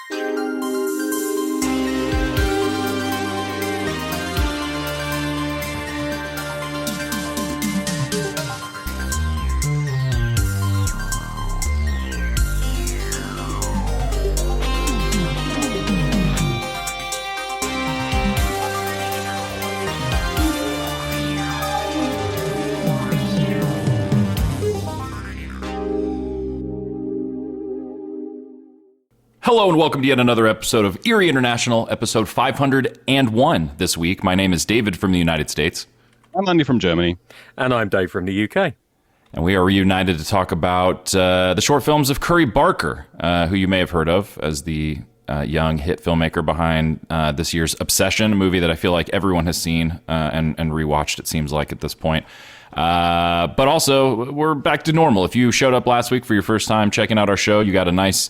Hello and welcome to yet another episode of Eerie International, episode 501 this week. My name is David from the United States. I'm Andi from Germany. And I'm Dave from the UK. And we are reunited to talk about the short films of Curry Barker, who you may have heard of as the young hit filmmaker behind this year's Obsession, a movie that I feel like everyone has seen and rewatched, it seems like, at this point. But also, we're back to normal. If you showed up last week for your first time checking out our show, you got a nice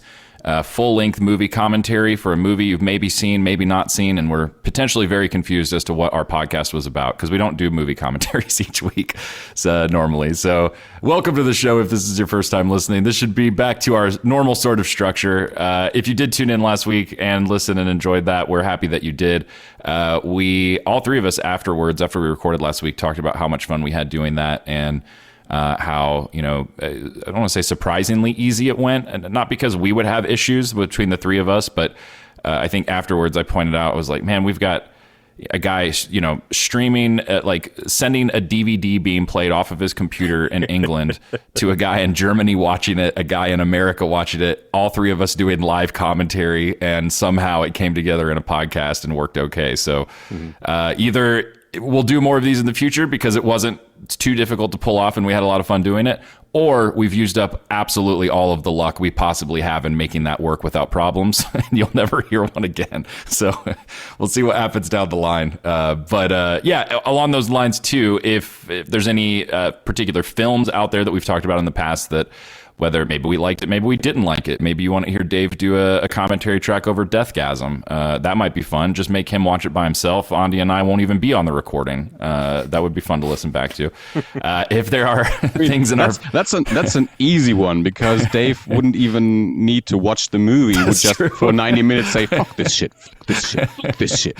full-length movie commentary for a movie you've maybe seen, maybe not seen, and we're potentially very confused as to what our podcast was about because we don't do movie commentaries each week normally. So welcome to the show if this is your first time listening. This should be back to our normal sort of structure. If you did tune in last week and listen and enjoyed that, we're happy that you did. We, all three of us afterwards, after we recorded last week, talked about how much fun we had doing that and how, I don't want to say surprisingly easy it went, and not because we would have issues between the three of us, but I think afterwards I pointed out, I was like, man, we've got a guy, streaming, sending a DVD being played off of his computer in England to a guy in Germany watching it, a guy in America watching it, all three of us doing live commentary, and somehow it came together in a podcast and worked okay. So either we'll do more of these in the future because it wasn't too difficult to pull off and we had a lot of fun doing it, or we've used up absolutely all of the luck we possibly have in making that work without problems and you'll never hear one again. So we'll see what happens down the line. But along those lines too, if there's any particular films out there that we've talked about in the past that whether maybe we liked it, maybe we didn't like it. Maybe you want to hear Dave do a commentary track over Deathgasm. That might be fun. Just make him watch it by himself. Andi and I won't even be on the recording. That would be fun to listen back to. If there are things in that's an easy one because Dave wouldn't even need to watch the movie. He would just for 90 minutes say, fuck this shit, fuck this shit, fuck this shit.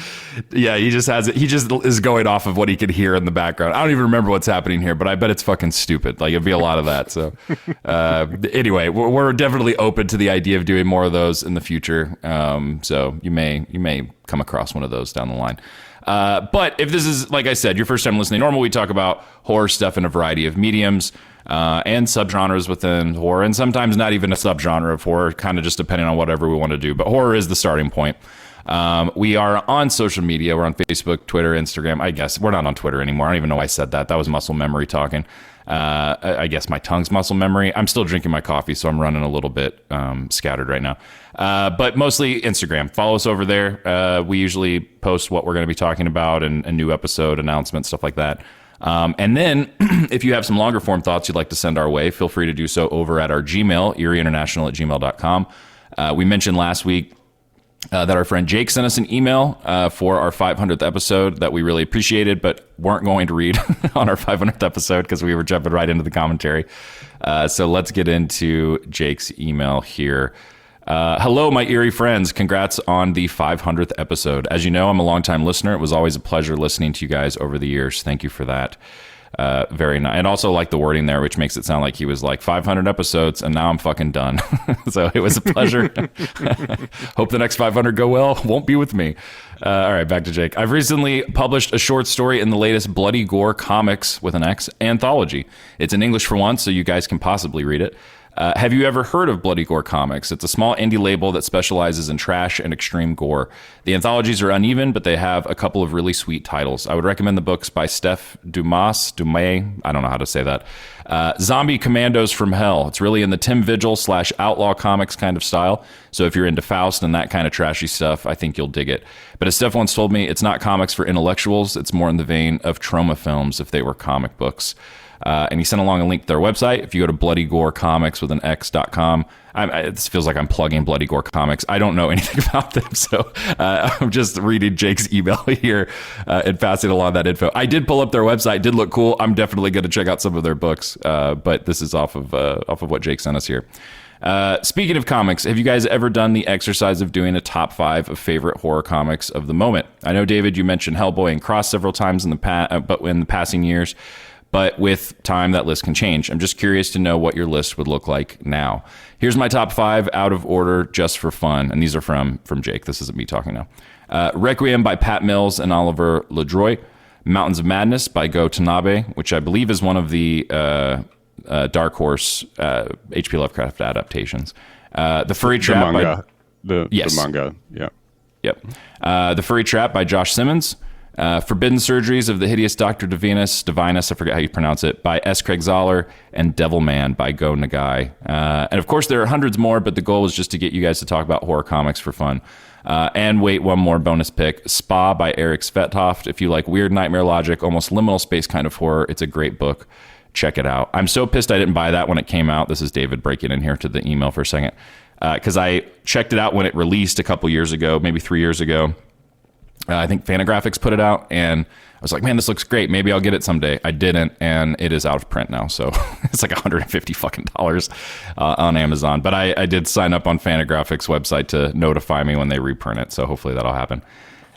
Yeah, he just has it. He just is going off of what he could hear in the background. I don't even remember what's happening here, but I bet it's fucking stupid. Like, it'd be a lot of that. So anyway, we're definitely open to the idea of doing more of those in the future. So you may come across one of those down the line. But if this is, like I said, your first time listening, normally we talk about horror stuff in a variety of mediums and subgenres within horror, and sometimes not even a subgenre of horror, kind of just depending on whatever we want to do. But horror is the starting point. We are on social media. We're on Facebook, Twitter, Instagram. I guess we're not on Twitter anymore. I don't even know why I said that. That was muscle memory talking. I guess my tongue's muscle memory. I'm still drinking my coffee, so I'm running a little bit scattered right now. But mostly Instagram. Follow us over there. We usually post what we're going to be talking about and a new episode announcements, stuff like that. And then if you have some longer form thoughts you'd like to send our way, feel free to do so over at our Gmail, eerieinternational@gmail.com. We mentioned last week that our friend Jake sent us an email for our 500th episode that we really appreciated, but weren't going to read on our 500th episode because we were jumping right into the commentary. So let's get into Jake's email here. Hello, my eerie friends. Congrats on the 500th episode. As you know, I'm a longtime listener. It was always a pleasure listening to you guys over the years. Thank you for that. Very nice. And also like the wording there, which makes it sound like he was like 500 episodes and now I'm fucking done. So it was a pleasure. Hope the next 500 go well. Won't be with me. All right, back to Jake. I've recently published a short story in the latest Bloody Gore Comics with an X anthology. It's in English for once, so you guys can possibly read it. Have you ever heard of Bloody Gore Comics? It's a small indie label that specializes in trash and extreme gore. The anthologies are uneven, but they have a couple of really sweet titles. I would recommend the books by Steph Dumas, I don't know how to say that. Zombie Commandos from Hell. It's really in the Tim Vigil / Outlaw Comics kind of style. So if you're into Faust and that kind of trashy stuff, I think you'll dig it. But as Steph once told me, it's not comics for intellectuals. It's more in the vein of trauma films if they were comic books. And he sent along a link to their website. If you go to bloodygorecomics.com, this feels like I'm plugging Bloody Gore Comics. I don't know anything about them, so I'm just reading Jake's email here and passing along that info. I did pull up their website. Did look cool. I'm definitely going to check out some of their books, but this is off of what Jake sent us here. Speaking of comics, have you guys ever done the exercise of doing a top 5 of favorite horror comics of the moment? I know, David, you mentioned Hellboy and Cross several times in the passing years, but with time, that list can change. I'm just curious to know what your list would look like now. Here's my top 5 out of order, just for fun, and these are from Jake. This isn't me talking now. Requiem by Pat Mills and Oliver LeDroy. Mountains of Madness by Go Tanabe, which I believe is one of the Dark Horse H.P. Lovecraft adaptations. The Furry Trap manga. by... Yes. The manga, yeah. Yep. The Furry Trap by Josh Simmons. Forbidden Surgeries of the Hideous Dr. Divinus, I forget how you pronounce it, by S. Craig Zoller, and Devilman by Go Nagai. And of course, there are hundreds more, but the goal was just to get you guys to talk about horror comics for fun. And wait, one more bonus pick, Spa by Eric Svethoft. If you like weird nightmare logic, almost liminal space kind of horror, it's a great book. Check it out. I'm so pissed I didn't buy that when it came out. This is David breaking in here to the email for a second. Because I checked it out when it released a couple years ago, maybe 3 years ago. I think Fantagraphics put it out, and I was like, man, this looks great. Maybe I'll get it someday. I didn't, and it is out of print now. So it's like $150 fucking on Amazon. But I did sign up on Fantagraphics website to notify me when they reprint it. So hopefully that'll happen.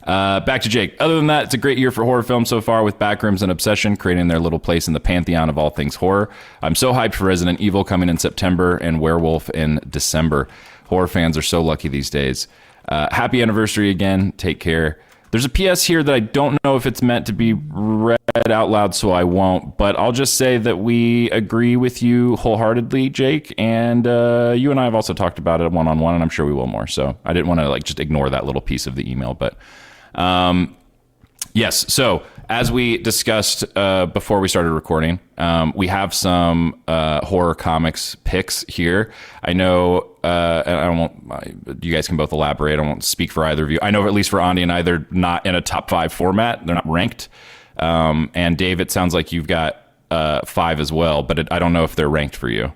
Back to Jake. Other than that, it's a great year for horror films so far, with Backrooms and Obsession creating their little place in the pantheon of all things horror. I'm so hyped for Resident Evil coming in September and Werewolf in December. Horror fans are so lucky these days. Happy anniversary again. Take care. There's a PS here that I don't know if it's meant to be read out loud, so I won't. But I'll just say that we agree with you wholeheartedly, Jake. And you and I have also talked about it one-on-one, and I'm sure we will more. So I didn't want to just ignore that little piece of the email. But yes, so as we discussed before we started recording, we have some horror comics picks here. I know, and you guys can both elaborate. I won't speak for either of you. I know, at least for Andi and I, they're not in a top 5 format. They're not ranked. And Dave, it sounds like you've got 5 as well, but I don't know if they're ranked for you.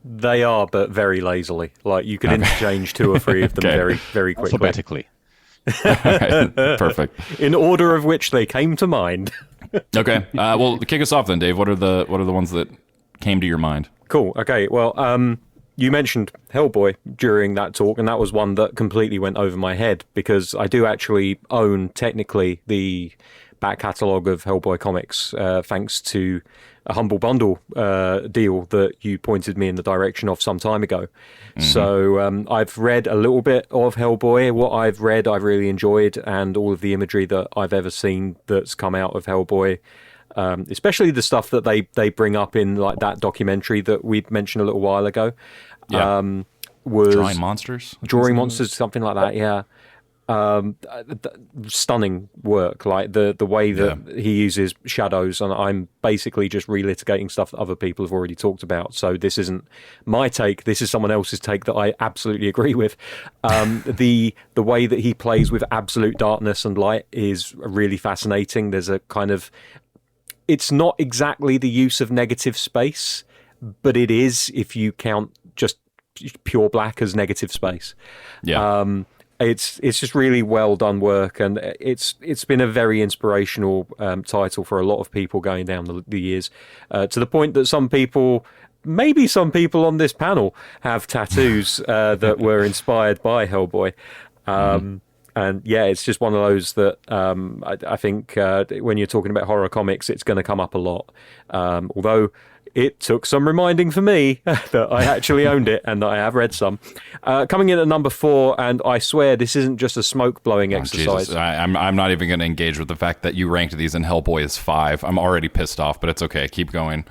They are, but very lazily. Like, you could interchange 2 or 3 of them very, very quickly. Alphabetically. Right, perfect. In order of which they came to mind. Okay. Well, kick us off then, Dave. What are the ones that came to your mind? Cool. Okay. Well, you mentioned Hellboy during that talk, and that was one that completely went over my head, because I do actually own, technically, the back catalogue of Hellboy comics, thanks to a Humble Bundle deal that you pointed me in the direction of some time ago. Mm-hmm. So I've read a little bit of Hellboy. What I've read, I've really enjoyed, and all of the imagery that I've ever seen that's come out of Hellboy, especially the stuff that they bring up in like that documentary that we mentioned a little while ago. Yeah. Was Drawing Monsters? Drawing Monsters, something like that, yeah. Stunning work, like the way that he uses shadows, and I'm basically just relitigating stuff that other people have already talked about. So this isn't my take, this is someone else's take that I absolutely agree with. The way that he plays with absolute darkness and light is really fascinating. There's a kind of, it's not exactly the use of negative space, but it is if you count just pure black as negative space. Yeah. It's just really well done work, and it's been a very inspirational title for a lot of people going down the years, to the point that some people, maybe some people on this panel, have tattoos that were inspired by Hellboy. And yeah, it's just one of those that I think when you're talking about horror comics, it's going to come up a lot. Although it took some reminding for me that I actually owned it and that I have read some. Coming in at number 4, and I swear this isn't just a smoke-blowing exercise. Jesus. I'm not even going to engage with the fact that you ranked these and Hellboy is 5. I'm already pissed off, but it's okay. Keep going.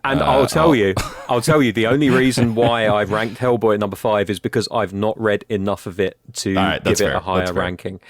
And I'll tell you, the only reason why I've ranked Hellboy at number 5 is because I've not read enough of it to give it a higher ranking.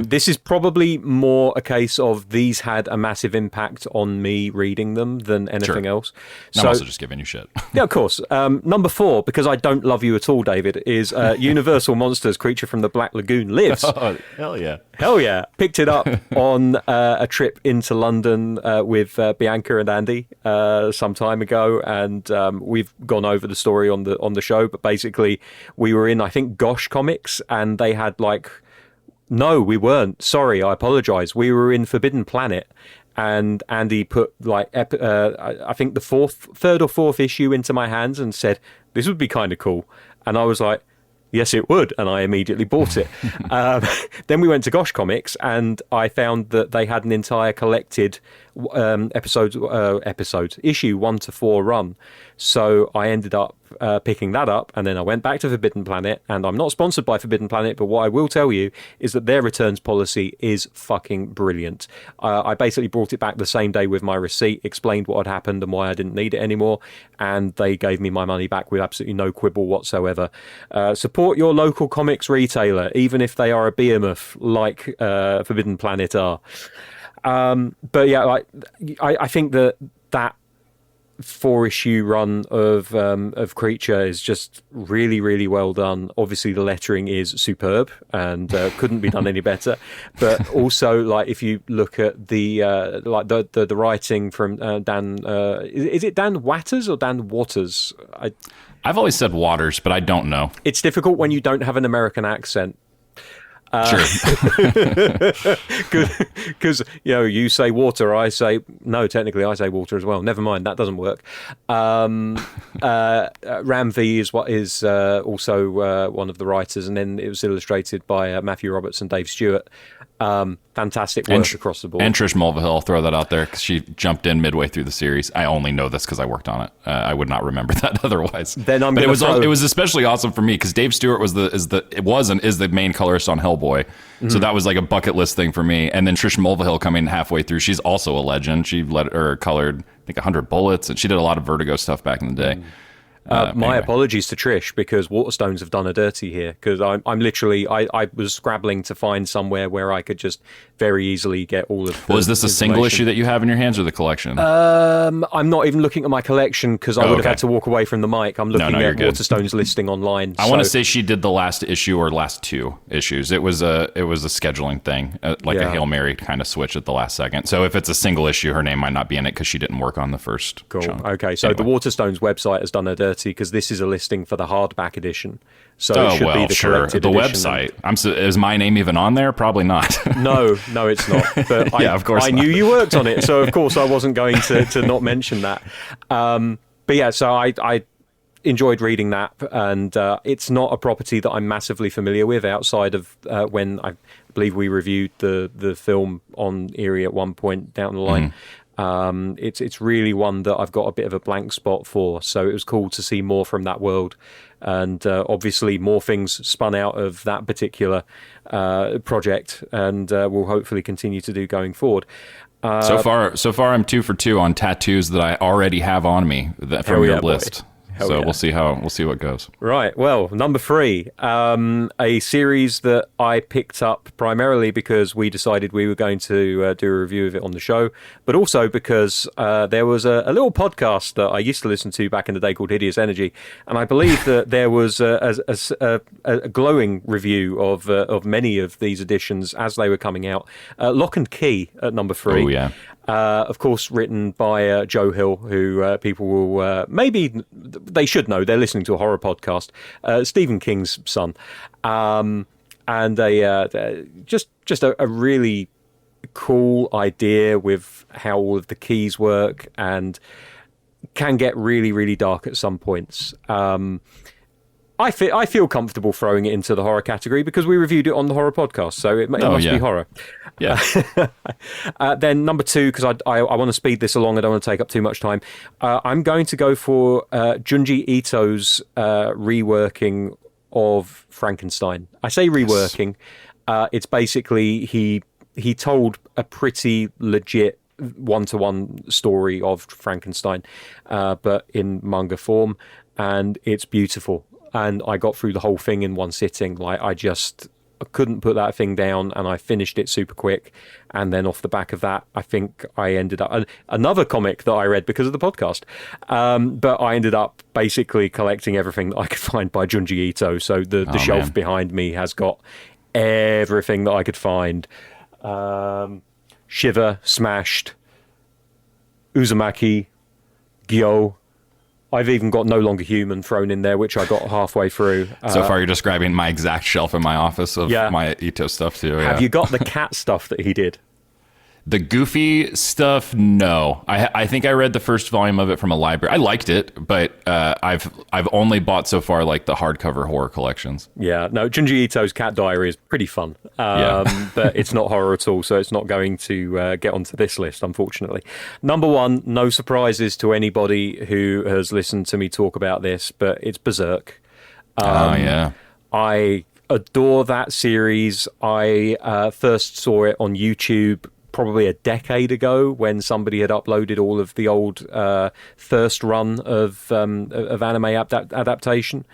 This is probably more a case of these had a massive impact on me reading them than anything else. I'm also just giving you shit. Yeah, of course. Number 4, because I don't love you at all, David, is Universal Monsters: Creature from the Black Lagoon Lives. Oh, hell yeah. Hell yeah. Picked it up on a trip into London with Bianca and Andi some time ago, and we've gone over the story on the show, but basically we were in, I think, Gosh Comics, and they had no, we weren't. Sorry, I apologise. We were in Forbidden Planet, and Andi put I think the 3rd or 4th issue into my hands and said, this would be kind of cool. And I was like, yes, it would. And I immediately bought it. Then we went to Gosh Comics, and I found that they had an entire collected issue 1 to 4 run. So I ended up picking that up, and then I went back to Forbidden Planet, and I'm not sponsored by Forbidden Planet, but what I will tell you is that their returns policy is fucking brilliant. I basically brought it back the same day with my receipt, explained what had happened and why I didn't need it anymore, and they gave me my money back with absolutely no quibble whatsoever. Support your local comics retailer, even if they are a behemoth like Forbidden Planet are. But yeah, I think that 4-issue run of Creature is just really, really well done. Obviously, the lettering is superb and couldn't be done any better. But also, like, if you look at the writing from Dan, is it Dan Watters or Dan Waters? I've always said Waters, but I don't know. It's difficult when you don't have an American accent. Sure. Because you say water, I say no. Technically, I say water as well. Never mind, that doesn't work. Ram V is also one of the writers, and then it was illustrated by Matthew Roberts and Dave Stewart. Fantastic work across the board. And Trish Mulvihill, I'll throw that out there because she jumped in midway through the series. I only know this because I worked on it. I would not remember that otherwise. Then it was especially awesome for me because Dave Stewart is the main colorist on Hellboy, so that was like a bucket list thing for me. And then Trish Mulvihill coming halfway through, she's also a legend. She colored I think 100 Bullets, and she did a lot of Vertigo stuff back in the day. My apologies to Trish, because Waterstones have done her dirty here, because I'm literally I was scrabbling to find somewhere where I could just very easily get all of the is this a single issue that you have in your hands or the collection? I'm not even looking at my collection because I would have had to walk away from the mic. I'm looking at Waterstone's listing online. I want to say she did the last issue or last 2 issues. It was a scheduling thing, a Hail Mary kind of switch at the last second. So if it's a single issue, her name might not be in it because she didn't work on the first chunk. Okay, so the Waterstones website has done her dirty because this is a listing for the hardback edition. So it should be the collected edition. Website. Is my name even on there? Probably not. No, it's not. But of course I not. knew you worked on it, so of course I wasn't going to not mention that. But yeah, so I enjoyed reading that, and it's not a property that I'm massively familiar with outside of when I believe we reviewed the film on Eerie at one point down the line. It's really one that I've got a bit of a blank spot for, so it was cool to see more from that world, and obviously more things spun out of that particular project, and we'll hopefully continue to do going forward. So far I'm 2 for 2 on tattoos that I already have on me from your list. We'll see what goes. Right. Well, number 3, a series that I picked up primarily because we decided we were going to do a review of it on the show, but also because there was a little podcast that I used to listen to back in the day called Hideous Energy, and I believe that there was a glowing review of many of these editions as they were coming out. Lock and Key at number 3. Oh yeah. Of course, written by Joe Hill, who people will maybe they should know. They're listening to a horror podcast. Stephen King's son, and just a really cool idea with how all of the keys work, and can get really, really dark at some points. I feel comfortable throwing it into the horror category because we reviewed it on the horror podcast, so it must be horror. Yeah. Then number 2, because I want to speed this along, I don't want to take up too much time. I'm going to go for Junji Ito's reworking of Frankenstein. I say reworking. Yes. It's basically he told a pretty legit one-to-one story of Frankenstein, but in manga form, and it's beautiful. And I got through the whole thing in one sitting. Like I couldn't put that thing down, and I finished it super quick. And then off the back of that, I think I ended up another comic that I read because of the podcast. But I ended up basically collecting everything that I could find by Junji Ito. So the shelf behind me has got everything that I could find. Shiver, Smashed, Uzumaki, Gyo. I've even got No Longer Human thrown in there, which I got halfway through. So far, you're describing my exact shelf in my office of my Ito stuff, too. Have you got the cat stuff that he did? The goofy stuff, no. I think I read the first volume of it from a library. I liked it, but I've only bought so far like the hardcover horror collections. Yeah, no, Junji Ito's Cat Diary is pretty fun, but it's not horror at all, so it's not going to get onto this list, unfortunately. Number one, no surprises to anybody who has listened to me talk about this, but it's Berserk. I adore that series. I first saw it on YouTube probably a decade ago when somebody had uploaded all of the old first run of anime adaptation.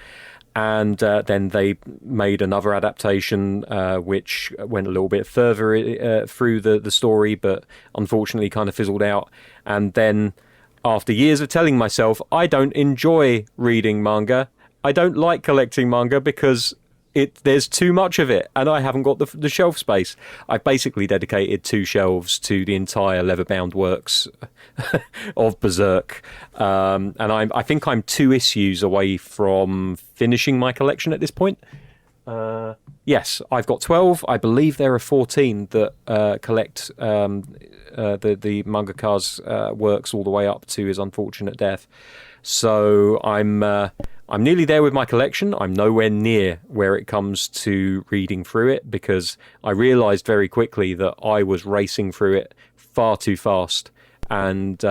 And then they made another adaptation which went a little bit further through the story, but unfortunately kind of fizzled out. And then after years of telling myself, I don't enjoy reading manga, I don't like collecting manga because there's too much of it and I haven't got the shelf space. I've basically dedicated 2 shelves to the entire leather-bound works of Berserk. And I think I'm 2 issues away from finishing my collection at this point. Yes, I've got 12. I believe there are 14 that collect the mangaka's works all the way up to his unfortunate death. So I'm nearly there with my collection. I'm nowhere near where it comes to reading through it because I realised very quickly that I was racing through it far too fast. And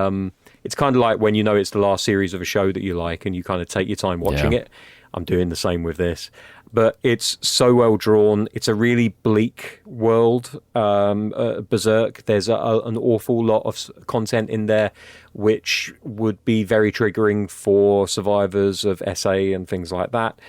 it's kind of like when you know it's the last series of a show that you like and you kind of take your time watching it. I'm doing the same with this. But it's so well drawn. It's a really bleak world, Berserk. There's an awful lot of content in there which would be very triggering for survivors of SA and things like that.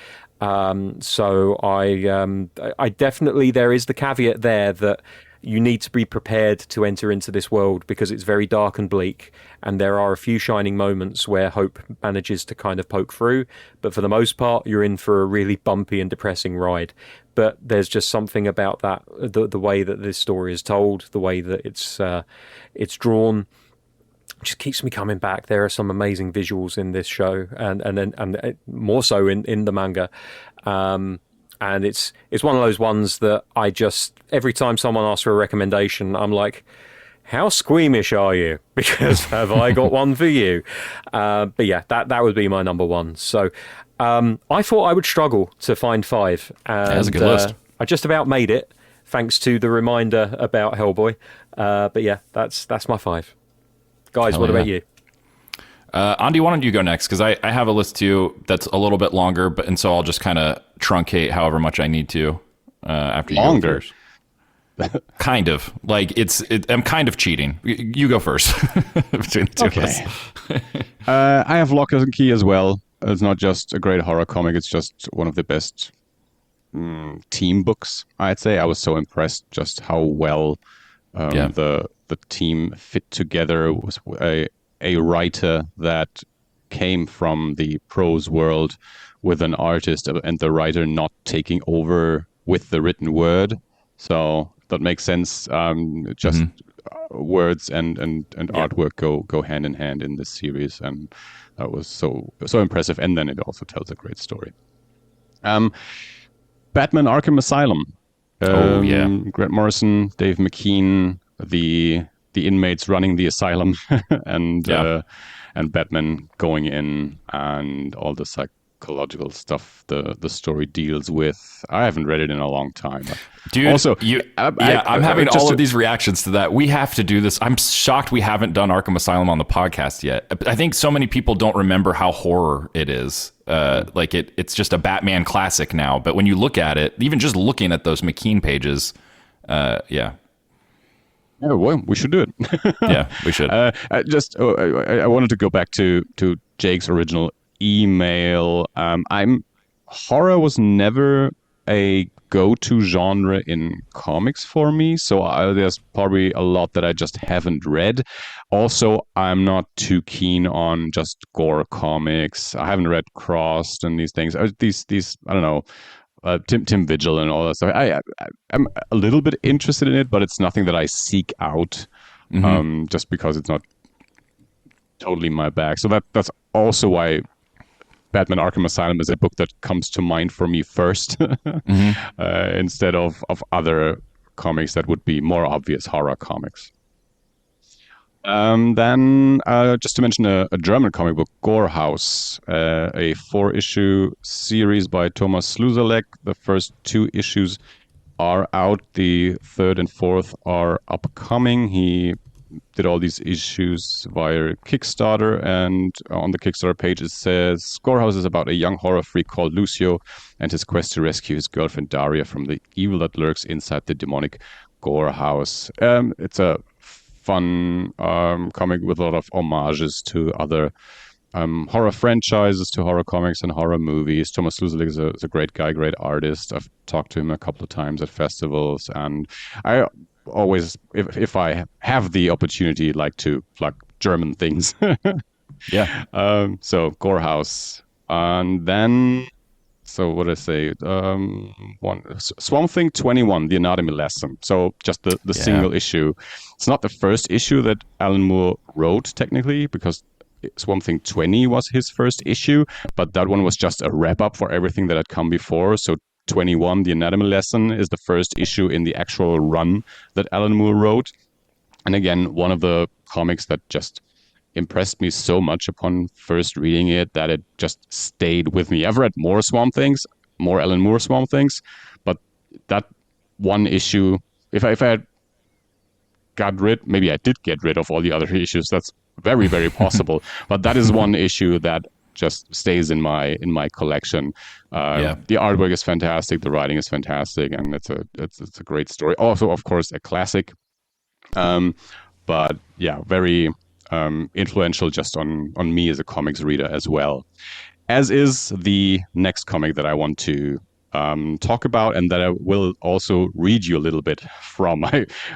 So I definitely, there is the caveat there that you need to be prepared to enter into this world because it's very dark and bleak, and there are a few shining moments where hope manages to kind of poke through, but for the most part you're in for a really bumpy and depressing ride. But there's just something about that, the way that this story is told, the way that it's drawn, just keeps me coming back. There are some amazing visuals in this show, and more so in the manga. And it's one of those ones that I just, every time someone asks for a recommendation, I'm like, how squeamish are you? Because have I got one for you? But yeah, that would be my number one. So I thought I would struggle to find 5. And, that's a good list. I just about made it, thanks to the reminder about Hellboy. But yeah, that's my 5. Guys, what about you? Andi, why don't you go next? Because I have a list too that's a little bit longer, and so I'll just kind of truncate however much I need to after you go first. Kind of. Like, I'm kind of cheating. You go first between the two of us. I have Lock and Key as well. It's not just a great horror comic, it's just one of the best team books, I'd say. I was so impressed just how well the team fit together. It was a writer that came from the prose world with an artist, and the writer not taking over with the written word. So that makes sense. Just words and artwork go hand in hand in this series, and that was so impressive. And then it also tells a great story. Batman: Arkham Asylum. Grant Morrison, Dave McKean, the inmates running the asylum, and Batman going in, and all the psychological stuff the story deals with. I haven't read it in a long time. Dude, also, I'm having all of these reactions to that. We have to do this. I'm shocked we haven't done Arkham Asylum on the podcast yet. I think so many people don't remember how horror it is. Like it's just a Batman classic now. But when you look at it, even just looking at those McKean pages, Yeah, well, we should do it. Yeah, we should. I wanted to go back to Jake's original email. Horror was never a go-to genre in comics for me, so there's probably a lot that I just haven't read. Also, I'm not too keen on just gore comics. I haven't read Crossed and these things. These I don't know. Tim Vigil and all that stuff. I'm a little bit interested in it, but it's nothing that I seek out, just because it's not totally my bag. So that's also why Batman: Arkham Asylum is a book that comes to mind for me first, instead of other comics that would be more obvious horror comics. Then, just to mention a German comic book, Gorehouse, a 4-issue series by Thomas Sluzelek. The first 2 issues are out. The 3rd and 4th are upcoming. He did all these issues via Kickstarter, and on the Kickstarter page it says, Gorehouse is about a young horror freak called Lucio and his quest to rescue his girlfriend Daria from the evil that lurks inside the demonic Gorehouse. It's a fun comic with a lot of homages to other horror franchises, to horror comics and horror movies. Thomas Sluzelek is a great guy, great artist. I've talked to him a couple of times at festivals, and I always, if I have the opportunity, like to plug German things. Yeah. So Gorehouse, and then, so what did I say? Swamp Thing 21, the anatomy lesson. So just the single issue. It's not the first issue that Alan Moore wrote technically, because Swamp Thing 20 was his first issue, but that one was just a wrap up for everything that had come before. So 21, the anatomy lesson, is the first issue in the actual run that Alan Moore wrote. And again, one of the comics that just impressed me so much upon first reading it that it just stayed with me. I've read more Swamp Things, more Alan Moore Swamp Things, but that one issue, if I had maybe I did get rid of all the other issues. That's very, very possible. But that is one issue that just stays in my collection. The artwork is fantastic, the writing is fantastic, and it's a great story. Also, of course, a classic. But yeah, very influential just on me as a comics reader as well. As is the next comic that I want to talk about, and that I will also read you a little bit from.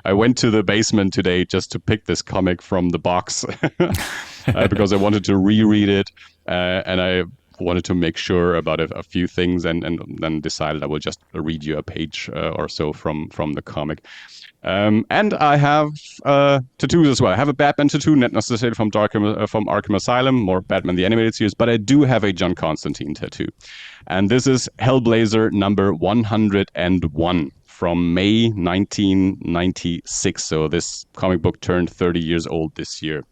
I went to the basement today just to pick this comic from the box because I wanted to reread it, and I wanted to make sure about a few things, and then decided I will just read you a page or so from the comic. And I have tattoos as well. I have a Batman tattoo, not necessarily from Arkham Asylum, more Batman the Animated Series, but I do have a John Constantine tattoo. And this is Hellblazer number 101 from May 1996. So this comic book turned 30 years old this year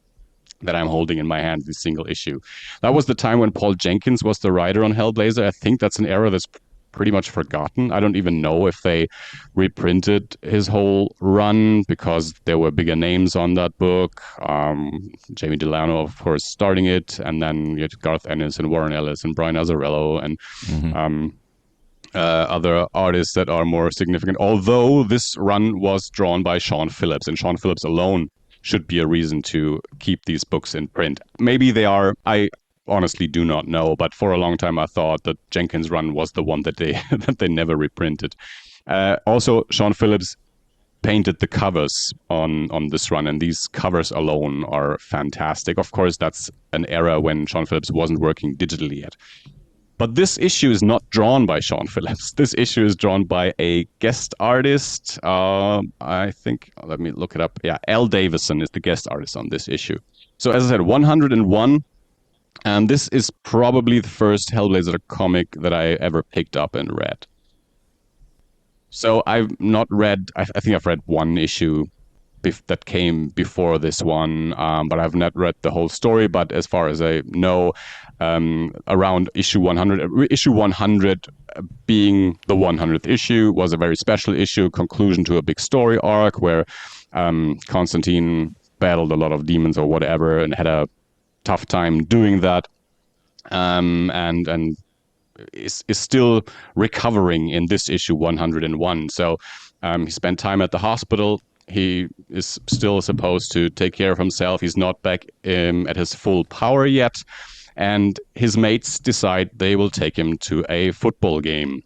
that I'm holding in my hand, this single issue. That was the time when Paul Jenkins was the writer on Hellblazer. I think that's an era that's pretty much forgotten. I don't even know if they reprinted his whole run, because there were bigger names on that book. Jamie Delano, of course, starting it, and then you had Garth Ennis and Warren Ellis and Brian Azzarello and other artists that are more significant. Although this run was drawn by Sean Phillips, and Sean Phillips alone should be a reason to keep these books in print. Maybe they are. I honestly do not know, but for a long time I thought that Jenkins' run was the one that they never reprinted. Also, Sean Phillips painted the covers on this run, and these covers alone are fantastic. Of course, that's an era when Sean Phillips wasn't working digitally yet. But this issue is not drawn by Sean Phillips. This issue is drawn by a guest artist. I think, let me look it up. Yeah, Al Davison is the guest artist on this issue. So as I said, 101. And this is probably the first Hellblazer comic that I ever picked up and read. So I've not read, I think I've read one issue that came before this one, but I've not read the whole story. But as far as I know, around issue 100 being the 100th issue was a very special issue, conclusion to a big story arc where Constantine battled a lot of demons or whatever and had a tough time doing that, and is still recovering in this issue 101. So he spent time at the hospital. He is still supposed to take care of himself. He's not back at his full power yet, and his mates decide they will take him to a football game.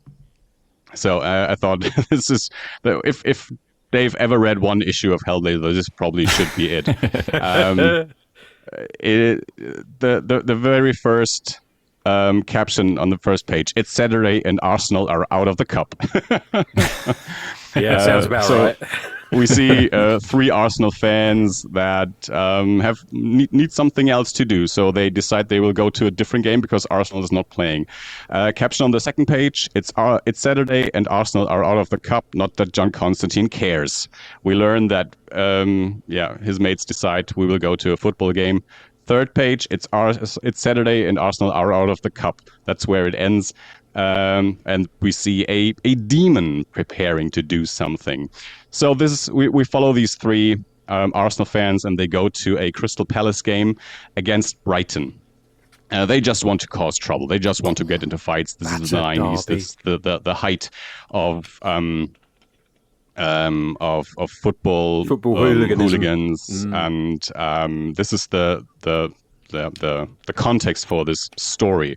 So I thought this is, if they've ever read one issue of Hellblazer, this probably should be it. The very first caption on the first page, it's Saturday and Arsenal are out of the cup. Yeah, sounds about right. we see three Arsenal fans that need something else to do, so they decide they will go to a different game because Arsenal is not playing. Caption on the second page: it's Saturday and Arsenal are out of the cup. Not that John Constantine cares. We learn that his mates decide we will go to a football game. Third page: it's Saturday and Arsenal are out of the cup. That's where it ends. And we see a demon preparing to do something. So we follow these three Arsenal fans, and they go to a Crystal Palace game against Brighton. They just want to cause trouble. They just want to get into fights. This is the 90s. This is the height of football hooligans, and this is the context for this story.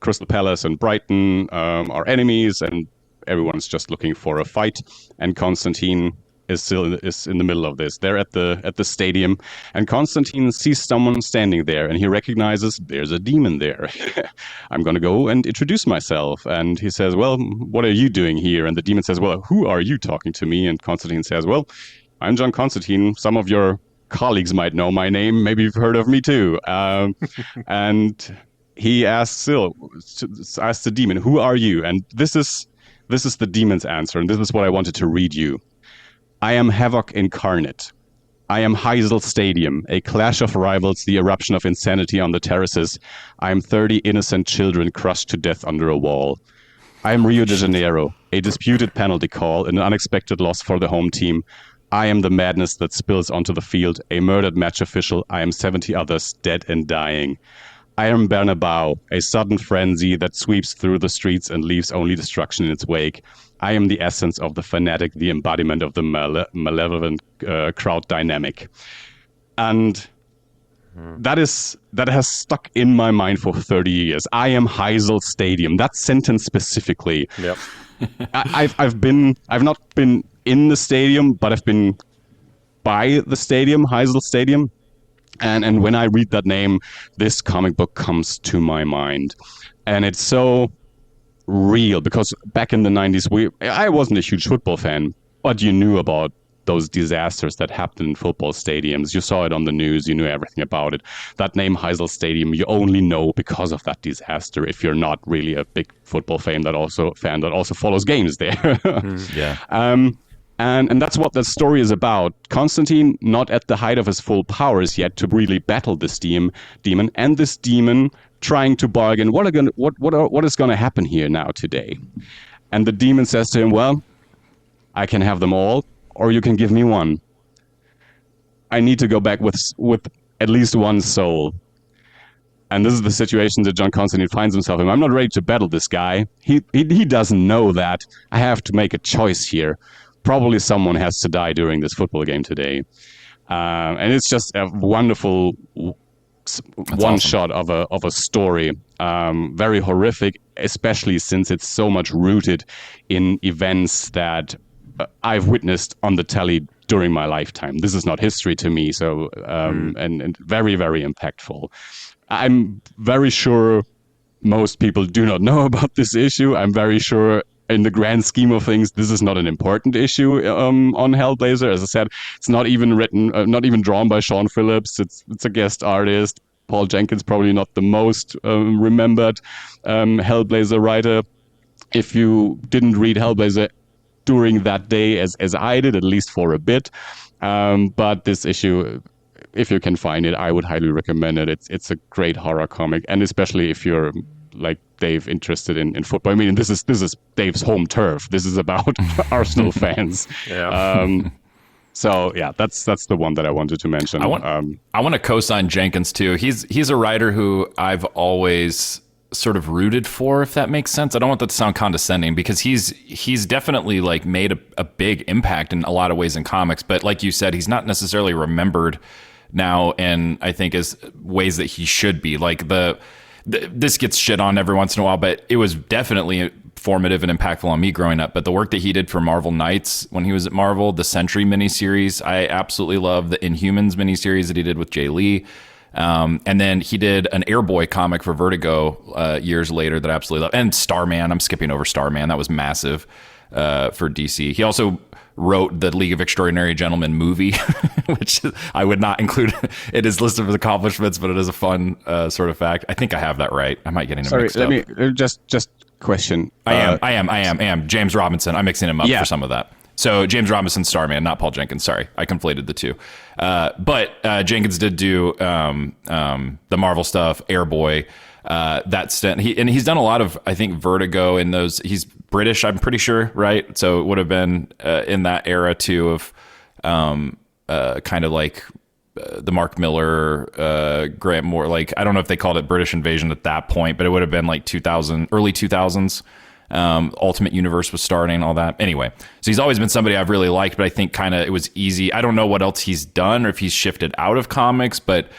Crystal Palace and Brighton are enemies, and everyone's just looking for a fight. And Constantine is in the middle of this. They're at the stadium, and Constantine sees someone standing there, and he recognizes there's a demon there. I'm going to go and introduce myself. And he says, well, what are you doing here? And the demon says, well, who are you talking to me? And Constantine says, well, I'm John Constantine. Some of your colleagues might know my name. Maybe you've heard of me too. And he asks the demon, who are you? And this is the demon's answer, and this is what I wanted to read you. I am Havoc incarnate. I am Heysel Stadium, a clash of rivals, the eruption of insanity on the terraces. I am 30 innocent children crushed to death under a wall. I am Rio de Janeiro, a disputed penalty call, an unexpected loss for the home team. I am the madness that spills onto the field, a murdered match official. I am 70 others dead and dying. I am Bernabeu, a sudden frenzy that sweeps through the streets and leaves only destruction in its wake. I am the essence of the fanatic, the embodiment of the malevolent crowd dynamic. And that has stuck in my mind for 30 years. I am Heysel Stadium. That sentence specifically. Yep. I've not been in the stadium, but I've been by the stadium, Heysel Stadium. And when I read that name, this comic book comes to my mind. And it's so real, because back in the 90s, I wasn't a huge football fan, but you knew about those disasters that happened in football stadiums. You saw it on the news. You knew everything about it. That name, Heysel Stadium, you only know because of that disaster if you're not really a big football fan that also follows games there. Yeah. And that's what the story is about. Constantine, not at the height of his full powers yet to really battle this demon, and this demon trying to bargain, what is going to happen here now today? And the demon says to him, well, I can have them all, or you can give me one. I need to go back with at least one soul. And this is the situation that John Constantine finds himself in. I'm not ready to battle this guy. He doesn't know that. I have to make a choice here. Probably someone has to die during this football game today. And it's just a wonderful one shot of a story. Very horrific, especially since it's so much rooted in events that I've witnessed on the telly during my lifetime. This is not history to me, so and very, very impactful. I'm very sure most people do not know about this issue. I'm very sure in the grand scheme of things, this is not an important issue on Hellblazer. As I said, it's not even written, not even drawn by Sean Phillips. It's a guest artist. Paul Jenkins, probably not the most remembered Hellblazer writer. If you didn't read Hellblazer during that day, as I did, at least for a bit, but this issue, if you can find it, I would highly recommend it. It's a great horror comic, and especially if you're like Dave, interested in football. I mean, this is Dave's home turf. This is about Arsenal fans. Yeah. So yeah, that's the one that I wanted to mention. I want to co-sign Jenkins too. He's a writer who I've always sort of rooted for, if that makes sense. I don't want that to sound condescending, because he's definitely like made a big impact in a lot of ways in comics. But like you said, he's not necessarily remembered now, and I think is ways that he should be. Like this gets shit on every once in a while, but it was definitely formative and impactful on me growing up. But the work that he did for Marvel Knights when he was at Marvel, the Sentry miniseries, I absolutely love. The Inhumans miniseries that he did with Jay Lee. And then he did an Airboy comic for Vertigo years later that I absolutely love. And Starman, I'm skipping over Starman. That was massive for DC. He also wrote the League of Extraordinary Gentlemen movie, which I would not include in his list of his accomplishments, but it is a fun sort of fact. I think I have that right. I might get him mixed up. Sorry, let me just question. I am. James Robinson. I'm mixing him up for some of that. So James Robinson's Starman, not Paul Jenkins. Sorry, I conflated the two. But Jenkins did do the Marvel stuff, Airboy, that stint. He's done a lot of, I think, Vertigo in those. He's British, I'm pretty sure, right? So it would have been in that era too of kind of like the Mark Miller, Grant Moore. Like, I don't know if they called it British Invasion at that point, but it would have been like early 2000s. Ultimate Universe was starting, all that. Anyway, so he's always been somebody I've really liked, but I think kind of it was easy. I don't know what else he's done or if he's shifted out of comics, but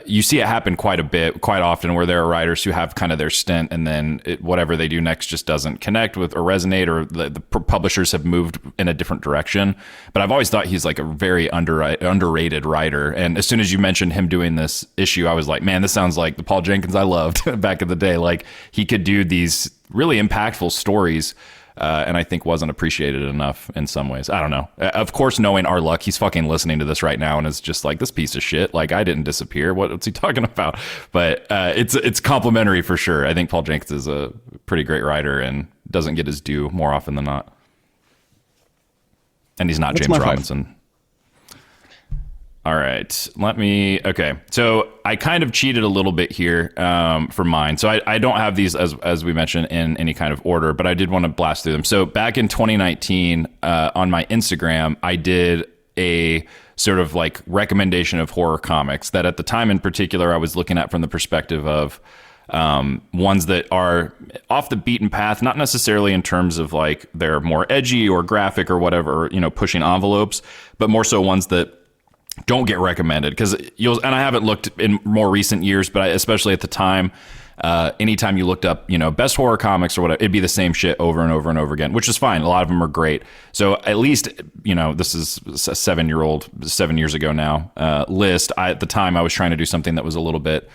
you see it happen quite often where there are writers who have kind of their stint and then whatever they do next just doesn't connect with or resonate, or the publishers have moved in a different direction. But I've always thought he's like a very underrated writer. And as soon as you mentioned him doing this issue, I was like, man, this sounds like the Paul Jenkins I loved back in the day. Like, he could do these really impactful stories. And I think wasn't appreciated enough in some ways. I don't know. Of course, knowing our luck, he's fucking listening to this right now and is just like, this piece of shit. Like, I didn't disappear. What's he talking about? But it's complimentary for sure. I think Paul Jenkins is a pretty great writer and doesn't get his due more often than not. And he's not James Robinson. All right, okay. So I kind of cheated a little bit here for mine. So I don't have these, as we mentioned, in any kind of order, but I did want to blast through them. So back in 2019, on my Instagram, I did a sort of like recommendation of horror comics that at the time in particular, I was looking at from the perspective of ones that are off the beaten path, not necessarily in terms of like they're more edgy or graphic or whatever, pushing envelopes, but more so ones that don't get recommended, because and I haven't looked in more recent years, but especially at the time, anytime you looked up, best horror comics or whatever, it'd be the same shit over and over and over again, which is fine. A lot of them are great. So at least, this is a 7 years ago now, list. At the time I was trying to do something that was a little bit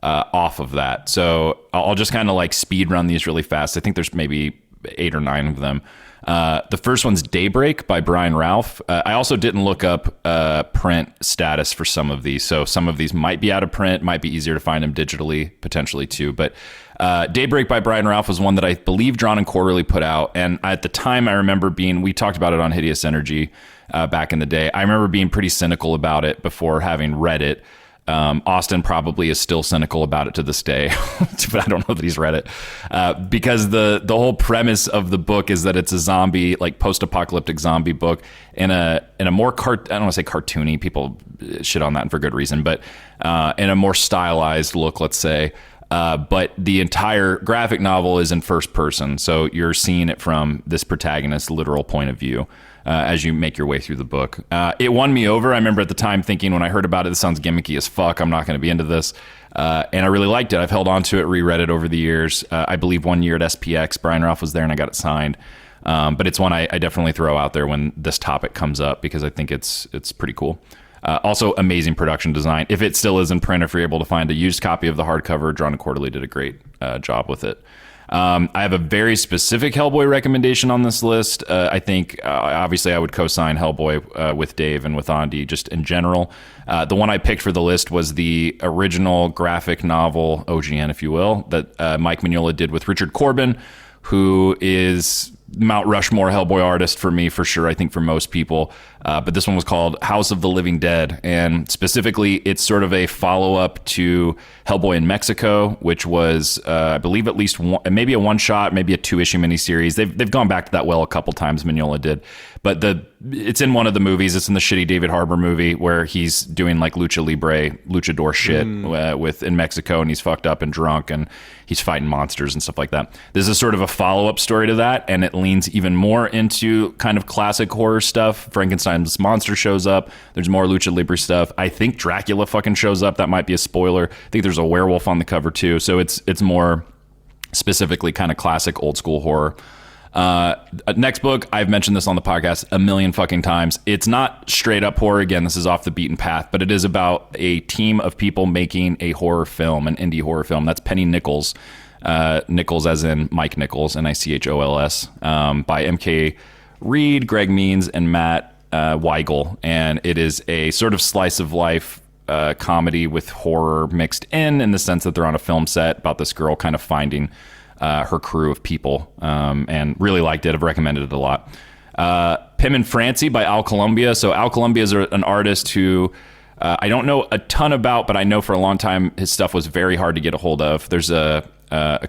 off of that. So I'll just kind of like speed run these really fast. I think there's maybe 8 or 9 of them. The first one's Daybreak by Brian Ralph. I also didn't look up print status for some of these. So some of these might be out of print, might be easier to find them digitally, potentially too. But Daybreak by Brian Ralph was one that I believe Drawn and Quarterly put out. And at the time I remember we talked about it on Hideous Energy back in the day. I remember being pretty cynical about it before having read it. Austin probably is still cynical about it to this day, but I don't know that he's read it, because the whole premise of the book is that it's a zombie, like post-apocalyptic zombie book in a more I don't want to say cartoony, people shit on that for good reason, but in a more stylized look, let's say. But the entire graphic novel is in first person, so you're seeing it from this protagonist's literal point of view. As you make your way through the book. It won me over. I remember at the time thinking when I heard about it, this sounds gimmicky as fuck. I'm not going to be into this. And I really liked it. I've held on to it, reread it over the years. I believe one year at SPX, Brian Ralph was there and I got it signed. But it's one I definitely throw out there when this topic comes up because I think it's pretty cool. Also, amazing production design. If it still is in print, if you're able to find a used copy of the hardcover, Drawn and Quarterly did a great job with it. I have a very specific Hellboy recommendation on this list. I think, obviously, I would co-sign Hellboy with Dave and with Andi, just in general. The one I picked for the list was the original graphic novel, OGN, if you will, that Mike Mignola did with Richard Corbin, who is Mount Rushmore Hellboy artist for me, for sure, I think for most people. But this one was called House of the Living Dead. And specifically, it's sort of a follow-up to Hellboy in Mexico, which was, I believe, at least one, maybe a one-shot, maybe a 2-issue miniseries. They've gone back to that well a couple times, Mignola did. But it's in one of the movies. It's in the shitty David Harbour movie where he's doing like lucha libre, luchador shit in Mexico, and he's fucked up and drunk, and he's fighting monsters and stuff like that. This is sort of a follow-up story to that, and it leans even more into kind of classic horror stuff. Frankenstein's monster shows up. There's more lucha libre stuff. I think Dracula fucking shows up. That might be a spoiler. I think there's a werewolf on the cover too. So it's more specifically kind of classic old school horror. Next book, I've mentioned this on the podcast a million fucking times. It's not straight up horror. Again, this is off the beaten path, but it is about a team of people making a horror film, an indie horror film. That's Penny Nichols. Nichols as in Mike Nichols, Nichols, by MK Reed, Greg Means, and Matt Weigel, and it is a sort of slice of life comedy with horror mixed in the sense that they're on a film set about this girl kind of finding her crew of people, and really liked it. I've recommended it a lot. Pim and Francie by Al Columbia. So Al Columbia is an artist who I don't know a ton about, but I know for a long time his stuff was very hard to get a hold of. There's a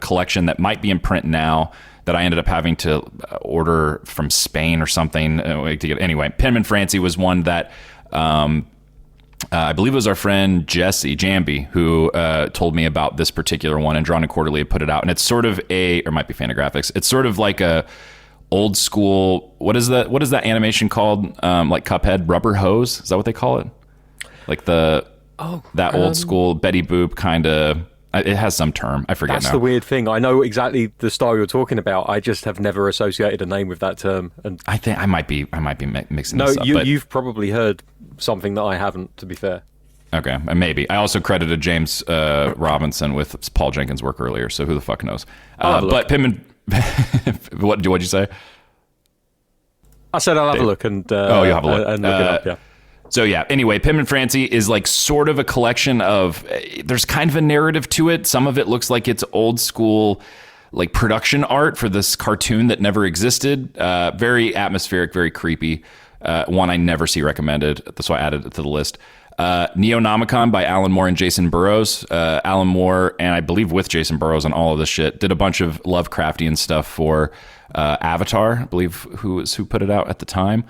collection that might be in print now that I ended up having to order from Spain or something to get. Anyway, Pim and Francie was one that I believe it was our friend Jesse Jamby who told me about this particular one, and Drawn and Quarterly had put it out. And it's sort of or it might be Fantagraphics. It's sort of like a old school, what is that animation called? Like Cuphead, Rubber Hose? Is that what they call it? Like that old school Betty Boop kind of. It has some term. I forget. That's the weird thing. I know exactly the style you're talking about. I just have never associated a name with that term. And I think I might be mixing this up. No, you've probably heard something that I haven't, to be fair. Okay, maybe. I also credited James Robinson with Paul Jenkins' work earlier, so who the fuck knows? But Pim and... What'd you say? I said I'll have a look and... you'll have a look. And look it up, yeah. So yeah, anyway, Pim and Francie is like sort of a collection of, there's kind of a narrative to it. Some of it looks like it's old school, like production art for this cartoon that never existed. Very atmospheric, very creepy. One I never see recommended, so I added it to the list. Neonomicon by Alan Moore and Jason Burrows. Alan Moore, and I believe with Jason Burrows on all of this shit, did a bunch of Lovecraftian stuff for Avatar, I believe who put it out at the time.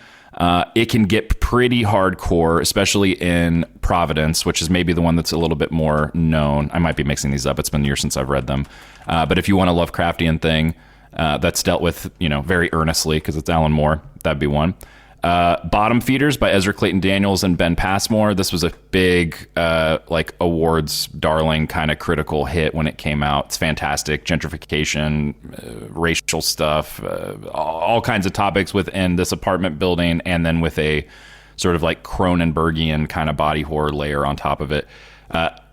It can get pretty hardcore, especially in Providence, which is maybe the one that's a little bit more known. I might be mixing these up. It's been years since I've read them. But if you want a Lovecraftian thing that's dealt with, very earnestly, because it's Alan Moore, that'd be one. Bottom Feeders by Ezra Clayton Daniels and Ben Passmore. This was a big awards darling kind of critical hit when it came out. It's fantastic. Gentrification, racial stuff, all kinds of topics within this apartment building, and then with a sort of like Cronenbergian kind of body horror layer on top of it.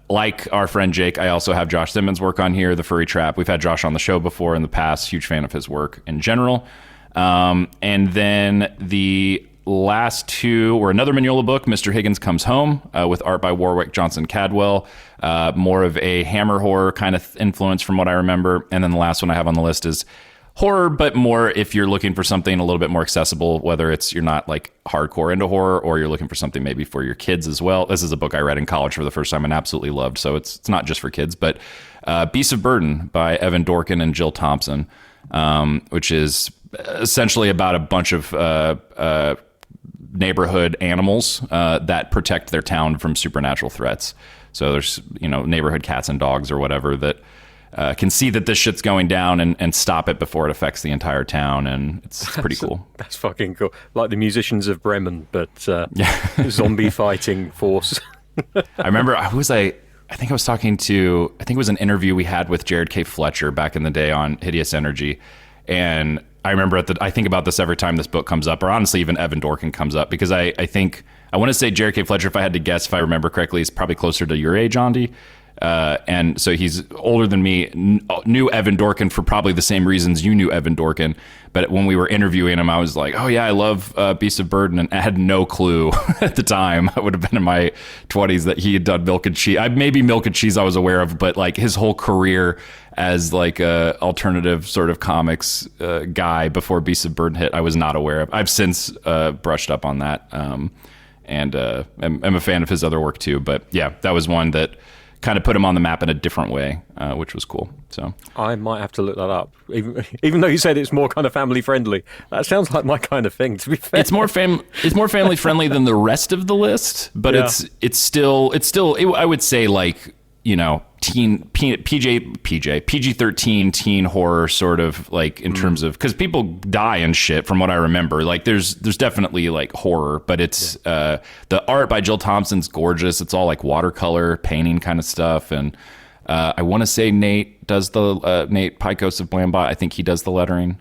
Like our friend Jake, I also have Josh Simmons' work on here, The Furry Trap. We've had Josh on the show before in the past. Huge fan of his work in general. And then the last two were another Mignola book, Mr. Higgins Comes Home, with art by Warwick Johnson Cadwell, more of a Hammer horror kind of influence from what I remember. And then the last one I have on the list is horror, but more if you're looking for something a little bit more accessible, whether it's you're not like hardcore into horror or you're looking for something maybe for your kids as well. This is a book I read in college for the first time and absolutely loved. So it's not just for kids, but Beasts of Burden by Evan Dorkin and Jill Thompson, which is essentially about a bunch of neighborhood animals that protect their town from supernatural threats. So there's neighborhood cats and dogs or whatever that can see that this shit's going down and stop it before it affects the entire town, and it's pretty cool. That's fucking cool. Like the Musicians of Bremen, but zombie fighting force. I remember I think I was talking to, I think it was an interview we had with Jared K. Fletcher back in the day on Hideous Energy, and I remember I think about this every time this book comes up, or honestly even Evan Dorkin comes up, because I think, I want to say Jared K. Fletcher, if I had to guess, if I remember correctly, is probably closer to your age, Andi. And so he's older than me, knew Evan Dorkin for probably the same reasons you knew Evan Dorkin. But when we were interviewing him, I was like, oh yeah, I love Beasts of Burden. And I had no clue at the time. I would have been in my 20s that he had done Milk and Cheese. Maybe Milk and Cheese I was aware of, but like his whole career as like a alternative sort of comics guy before Beasts of Burden hit, I was not aware of. I've since brushed up on that, and I'm a fan of his other work too. But yeah, that was one that kind of put him on the map in a different way, which was cool. So I might have to look that up, even though you said it's more kind of family friendly. That sounds like my kind of thing, to be fair. It's more family friendly than the rest of the list, but yeah. it's still I would say like PG-13 teen horror sort of, like, in terms of, because people die and shit from what I remember. Like there's definitely like horror, but it's the art by Jill Thompson's gorgeous. It's all like watercolor painting kind of stuff, and I want to say Nate does the Nate Picos of Blambot. I think he does the lettering.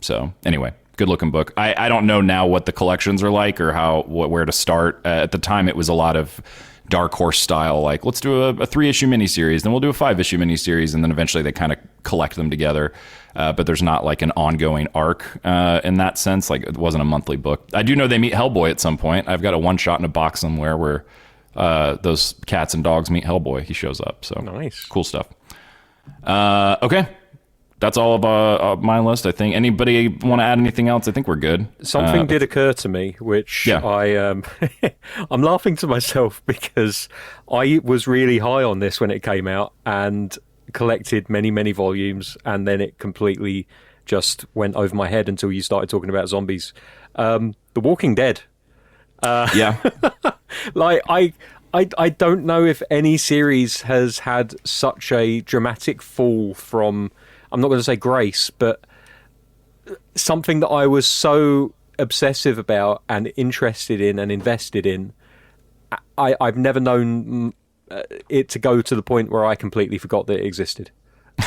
So anyway, good looking book. I don't know now what the collections are like or where to start. At the time, it was a lot of Dark Horse style, like let's do a 3-issue miniseries, then we'll do a 5-issue miniseries, and then eventually they kind of collect them together. But there's not like an ongoing arc in that sense. Like it wasn't a monthly book. I do know they meet Hellboy at some point. I've got a one-shot in a box somewhere where those cats and dogs meet Hellboy. He shows up. So nice, cool stuff. Okay. That's all of my list, I think. Anybody want to add anything else? I think we're good. Something did occur to me, which I'm laughing to myself because I was really high on this when it came out and collected many, many volumes, and then it completely just went over my head until you started talking about zombies. The Walking Dead. Like, I don't know if any series has had such a dramatic fall from... I'm not going to say grace, but something that I was so obsessive about and interested in and invested in, I've never known it to go to the point where I completely forgot that it existed.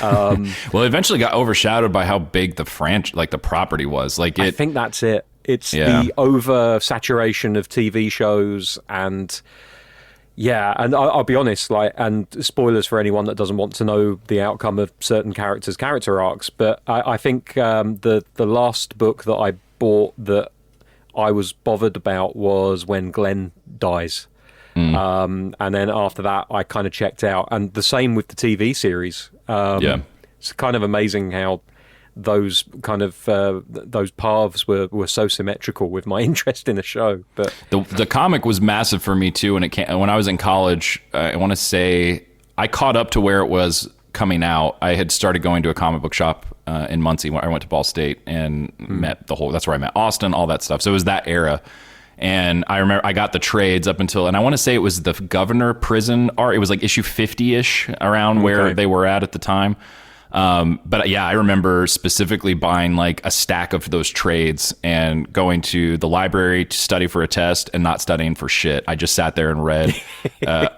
Well, it eventually got overshadowed by how big the the property was. Like, I think that's it. It's the oversaturation of TV shows and... Yeah, and I'll be honest, like, and spoilers for anyone that doesn't want to know the outcome of certain characters' character arcs, but I think the last book that I bought that I was bothered about was when Glenn dies. And then after that, I kind of checked out. And the same with the TV series. It's kind of amazing how those kind of those paths were so symmetrical with my interest in the show. But the comic was massive for me too. When I was in college, I want to say I caught up to where it was coming out. I had started going to a comic book shop in Muncie when I went to Ball State and met that's where I met Austin, all that stuff. So it was that era. And I remember I got the trades up until, and I want to say it was the Governor Prison art. It was like issue 50-ish around where they were at the time. But yeah, I remember specifically buying like a stack of those trades and going to the library to study for a test and not studying for shit. I just sat there and read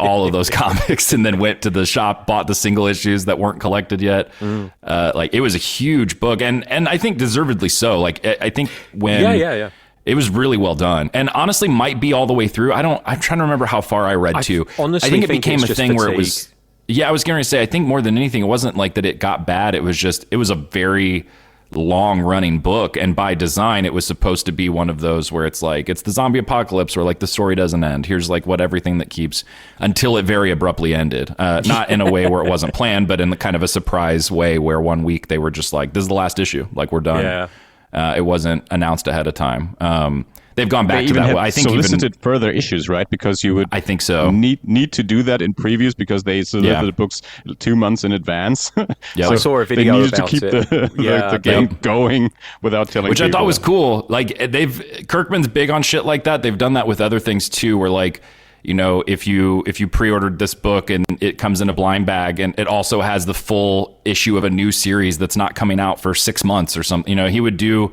all of those comics and then went to the shop, bought the single issues that weren't collected yet. Like it was a huge book and I think deservedly so. Like I think when it was really well done and honestly might be all the way through. I'm trying to remember how far I read to. Honestly, I think it became a thing where it was... Yeah, I was going to say, I think more than anything, it wasn't like that it got bad. It was a very long running book. And by design, it was supposed to be one of those where it's like, it's the zombie apocalypse where like the story doesn't end. Here's like what everything that keeps until it very abruptly ended. Not in a way where it wasn't planned, but in the kind of a surprise way where one week they were just like, this is the last issue. Like we're done. Yeah. It wasn't announced ahead of time. They've gone back to that. I think solicited further issues, right? Because you would, I think so, need to do that in previews because they solicited the books 2 months in advance. So I saw a video they needed about to keep the game going without telling. Which people. I thought was cool. Like Kirkman's big on shit like that. They've done that with other things too, where like, you know, if you pre-ordered this book and it comes in a blind bag and it also has the full issue of a new series that's not coming out for 6 months or something, you know, he would do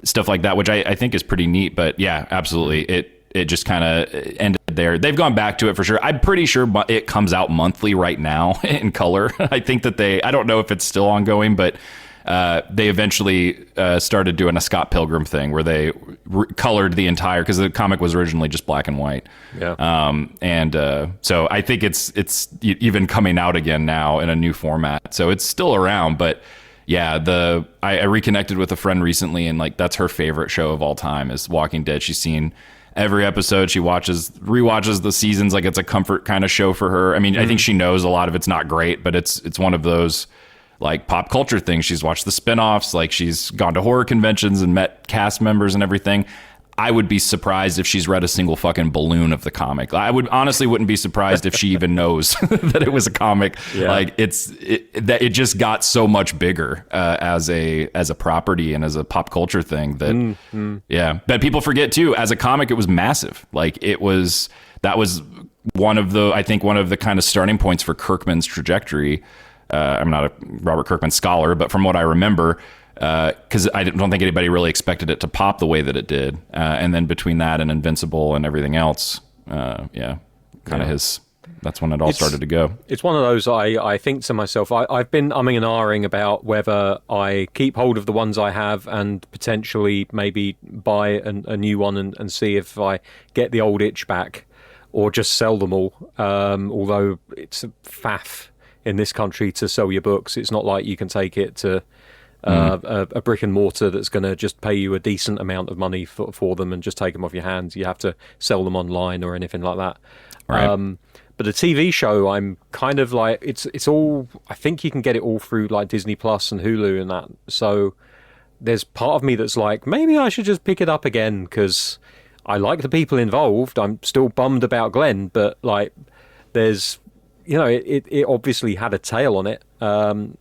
stuff like that, which I think is pretty neat. But yeah, absolutely. It just kind of ended there. They've gone back to it for sure. I'm pretty sure it comes out monthly right now in color. I think that I don't know if it's still ongoing, but they eventually started doing a Scott Pilgrim thing where they colored the entire, because the comic was originally just black and white. So I think it's even coming out again now in a new format. So it's still around, but yeah, I reconnected with a friend recently, and like that's her favorite show of all time is Walking Dead. She's seen every episode. She rewatches the seasons like it's a comfort kind of show for her. I mean, I think she knows a lot of it's not great, but it's one of those like pop culture things. She's watched the spinoffs, like she's gone to horror conventions and met cast members and everything. I would be surprised if she's read a single fucking balloon of the comic. I wouldn't be surprised if she even knows that it was a comic. Like it just got so much bigger as a property and as a pop culture thing that But people forget too, as a comic it was massive. Like that was one of the kind of starting points for Kirkman's trajectory. I'm not a Robert Kirkman scholar, but from what I remember, because I don't think anybody really expected it to pop the way that it did. And then between that and Invincible and everything else, that's when it all started to go. It's one of those I think to myself, I've been umming and ahhing about whether I keep hold of the ones I have and potentially maybe buy a new one and see if I get the old itch back, or just sell them all. Although it's a faff in this country to sell your books. It's not like you can take it to a brick and mortar that's going to just pay you a decent amount of money for them and just take them off your hands. You have to sell them online or anything like that. Right. But a TV show, I'm kind of like, it's all, I think you can get it all through like Disney Plus and Hulu and that. So there's part of me that's like, maybe I should just pick it up again because I like the people involved. I'm still bummed about Glenn, but like there's, it obviously had a tail on it. And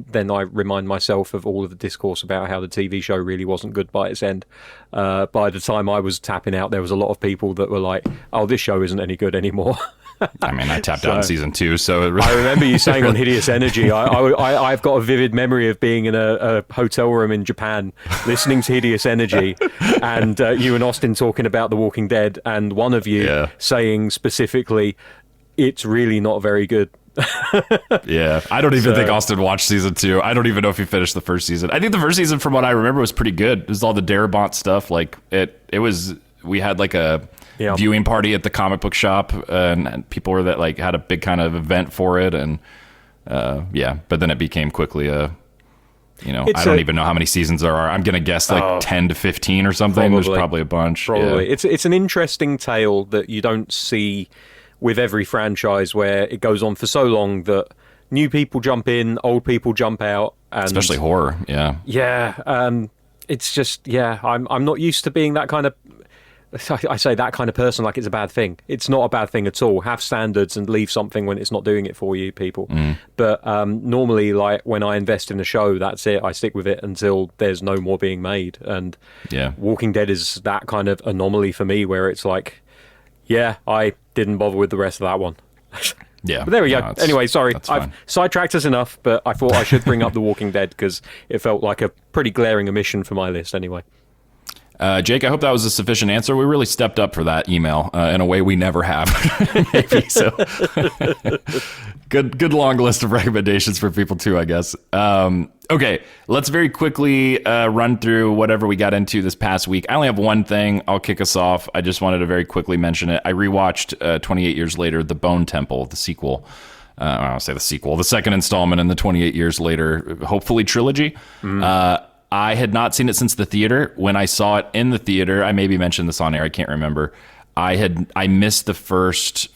then I remind myself of all of the discourse about how the TV show really wasn't good by its end. By the time I was tapping out, there was a lot of people that were like, oh, this show isn't any good anymore. I mean, I tapped out in season 2, so it really, I remember you saying on Hideous Energy, I've got a vivid memory of being in a hotel room in Japan listening to Hideous Energy and you and Austin talking about The Walking Dead and one of you saying specifically, it's really not very good. Yeah, I don't even think Austin watched season 2. I don't even know if he finished the first season. I think the first season, from what I remember, was pretty good. It was all the Darabont stuff. Like it was. We had like a viewing party at the comic book shop, and people were that like had a big kind of event for it, and but then it became quickly I don't even know how many seasons there are. I'm gonna guess like 10 to 15 or something. Probably. There's probably a bunch. Probably. Yeah. It's an interesting tale that you don't see with every franchise, where it goes on for so long that new people jump in, old people jump out, and Especially horror. Yeah. It's just I'm not used to being that kind of. I say that kind of person like it's a bad thing. It's not a bad thing at all. Have standards and leave something when it's not doing it for you, people. But normally, like when I invest in a show, that's it. I stick with it until there's no more being made. And Walking Dead is that kind of anomaly for me, where it's like, I didn't bother with the rest of that one. Yeah. But there we go. Anyway, sorry. I've sidetracked us enough, but I thought I should bring up The Walking Dead because it felt like a pretty glaring omission for my list anyway. Jake, I hope that was a sufficient answer. We really stepped up for that email in a way we never have. Maybe so. Good long list of recommendations for people too, I guess. Okay, let's very quickly run through whatever we got into this past week. I only have one thing. I'll kick us off. I just wanted to very quickly mention it. I rewatched 28 Years Later, The Bone Temple, the sequel. I'll say the sequel, the second installment in the 28 Years Later, hopefully trilogy. I had not seen it since the theater. When I saw it in the theater, I maybe mentioned this on air, I can't remember. I missed the first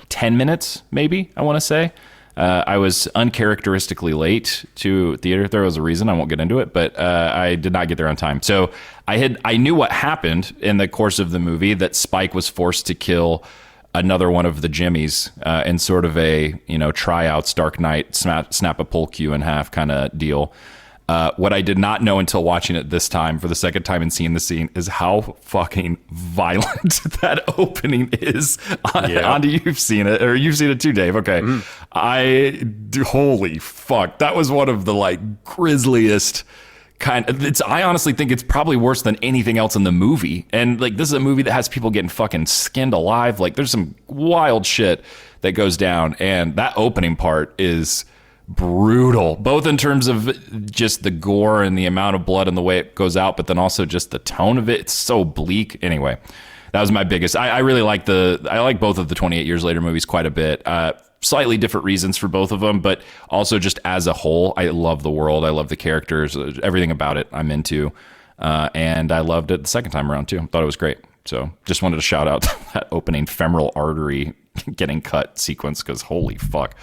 10 minutes, maybe, I want to say. I was uncharacteristically late to theater. There was a reason, I won't get into it, but I did not get there on time. So I knew what happened in the course of the movie, that Spike was forced to kill another one of the Jimmies in sort of a, tryouts, Dark Knight, snap a pole cue in half kind of deal. What I did not know until watching it this time, for the second time and seeing the scene, is how fucking violent that opening is. Andi, you've seen it, or you've seen it too, Dave. Okay. Holy fuck. That was one of the grisliest I honestly think it's probably worse than anything else in the movie. And this is a movie that has people getting fucking skinned alive. There's some wild shit that goes down. And that opening part is brutal, both in terms of just the gore and the amount of blood and the way it goes out, but then also just the tone of it. It's so bleak. Anyway, that was my biggest. I really like I like both of the 28 Years Later movies quite a bit. Slightly different reasons for both of them, but also just as a whole, I love the world. I love the characters, everything about it I'm into. And I loved it the second time around too. Thought it was great. So just wanted to shout out that opening femoral artery getting cut sequence, because holy fuck.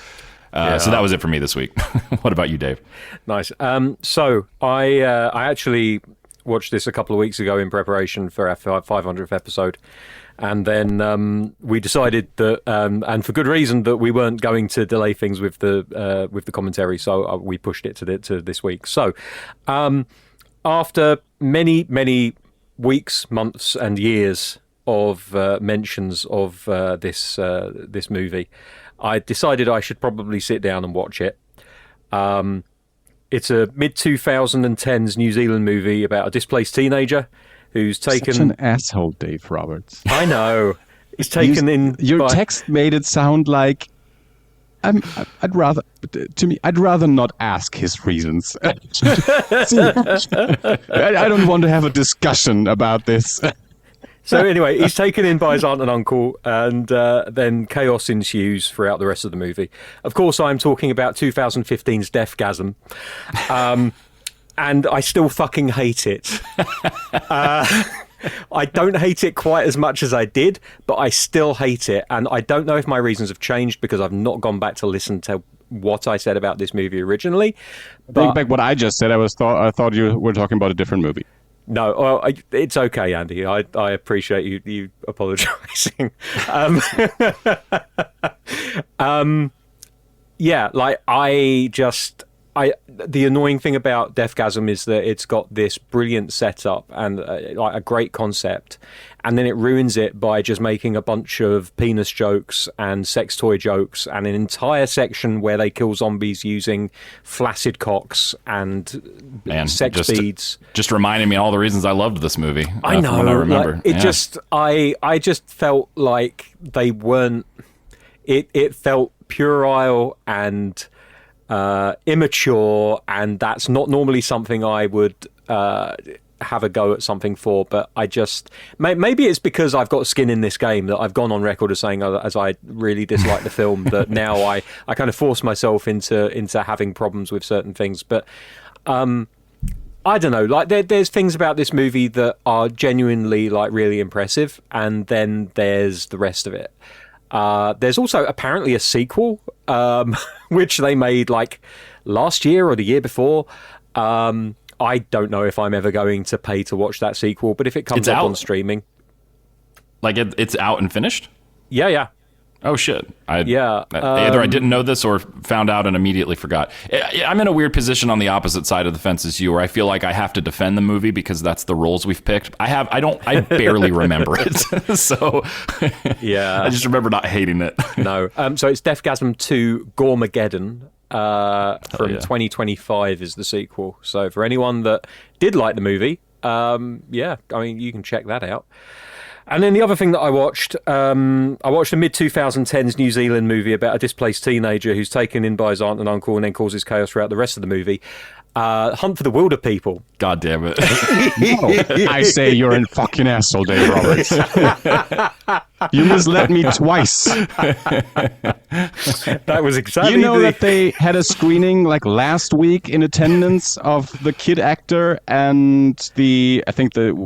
So that was it for me this week. What about you, Dave? Nice. So I actually watched this a couple of weeks ago in preparation for our 500th episode. And then we decided that, and for good reason, that we weren't going to delay things with the commentary. So we pushed it to this week. So after many weeks, months and years of mentions of this movie, I decided I should probably sit down and watch it. It's a mid-2010s New Zealand movie about a displaced teenager who's taken... Such an asshole, Dave Roberts. I know. He's taken in... Your text made it sound like... I'd rather not ask his reasons. I don't want to have a discussion about this. So anyway, he's taken in by his aunt and uncle, and then chaos ensues throughout the rest of the movie. Of course, I'm talking about 2015's Deathgasm, and I still fucking hate it. I don't hate it quite as much as I did, but I still hate it, and I don't know if my reasons have changed because I've not gone back to listen to what I said about this movie originally. Take back what I just said. I thought you were talking about a different movie. No, well, it's okay, Andy. I appreciate you apologising. Yeah, like the annoying thing about Deathgasm is that it's got this brilliant setup and like a great concept, and then it ruins it by just making a bunch of penis jokes and sex toy jokes and an entire section where they kill zombies using flaccid cocks and sex beads. Just reminding me all the reasons I loved this movie. I know. From what I remember. Like, I just felt like they weren't. It felt puerile and immature, and that's not normally something I would have a go at something for, but I just maybe it's because I've got skin in this game that I've gone on record as saying as I really dislike the film that now I kind of force myself into having problems with certain things. But I don't know, like there's things about this movie that are genuinely like really impressive, and then there's the rest of it. There's also apparently a sequel, which they made like last year or the year before. I don't know if I'm ever going to pay to watch that sequel, but if it comes up on streaming. Like it's out and finished? Yeah. Oh, shit. Yeah. Either I didn't know this or found out and immediately forgot. I'm in a weird position on the opposite side of the fence as you, where I feel like I have to defend the movie because that's the roles we've picked. I barely remember it. So yeah, I just remember not hating it. No. So it's Deathgasm 2 Gormageddon from 2025 is the sequel. So for anyone that did like the movie, yeah, I mean, you can check that out. And then the other thing that I watched a mid-2010s New Zealand movie about a displaced teenager who's taken in by his aunt and uncle and then causes chaos throughout the rest of the movie. Hunt for the Wilderpeople. God damn it. No, I say you're a fucking asshole, Dave Roberts. You misled me twice. That was exactly. You know that they had a screening like last week in attendance of the kid actor and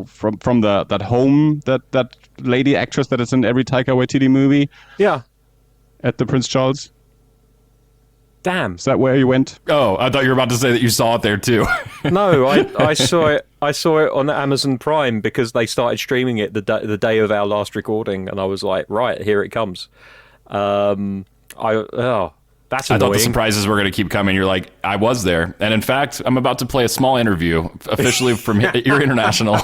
from that home that lady actress that is in every Taika Waititi movie. Yeah. At the Prince Charles. Damn. Is that where you went? Oh, I thought you were about to say that you saw it there too. No, I saw it. I saw it on Amazon Prime because they started streaming it the day of our last recording, and I was like, right, here it comes. That's annoying. I thought the surprises were going to keep coming. You're like, I was there. And in fact, I'm about to play a small interview officially from Eerie International.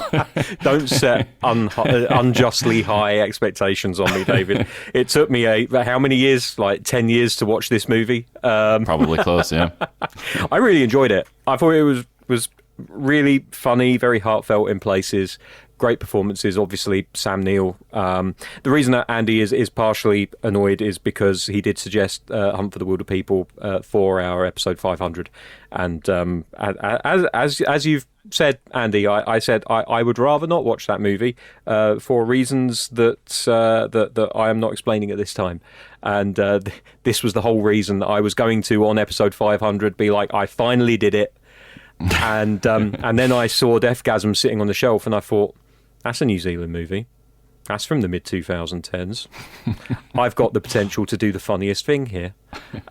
Don't set unjustly high expectations on me, David. It took me how many years? Like 10 years to watch this movie. Probably close, yeah. I really enjoyed it. I thought it was really funny, very heartfelt in places. Great performances, obviously Sam Neill. The reason that Andy is partially annoyed is because he did suggest Hunt for the Wilderpeople for our episode 500, and as you've said, Andy, I said I would rather not watch that movie for reasons that I am not explaining at this time, and this was the whole reason that I was going to on episode 500 be like, I finally did it, and then I saw Deathgasm sitting on the shelf, and I thought, that's a New Zealand movie. That's from the mid-2010s. I've got the potential to do the funniest thing here.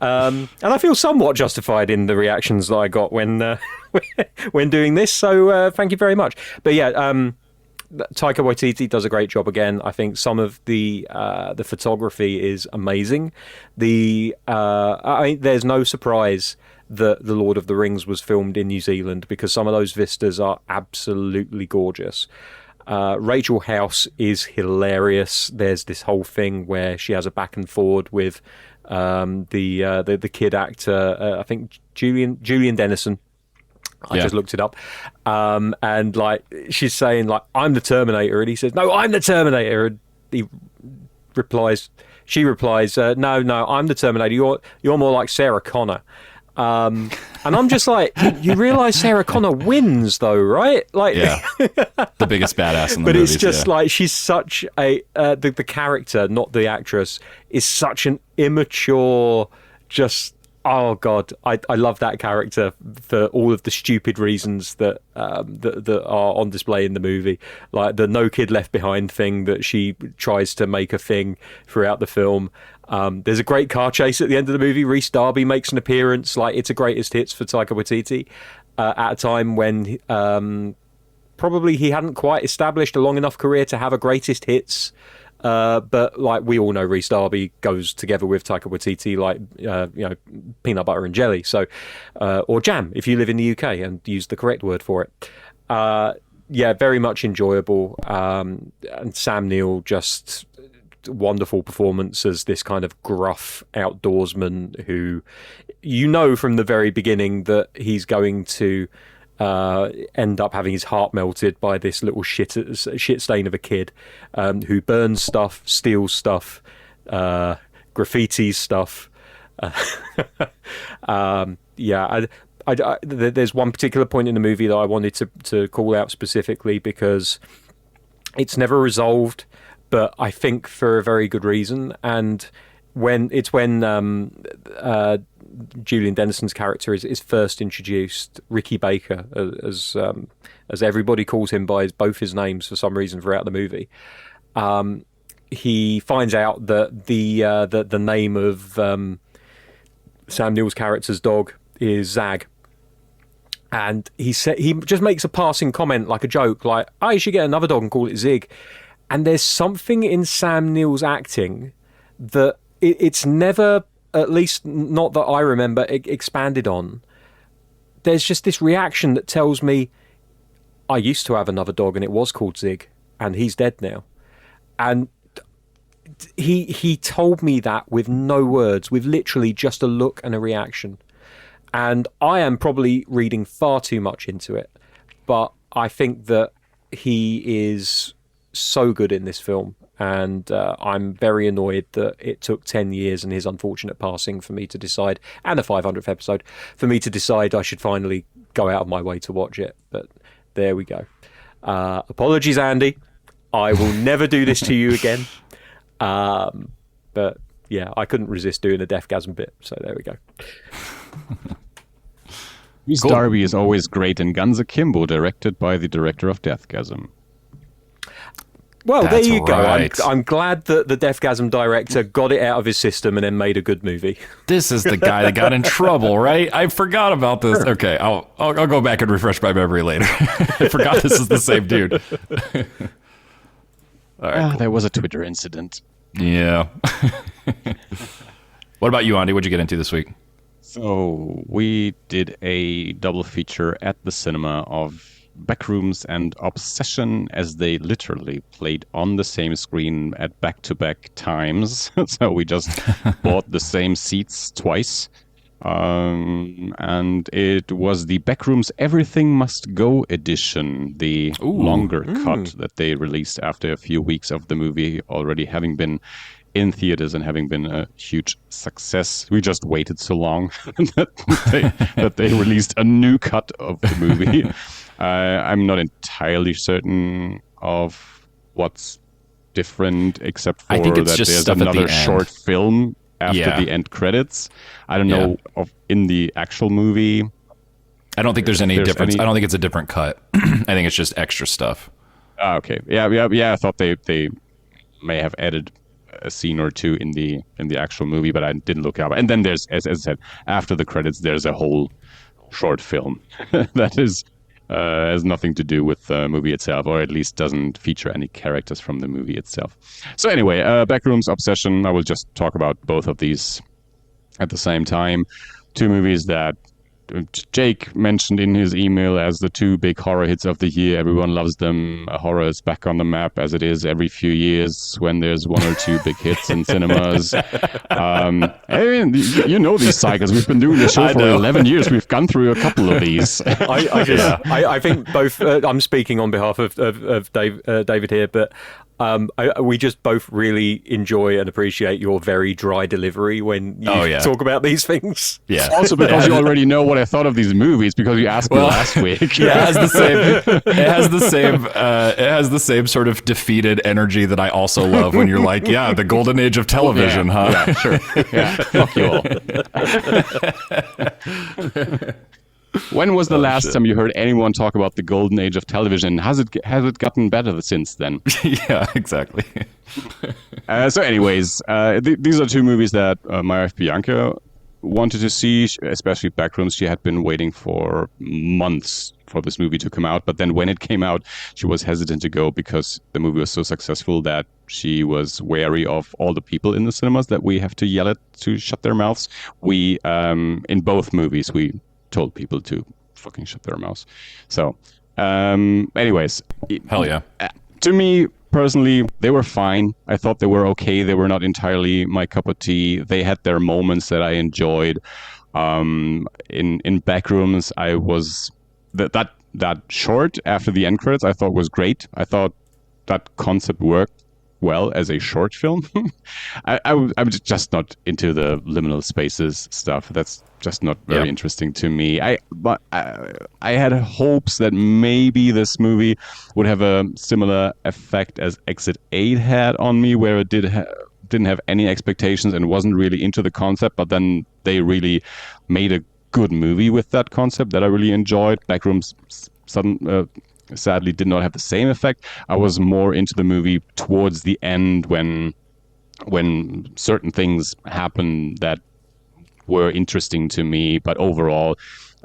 And I feel somewhat justified in the reactions that I got when doing this, so thank you very much. But yeah, Taika Waititi does a great job again. I think some of the photography is amazing. There's no surprise that The Lord of the Rings was filmed in New Zealand because some of those vistas are absolutely gorgeous. Rachel House is hilarious. There's this whole thing where she has a back and forward with the kid actor, I think Julian Dennison. I just looked it up, and like she's saying like, I'm the Terminator, and he says, no, I'm the Terminator, and she replies, no, I'm the Terminator. You're more like Sarah Connor. And I'm just like, you realise Sarah Connor wins, though, right? Like, Yeah, the biggest badass in the but movies. it's just like she's such a the character, not the actress, is such an immature, just. Oh God, I love that character for all of the stupid reasons that that are on display in the movie, like the No Kid Left Behind thing that she tries to make a thing throughout the film. There's a great car chase at the end of the movie. Rhys Darby makes an appearance. Like, it's a greatest hits for Taika Waititi at a time when probably he hadn't quite established a long enough career to have a greatest hits. But like we all know, Rhys Darby goes together with Taika Waititi like peanut butter and jelly. So, or jam if you live in the UK and use the correct word for it. Yeah, very much enjoyable. And Sam Neill, just wonderful performance as this kind of gruff outdoorsman who, you know, from the very beginning that he's going to end up having his heart melted by this little shit stain of a kid who burns stuff, steals stuff, graffitis stuff. There's one particular point in the movie that I wanted to call out specifically because it's never resolved, but I think for a very good reason. And when Julian Dennison's character is first introduced, Ricky Baker, as everybody calls him by both his names for some reason throughout the movie. He finds out that the name of Sam Neill's character's dog is Zag, and he just makes a passing comment, like a joke, like, "Oh, you should get another dog and call it Zig." And there's something in Sam Neill's acting that it's never, at least not that I remember, expanded on. There's just this reaction that tells me, I used to have another dog and it was called Zig, and he's dead now. And he told me that with no words, with literally just a look and a reaction. And I am probably reading far too much into it, but I think that he is so good in this film. And I'm very annoyed that it took 10 years and his unfortunate passing for me to decide, and a 500th episode, for me to decide I should finally go out of my way to watch it. But there we go. Apologies, Andy. I will never do this to you again. But yeah, I couldn't resist doing a Deathgasm bit. So there we go. Rhys Darby is always great in Guns Akimbo, directed by the director of Deathgasm. Well, That's there you right. go. I'm glad that the Deathgasm director got it out of his system and then made a good movie. This is the guy that got in trouble, right? I forgot about this. Okay, I'll go back and refresh my memory later. I forgot this is the same dude. All right. There was a Twitter incident. Yeah. What about you, Andi? What'd you get into this week? So we did a double feature at the cinema of Backrooms and Obsession, as they literally played on the same screen at back-to-back times. So we just bought the same seats twice. And it was the Backrooms Everything Must Go edition, the longer cut that they released after a few weeks of the movie already having been in theaters and having been a huge success. We just waited so long that they released a new cut of the movie. I'm not entirely certain of what's different, except for I think it's that just there's stuff at the another end. short film after the end credits. I don't know in the actual movie. I don't think there's any difference. I don't think it's a different cut. I think it's just extra stuff. Okay. Yeah. I thought they may have added a scene or two in the actual movie, but I didn't look up. And then there's, as I said, after the credits, there's a whole short film that is has nothing to do with the movie itself, or at least doesn't feature any characters from the movie itself. So anyway, Backrooms, Obsession. I will just talk about both of these at the same time. Two movies that Jake mentioned in his email as the 2 big horror hits of the year. Everyone loves them. Horror is back on the map as it is every few years when there's 1 or 2 big hits in cinemas. And you know these cycles. We've been doing this show for 11 years. We've gone through a couple of these. I think both. I'm speaking on behalf of David here, but we just both really enjoy and appreciate your very dry delivery when you talk about these things. Yeah. Also because you already know what I thought of these movies because you asked me last week. Yeah, it has the same sort of defeated energy that I also love when you're like, yeah, the golden age of television, huh? Yeah, sure. Yeah, fuck you all. When was the last time you heard anyone talk about the golden age of television? Has it gotten better since then? Yeah, exactly. So anyways, these are 2 movies that my wife Bianca wanted to see, especially Backrooms. She had been waiting for months for this movie to come out, but then when it came out, she was hesitant to go because the movie was so successful that she was wary of all the people in the cinemas that we have to yell at to shut their mouths. We, in both movies, we told people to fucking shut their mouths. So, anyways. Hell yeah. To me, personally, they were fine. I thought they were okay. They were not entirely my cup of tea. They had their moments that I enjoyed. In Backrooms, I was... That short after the end credits, I thought was great. I thought that concept worked well as a short film. I'm just not into the liminal spaces stuff. That's just not very interesting to me. But I had hopes that maybe this movie would have a similar effect as Exit 8 had on me, where it didn't have any expectations and wasn't really into the concept, but then they really made a good movie with that concept that I really enjoyed. Backrooms sadly did not have the same effect. I was more into the movie towards the end when certain things happened that were interesting to me, but overall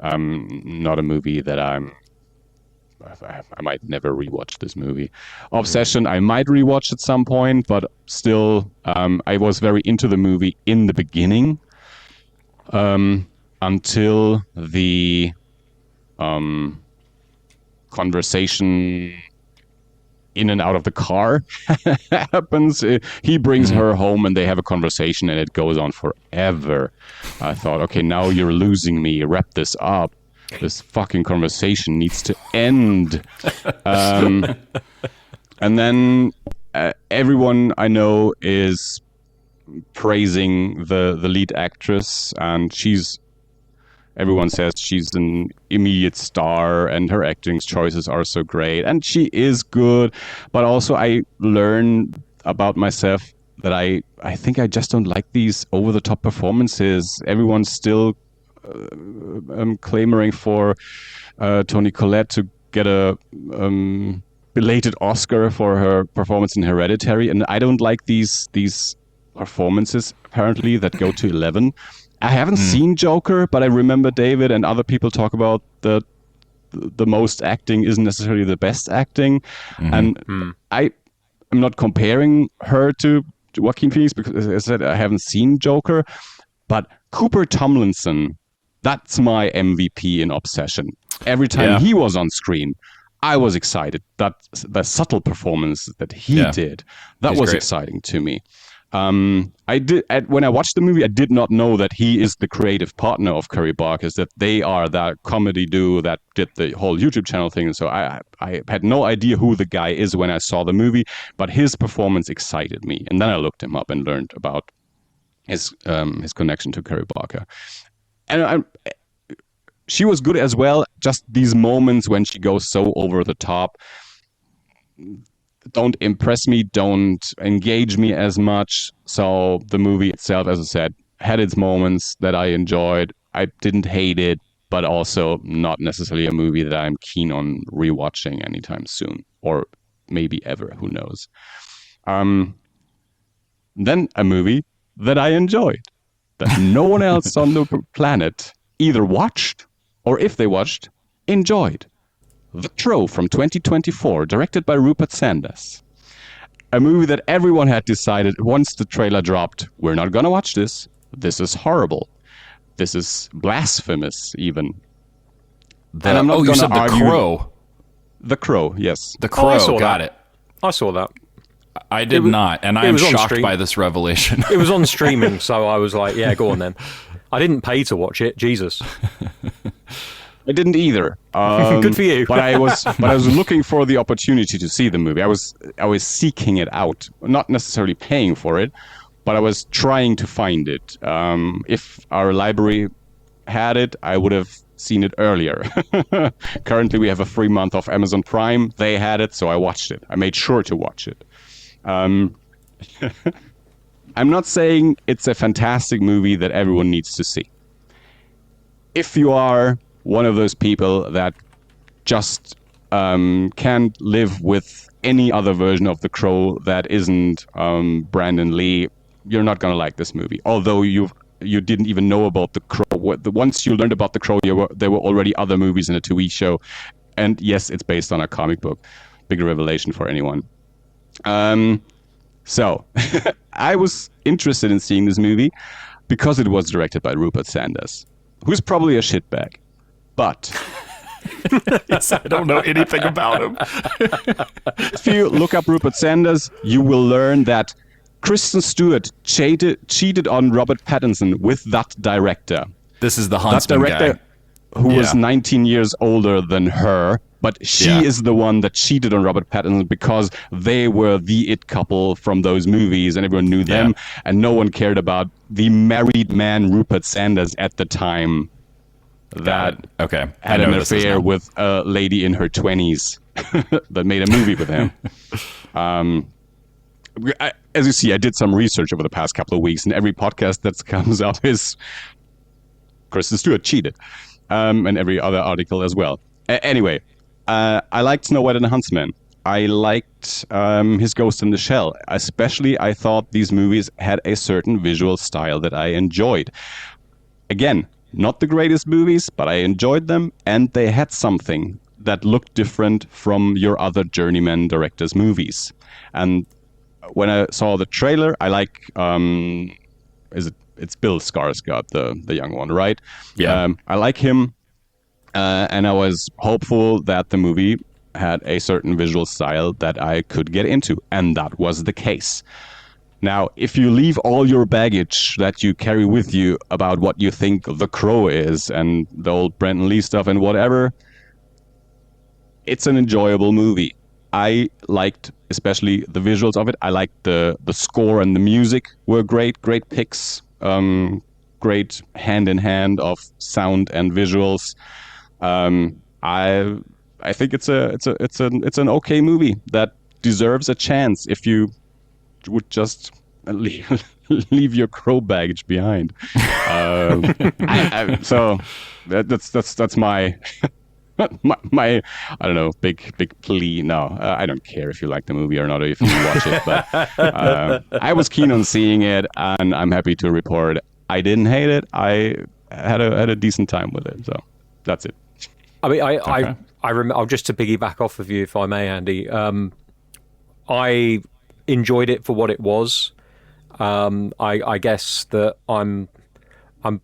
not a movie that I might never rewatch this movie. Obsession, I might rewatch at some point, but still I was very into the movie in the beginning until the conversation in and out of the car happens. He brings her home and they have a conversation and it goes on forever. I thought, okay, now you're losing me. Wrap this up. This fucking conversation needs to end. And then everyone I know is praising the lead actress, and everyone says she's an immediate star and her acting choices are so great. And she is good. But also I learned about myself that I think I just don't like these over-the-top performances. Everyone's still clamoring for Toni Collette to get a belated Oscar for her performance in Hereditary. And I don't like these performances, apparently, that go to 11. I haven't seen Joker, but I remember David and other people talk about the most acting isn't necessarily the best acting. And I'm not comparing her to Joaquin Phoenix because, as I said, I haven't seen Joker. But Cooper Tomlinson, that's my MVP in Obsession. Every time he was on screen, I was excited. That the subtle performance that he did, that was great. Exciting to me. When I watched the movie, I did not know that he is the creative partner of Curry Barkers, that they are that comedy duo that did the whole YouTube channel thing. So I had no idea who the guy is when I saw the movie, but his performance excited me. And then I looked him up and learned about his connection to Curry Barker. And she was good as well. Just these moments when she goes so over the top don't impress me, don't engage me as much. So the movie itself, as I said, had its moments that I enjoyed. I didn't hate it, but also not necessarily a movie that I'm keen on rewatching anytime soon, or maybe ever, who knows. Then a movie that I enjoyed, that no one else on the planet either watched, or if they watched, enjoyed. The Trove from 2024, directed by Rupert Sanders. A movie that everyone had decided once the trailer dropped, we're not gonna watch this. This is horrible. this is blasphemous even. The, and I'm not you gonna said The argue- Crow. The Crow, yes. The Crow, I saw got that. it. I saw that. I did not, and I it am was on shocked stream. by this revelation. It was on streaming, so I was like, yeah, go on then. I didn't pay to watch it. Jesus. I didn't either. Good for you. but I was looking for the opportunity to see the movie. I was seeking it out, not necessarily paying for it, but I was trying to find it. If our library had it, I would have seen it earlier. Currently, we have a free month of Amazon Prime. They had it, so I watched it. I made sure to watch it. I'm not saying it's a fantastic movie that everyone needs to see. If you are one of those people that just can't live with any other version of The Crow that isn't Brandon Lee, you're not going to like this movie. Although you didn't even know about The Crow. Once you learned about The Crow, there were already other movies and a TV show. And yes, it's based on a comic book. Big revelation for anyone. So, I was interested in seeing this movie because it was directed by Rupert Sanders, who's probably a shitbag. But Yes, I don't know anything about him. if you look up Rupert Sanders, you will learn that Kristen Stewart cheated on Robert Pattinson with that director. This is the That Huntsman director guy. who was Yeah. 19 years older than her, but she Yeah. is the one that cheated on Robert Pattinson because they were the it couple from those movies and everyone knew them, and no one cared about the married man Rupert Sanders at the time that Okay, I had know an this is affair now. with a lady in her 20s that made a movie with him. As you see, I did some research over the past couple of weeks, and every podcast that comes up is Kristen Stewart cheated, and every other article as well. Anyway, I liked Snow White and the Huntsman. I liked his Ghost in the Shell. Especially, I thought these movies had a certain visual style that I enjoyed. Again, not the greatest movies, but I enjoyed them, and they had something that looked different from your other journeyman directors' movies. And when I saw the trailer, I like it's Bill Skarsgård, the young one, right? Yeah. I like him, and I was hopeful that the movie had a certain visual style that I could get into, and that was the case. Now, if you leave all your baggage that you carry with you about what you think The Crow is and the old Brandon Lee stuff and whatever, it's an enjoyable movie. I liked especially the visuals of it. I liked the score and the music were great picks. Great hand in hand of sound and visuals. I think it's an okay movie that deserves a chance if you would just leave your Crow baggage behind. So that's my my I don't know, big plea. No, I don't care if you like the movie or not, or if you watch it. But I was keen on seeing it, and I'm happy to report I didn't hate it. I had a decent time with it. So that's it. I mean, I remember, just to piggyback off of you, if I may, Andy. I enjoyed it for what it was. I guess that I'm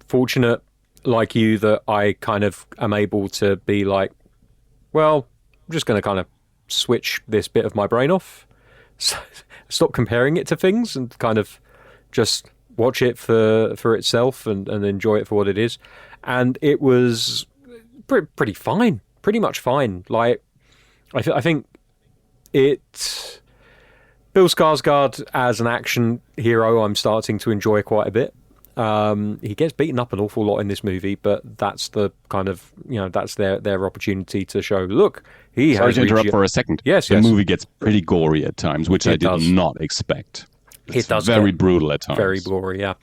fortunate, like you, that I kind of am able to be like, well, I'm just going to kind of switch this bit of my brain off, stop comparing it to things, and kind of just watch it for itself and enjoy it for what it is. And it was pretty fine, pretty much fine. Like, I think it... Bill Skarsgård as an action hero, I'm starting to enjoy quite a bit. He gets beaten up an awful lot in this movie, but that's the kind of, that's their opportunity to show, look, he Sorry has to interrupt for a second. Yes, the yes. movie gets pretty gory at times, which I did not expect. It's It does very get brutal at times. very gory, yeah.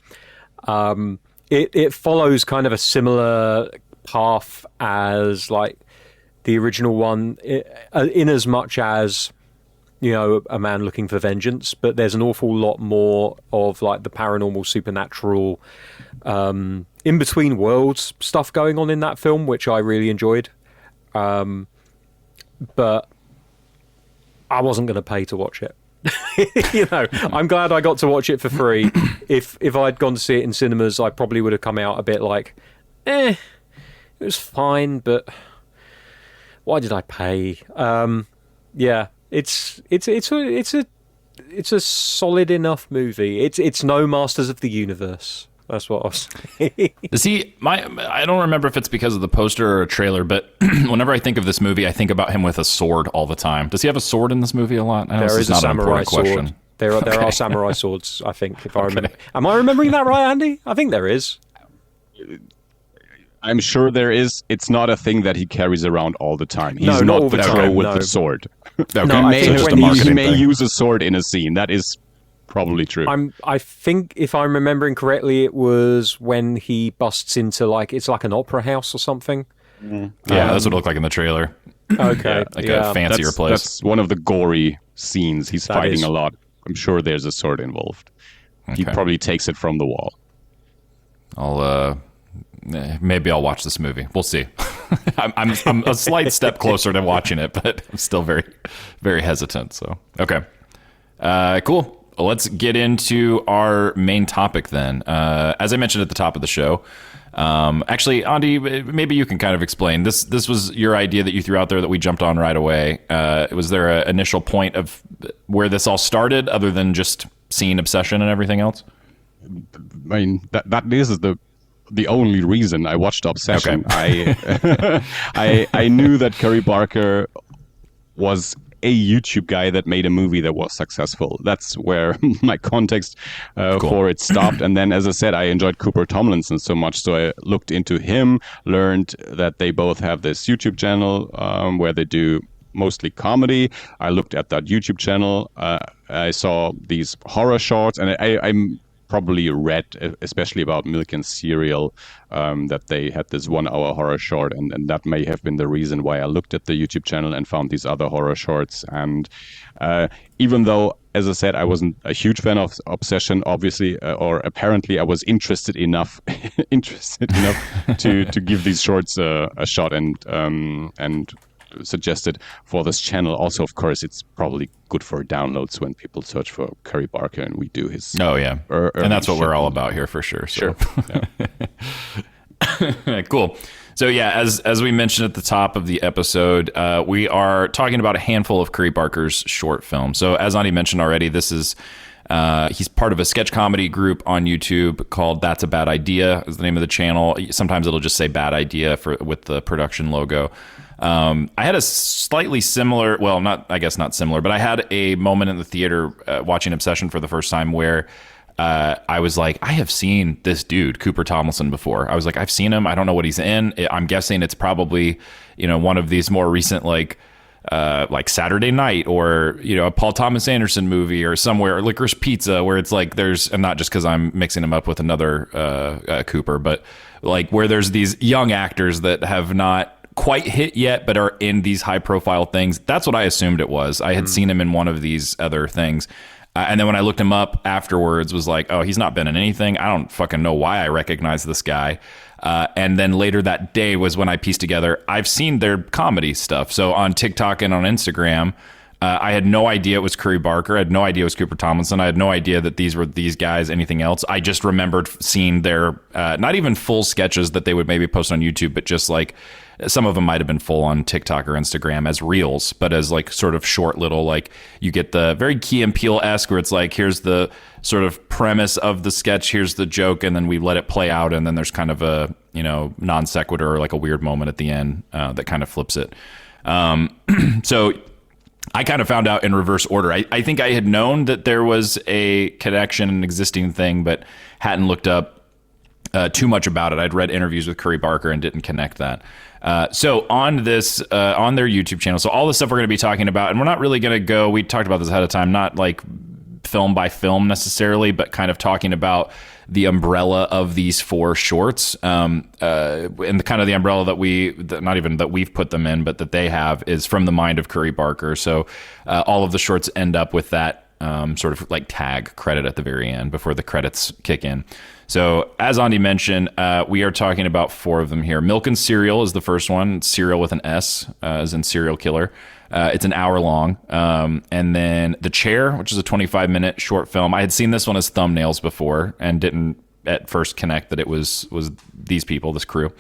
It follows kind of a similar path as like the original one, in as much as, a man looking for vengeance, but there's an awful lot more of like the paranormal, supernatural, in between worlds stuff going on in that film, which I really enjoyed. But I wasn't going to pay to watch it. I'm glad I got to watch it for free. If I'd gone to see it in cinemas, I probably would have come out a bit like, it was fine, but why did I pay? Yeah, it's a solid enough movie. It's no Masters of the Universe. That's what I was saying. See, I don't remember if it's because of the poster or a trailer, but whenever I think of this movie, I think about him with a sword all the time. Does he have a sword in this movie a lot? There is a samurai sword. There are samurai swords, I think, if I remember. Am I remembering that right, Andy? I think there is. I'm sure there is. It's not a thing that he carries around all the time. He's not not all the the time, pro with no. the sword. Okay. No, I think when He may use a sword in a scene. That is probably true. I think if I'm remembering correctly, it was when he busts into it's like an opera house or something. Yeah, that's what it looked like in the trailer. Okay, a fancier place. That's one of the gory scenes. He's fighting a lot. I'm sure there's a sword involved. He probably takes it from the wall. Maybe I'll watch this movie. We'll see. I'm a slight step closer to watching it, but I'm still very, very hesitant. So, okay. Cool. Well, let's get into our main topic then. As I mentioned at the top of the show, actually, Andi, maybe you can kind of explain. This was your idea that you threw out there that we jumped on right away. Was there an initial point of where this all started other than just seeing Obsession and everything else? I mean, that is the only reason I watched Obsession. Okay. I knew that Curry Barker was a YouTube guy that made a movie that was successful. That's where my context for it stopped. And then, as I said, I enjoyed Cooper Tomlinson so much, so I looked into him, learned that they both have this YouTube channel where they do mostly comedy. I looked at that YouTube channel. I saw these horror shorts, and I'm probably read, especially about Milk and Cereal, that they had this 1 hour horror short, and that may have been the reason why I looked at the YouTube channel and found these other horror shorts. And even though, as I said, I wasn't a huge fan of Obsession, obviously, or apparently I was interested enough to give these shorts a shot and suggested for this channel. Also, of course, it's probably good for downloads when people search for Curry Barker and we do his. Oh yeah, and that's what we're all about here for sure. So. Sure. Yeah. Cool. So yeah, as we mentioned at the top of the episode, we are talking about a handful of Curry Barker's short films. So as Andi mentioned already, this is he's part of a sketch comedy group on YouTube called That's a Bad Idea is the name of the channel. Sometimes it'll just say Bad Idea with the production logo. I had a slightly similar, well, not similar, but I had a moment in the theater watching Obsession for the first time where I was like, I have seen this dude, Cooper Tomlinson, before. I was like, I've seen him. I don't know what he's in. I'm guessing it's probably, one of these more recent, like Saturday Night or, a Paul Thomas Anderson movie or somewhere, or Licorice Pizza, where it's like and not just because I'm mixing him up with another Cooper, but like where there's these young actors that have not quite hit yet, but are in these high profile things. That's what I assumed it was. I had seen him in one of these other things. And then when I looked him up afterwards, was like, oh, he's not been in anything. I don't fucking know why I recognize this guy. And then later that day was when I pieced together, I've seen their comedy stuff. So on TikTok and on Instagram, I had no idea it was Curry Barker. I had no idea it was Cooper Tomlinson. I had no idea that these were these guys, anything else. I just remembered seeing their, not even full sketches that they would maybe post on YouTube, but just like some of them might have been full on TikTok or Instagram as reels, but as like sort of short little, like you get the very Key and Peele-esque where it's like, here's the sort of premise of the sketch, here's the joke, and then we let it play out. And then there's kind of a, non sequitur or like a weird moment at the end that kind of flips it. So I kind of found out in reverse order. I think I had known that there was a connection, an existing thing, but hadn't looked up too much about it. I'd read interviews with Curry Barker and didn't connect that. So on this, on their YouTube channel, so all the stuff we're going to be talking about, and we're not really going to go, we talked about this ahead of time, not like film by film necessarily, but kind of talking about the umbrella of these 4 shorts, and the kind of the umbrella that not even that we've put them in, but that they have is from the mind of Curry Barker. So all of the shorts end up with that sort of like tag credit at the very end before the credits kick in. So as Andi mentioned, we are talking about 4 of them here. Milk and Cereal is the first one. It's Cereal with an S, as in serial killer. It's an hour long. And then The Chair, which is a 25-minute short film. I had seen this one as thumbnails before and didn't at first connect that it was these people, this crew.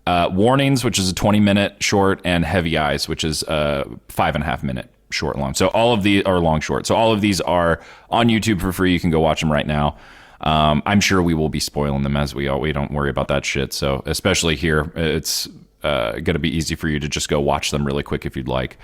Warnings, which is a 20-minute short, and Heavy Eyes, which is a 5.5-minute short long. So all of these are long short. So all of these are on YouTube for free. You can go watch them right now. I'm sure we will be spoiling them as we don't worry about that shit. So especially here, it's going to be easy for you to just go watch them really quick if you'd like.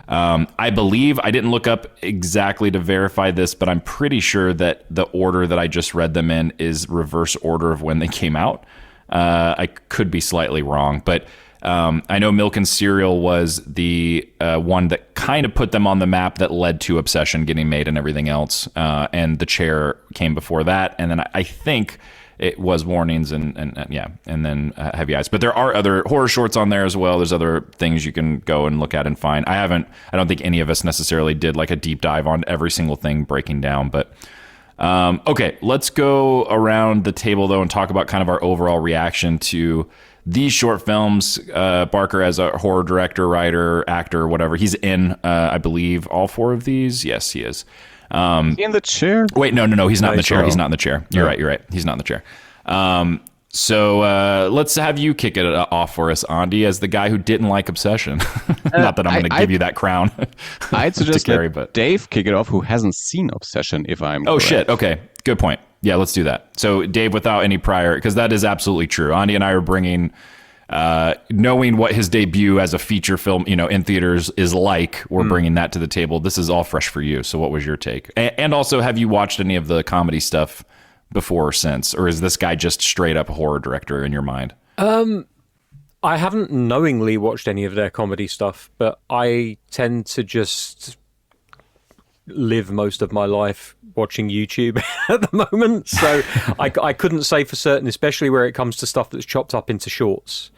I believe, I didn't look up exactly to verify this, but I'm pretty sure that the order that I just read them in is reverse order of when they came out. I could be slightly wrong, but I know Milk and Cereal was the one that kind of put them on the map that led to Obsession getting made and everything else. And The Chair came before that. And then I think it was Warnings and then Heavy Eyes. But there are other horror shorts on there as well. There's other things you can go and look at and find. I don't think any of us necessarily did like a deep dive on every single thing breaking down, but okay, let's go around the table though and talk about kind of our overall reaction to these short films. Barker, as a horror director, writer, actor, whatever, he's in, I believe, all 4 of these. Yes, he is. Is he in The Chair? Wait, no, he's not in the chair. He's not in the chair. You're right. He's not in the chair. So let's have you kick it off for us, Andi, as the guy who didn't like Obsession. Not that I'm going to give you that crown. I'd suggest let Dave kick it off, who hasn't seen Obsession, if I'm correct. Shit. Okay, good point. Yeah, let's do that. So Dave, without any prior, because that is absolutely true. Andi and I are bringing, knowing what his debut as a feature film, in theaters is like, we're bringing that to the table. This is all fresh for you. So what was your take? And also, have you watched any of the comedy stuff before or since, or is this guy just straight up horror director in your mind? I haven't knowingly watched any of their comedy stuff, but I tend to just live most of my life watching YouTube at the moment, so I couldn't say for certain, especially where it comes to stuff that's chopped up into shorts.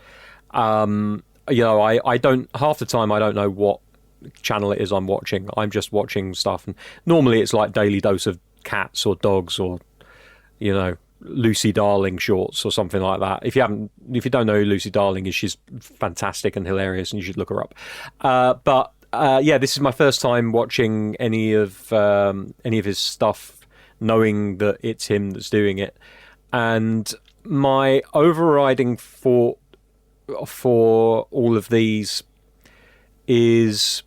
I don't, half the time I don't know what channel it is I'm watching. I'm just watching stuff, and normally it's like Daily Dose of Cats or Dogs or Lucy Darling shorts or something like that. If you don't know who Lucy Darling is, she's fantastic and hilarious, and you should look her up. But this is my first time watching any of his stuff, knowing that it's him that's doing it. And my overriding thought for all of these is,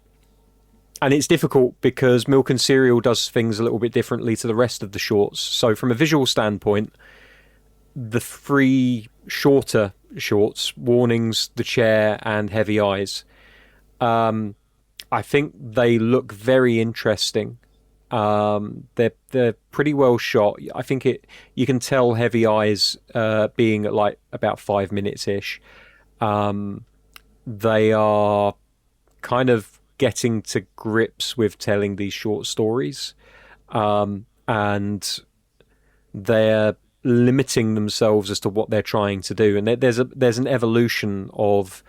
and it's difficult because Milk and Cereal does things a little bit differently to the rest of the shorts. So from a visual standpoint, the 3 shorter shorts, Warnings, The Chair, and Heavy Eyes, I think they look very interesting. They're pretty well shot. I think you can tell Heavy Eyes being at like about 5 minutes ish. They are kind of getting to grips with telling these short stories, and they're limiting themselves as to what they're trying to do. And there's an evolution of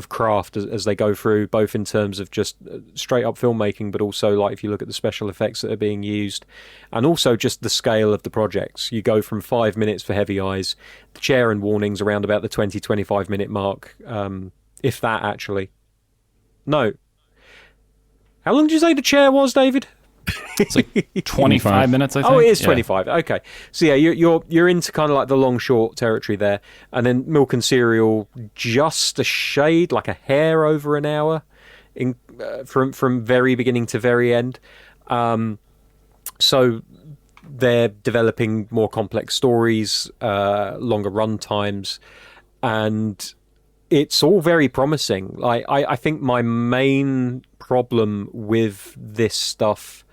craft as they go through, both in terms of just straight up filmmaking, but also like if you look at the special effects that are being used, and also just the scale of the projects. You go from 5 minutes for Heavy Eyes, The Chair and Warnings around about the 20-25 minute mark, if that actually. No. How long did you say The Chair was, David? It's like 25 minutes, I think. Oh, it is 25. Yeah. Okay. So yeah, you're into kind of like the long short territory there. And then Milk and Cereal, just a shade, like a hair over an hour from very beginning to very end. So they're developing more complex stories, longer run times, and it's all very promising. Like I think my main problem with this stuff,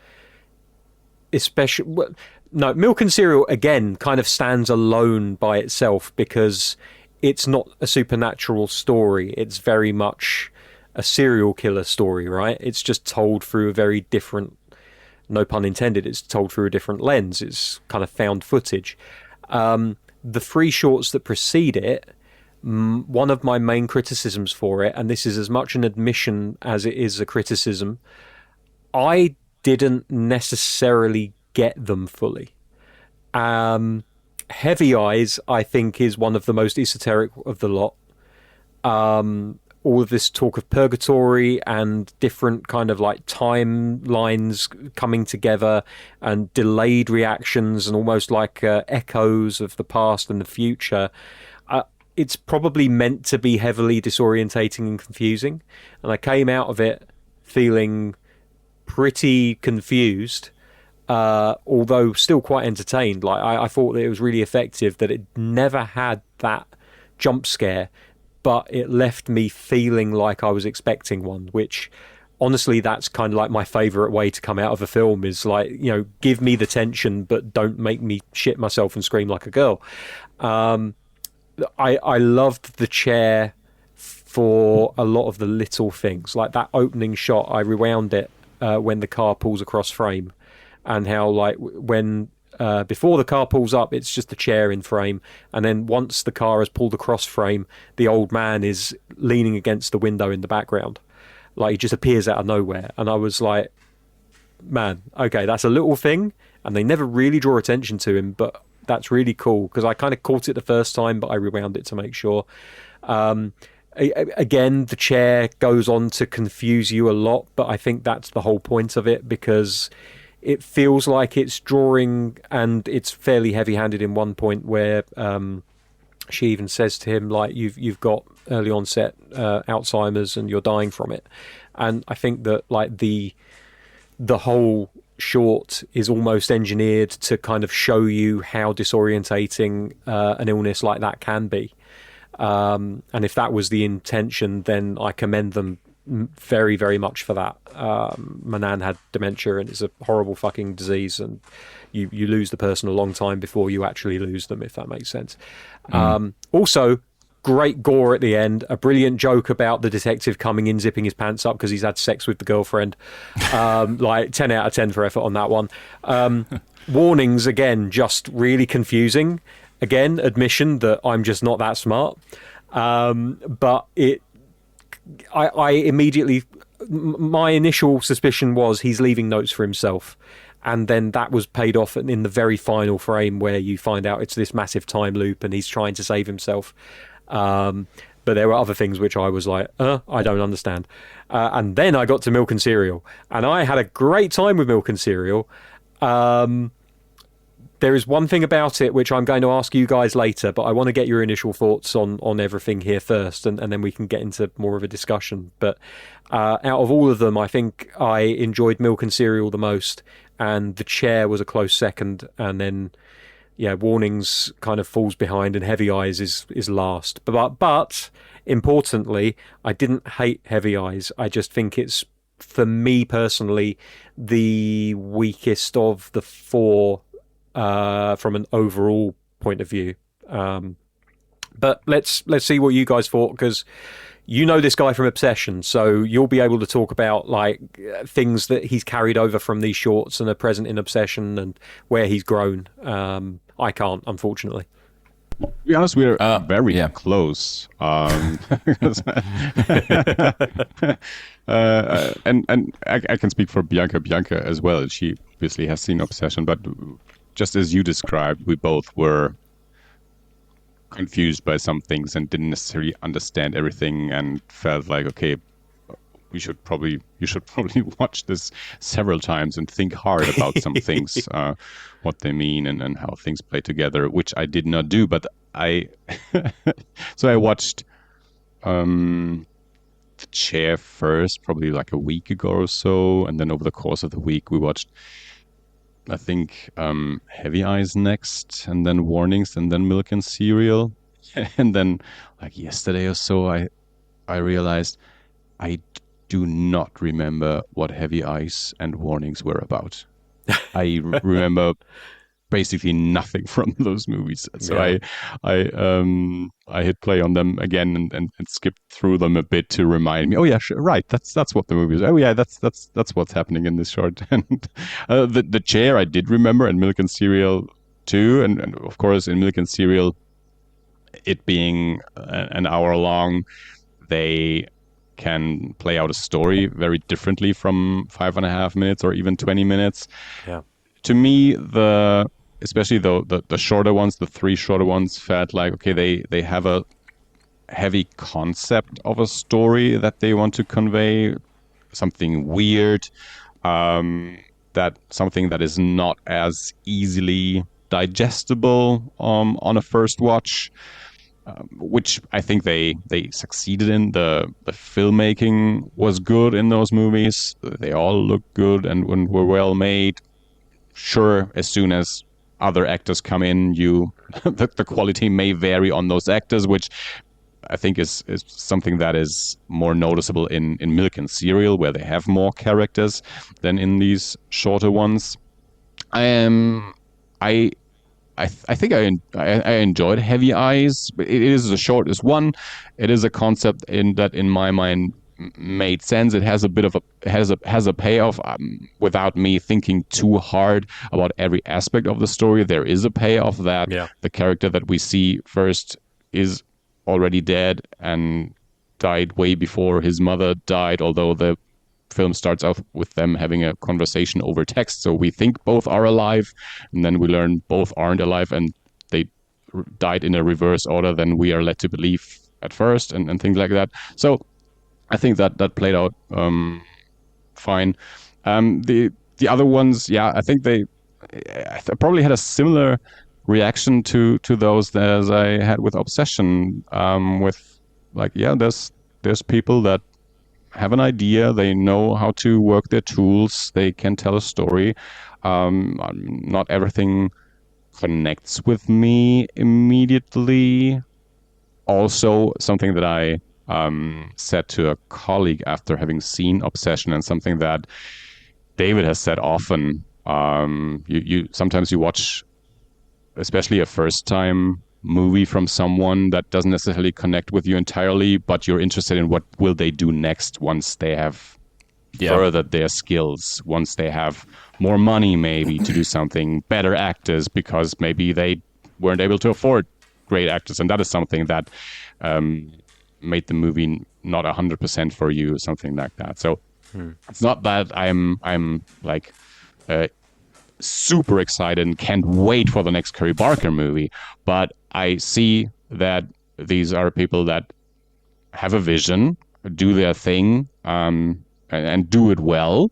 especially Milk and Cereal again kind of stands alone by itself because it's not a supernatural story. It's very much a serial killer story, right? It's just told through a very different, no pun intended, it's told through a different lens. It's kind of found footage. The 3 shorts that precede it, one of my main criticisms for it, and this is as much an admission as it is a criticism, I didn't necessarily get them fully. Heavy Eyes, I think, is one of the most esoteric of the lot. All of this talk of purgatory and different kind of like timelines coming together and delayed reactions and almost like echoes of the past and the future. It's probably meant to be heavily disorientating and confusing. And I came out of it feeling pretty confused, although still quite entertained. Like I thought that it was really effective, that it never had that jump scare, but it left me feeling like I was expecting one, which honestly, that's kind of like my favorite way to come out of a film, is like, you know, give me the tension, but don't make me shit myself and scream like a girl. I loved the chair for a lot of the little things, like that opening shot. I rewound it when the car pulls across frame, and how like when before the car pulls up, it's just the chair in frame, and then once the car has pulled across frame, the old man is leaning against the window in the background, like he just appears out of nowhere. And I was like, man, okay, that's a little thing, and they never really draw attention to him, but that's really cool, because I kind of caught it the first time, but I rewound it to make sure. Again, the chair goes on to confuse you a lot, but I think that's the whole point of it, because it feels like it's drawing, and it's fairly heavy-handed in one point where she even says to him, like, you've got early onset Alzheimer's and you're dying from it. And I think that like the whole short is almost engineered to kind of show you how disorientating an illness like that can be. And if that was the intention, then I commend them very, very much for that. Manan had dementia, and it's a horrible fucking disease, and you lose the person a long time before you actually lose them, if that makes sense. Also, great gore at the end, a brilliant joke about the detective coming in, zipping his pants up because he's had sex with the girlfriend. Like 10 out of 10 for effort on that one. Warnings, again, just really confusing. Again, admission that I'm just not that smart. But I immediately, my initial suspicion was he's leaving notes for himself, and then that was paid off in the very final frame where you find out it's this massive time loop and he's trying to save himself. But there were other things which I was like, I don't understand. And then I got to Milk and Cereal, and I had a great time with Milk and Cereal. There is one thing about it which I'm going to ask you guys later, but I want to get your initial thoughts on everything here first, and then we can get into more of a discussion. But out of all of them, I think I enjoyed Milk and Cereal the most, and The Chair was a close second, and then Warnings kind of falls behind, and Heavy Eyes is last. But importantly, I didn't hate Heavy Eyes. I just think it's, for me personally, the weakest of the four from an overall point of view. But let's see what you guys thought, because you know this guy from Obsession, so you'll be able to talk about like things that he's carried over from these shorts and are present in Obsession and where he's grown. I can't, unfortunately. To be honest, we're very close. And I can speak for Bianca as well. She obviously has seen Obsession, but just as you described, we both were confused by some things and didn't necessarily understand everything, and felt like, okay, you should probably watch this several times and think hard about some things, what they mean and how things play together, which I did not do. But I watched The Chair first, probably like a week ago or so, and then over the course of the week we watched, I think, Heavy Eyes next, and then Warnings, and then Milk and Cereal. And then like yesterday or so I realized I do not remember what Heavy Eyes and Warnings were about. I remember basically nothing from those movies. So I hit play on them again and skipped through them a bit to remind me. Oh yeah, sure, right. That's what the movie is. Oh yeah, that's what's happening in this short. And the Chair I did remember, and Milk and Cereal too. And of course in Milk and Cereal, it being an hour long, they can play out a story very differently from 5.5 minutes or even 20 minutes. Yeah. To me, especially the shorter ones, the 3 shorter ones, felt like, okay, they have a heavy concept of a story that they want to convey, something weird, that something that is not as easily digestible on a first watch, which I think they succeeded in. The filmmaking was good in those movies. They all looked good and were well made. Sure, as soon as other actors come in, the quality may vary on those actors, which I think is something that is more noticeable in Milk and Cereal, where they have more characters than in these shorter ones. I think I enjoyed Heavy Eyes. It is the shortest one. It is a concept in my mind made sense. It has a bit of has a payoff without me thinking too hard about every aspect of the story. There is a payoff that the character that we see first is already dead and died way before his mother died, although the film starts out with them having a conversation over text, so we think both are alive, and then we learn both aren't alive and they died in a reverse order than we are led to believe at first, and things like that. So I think that played out fine. The other ones, I think I probably had a similar reaction to those as I had with Obsession, with like, there's people that have an idea, they know how to work their tools, they can tell a story. Not everything connects with me immediately. Also, something that I said to a colleague after having seen Obsession, and something that David has said often, you sometimes you watch, especially a first-time movie from someone that doesn't necessarily connect with you entirely, but you're interested in what will they do next once they have furthered their skills, once they have more money maybe to do something, better actors because maybe they weren't able to afford great actors, and that is something that made the movie not 100% for you, something like that. So it's not that I'm like super excited and can't wait for the next Curry Barker movie, but I see that these are people that have a vision, do their thing, and do it well,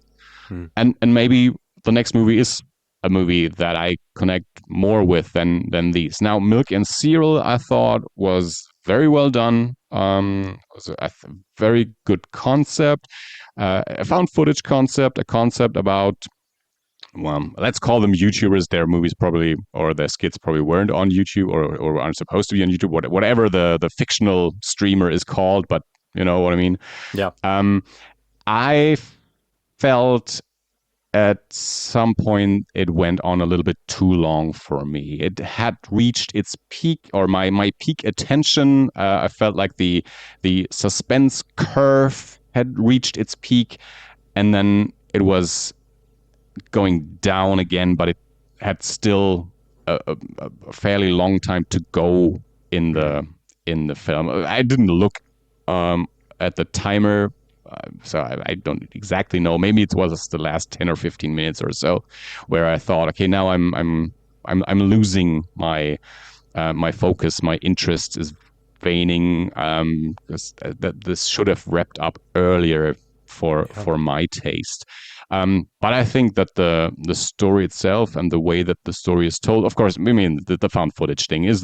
and maybe the next movie is a movie that I connect more with than these. Now, Milk and Cereal, I thought was very well done. Was a very good concept, a found footage concept, a concept about, well, let's call them YouTubers. Their movies probably, or their skits probably weren't on YouTube or aren't supposed to be on YouTube, whatever the fictional streamer is called, but you know what I mean? Yeah. I felt at some point it went on a little bit too long for me. It had reached its peak, or my peak attention. I felt like the suspense curve had reached its peak, and then it was going down again, but it had still a fairly long time to go in the film. I didn't look at the timer, so I don't exactly know. Maybe it was the last 10 or 15 minutes or so where I thought, okay, now I'm losing my focus. My interest is waning. That this should have wrapped up earlier for my taste. But I think that the story itself and the way that the story is told, of course, I mean, the found footage thing, is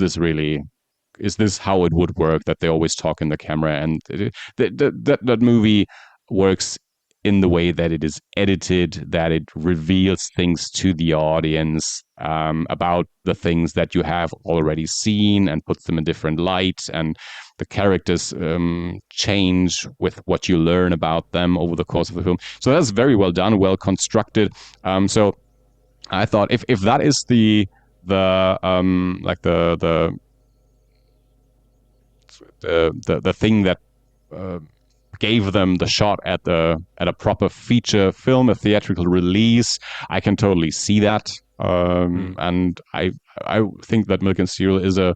this how it would work, that they always talk in the camera? And that movie works in the way that it is edited, that it reveals things to the audience about the things that you have already seen and puts them in different light, and the characters change with what you learn about them over the course of the film. So that's very well done, well constructed. So I thought if that is the thing that gave them the shot at a proper feature film, a theatrical release, I can totally see that. And I think that Milk and Cereal is a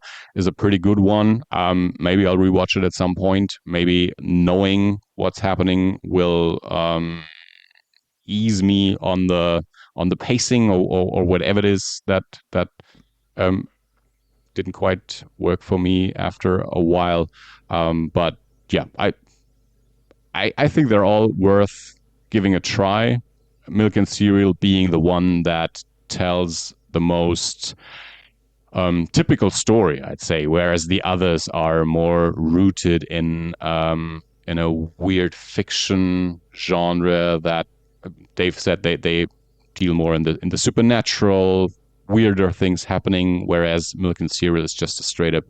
pretty good one. Maybe I'll rewatch it at some point. Maybe knowing what's happening will ease me on the pacing or whatever it is that didn't quite work for me after a while. But yeah, I think they're all worth giving a try. Milk and Cereal being the one that tells the most typical story, I'd say, whereas the others are more rooted in a weird fiction genre that Dave said they deal more in the supernatural, weirder things happening, whereas Milk and Cereal is just a straight up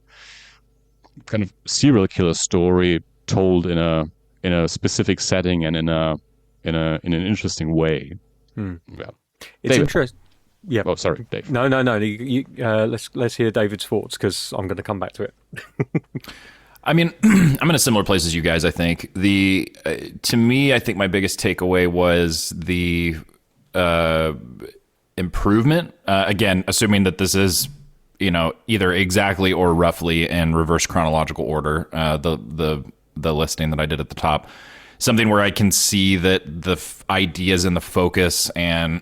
kind of serial killer story told in a specific setting and in an interesting way. Yeah. It's interesting. Yeah. Oh, sorry, Dave. No. Let's hear David's thoughts, because I'm going to come back to it. I mean, I'm in a similar place as you guys. I think to me, I think my biggest takeaway was the improvement. Again, assuming that this is, either exactly or roughly in reverse chronological order. The listing that I did at the top, something where I can see that the ideas and the focus and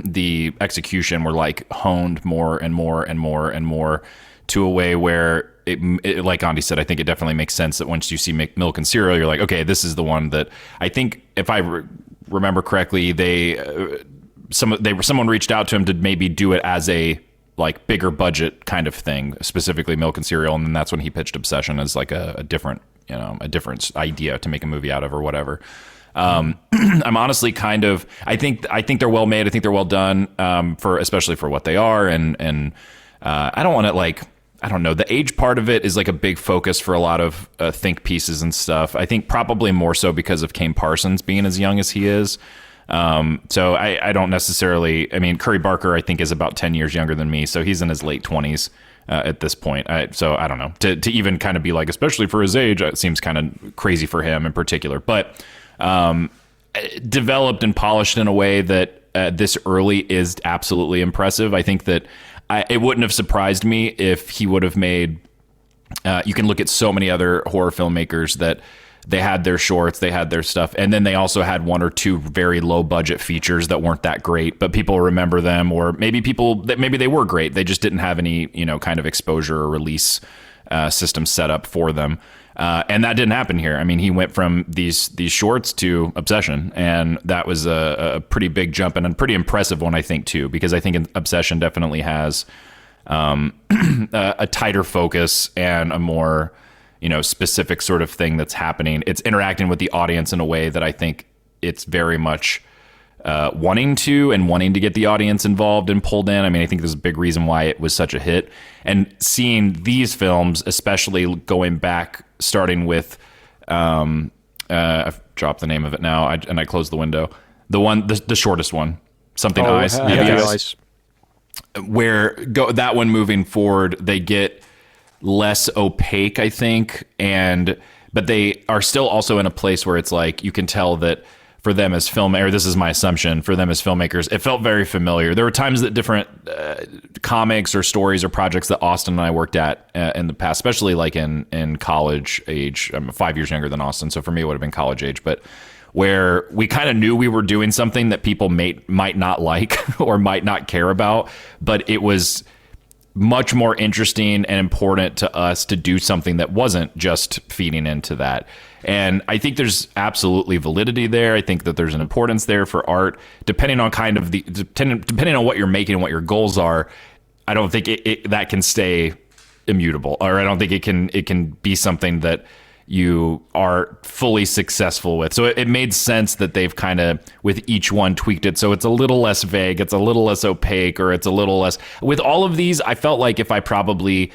the execution were like honed more and more and more and more to a way where it, like Andi said, I think it definitely makes sense that once you see Milk and Cereal, you're like, okay, this is the one that I think, if I remember correctly, someone reached out to him to maybe do it as a like bigger budget kind of thing, specifically Milk and Cereal, and then that's when he pitched Obsession as like a different idea to make a movie out of or whatever. I'm honestly kind of, I think they're well made. I think they're well done, especially for what they are. And I don't want to I don't know. The age part of it is like a big focus for a lot of think pieces and stuff. I think probably more so because of Kane Parsons being as young as he is. So I don't necessarily, I mean, Curry Barker, I think, is about 10 years younger than me. So he's in his late 20s at this point. So I don't know, to even kind of be like, especially for his age, it seems kind of crazy for him in particular, but developed and polished in a way that this early is absolutely impressive. I think that it wouldn't have surprised me if he would have made, you can look at so many other horror filmmakers that they had their shorts, they had their stuff, and then they also had one or two very low budget features that weren't that great, but people remember them, or maybe they were great, they just didn't have any kind of exposure or release system set up for them, and that didn't happen here. I mean, he went from these shorts to Obsession, and that was a pretty big jump, and a pretty impressive one, I think, too, because I think Obsession definitely has a tighter focus and a more specific sort of thing that's happening. It's interacting with the audience in a way that I think it's very much wanting to get the audience involved and pulled in. I mean, I think there's a big reason why it was such a hit. And seeing these films, especially going back, starting with, I've dropped the name of it now, and I closed the window. The shortest one, Something Eyes. Eyes. Where that one moving forward, they get less opaque, I think, but they are still also in a place where it's like you can tell that for them as this is my assumption, for them as filmmakers, it felt very familiar. There were times that different comics or stories or projects that Austin and I worked at in the past, especially like in college age. I'm 5 years younger than Austin, so for me it would have been college age, but where we kind of knew we were doing something that people might not like or might not care about, but it was much more interesting and important to us to do something that wasn't just feeding into that. And I think there's absolutely validity there. I think that there's an importance there for art, depending on depending on what you're making and what your goals are. I don't think that can stay immutable, or I don't think it can be something that you are fully successful with. So it made sense that they've kind of, with each one, tweaked it so it's a little less vague, it's a little less opaque, or it's a little less... With all of these, I felt like if I probably,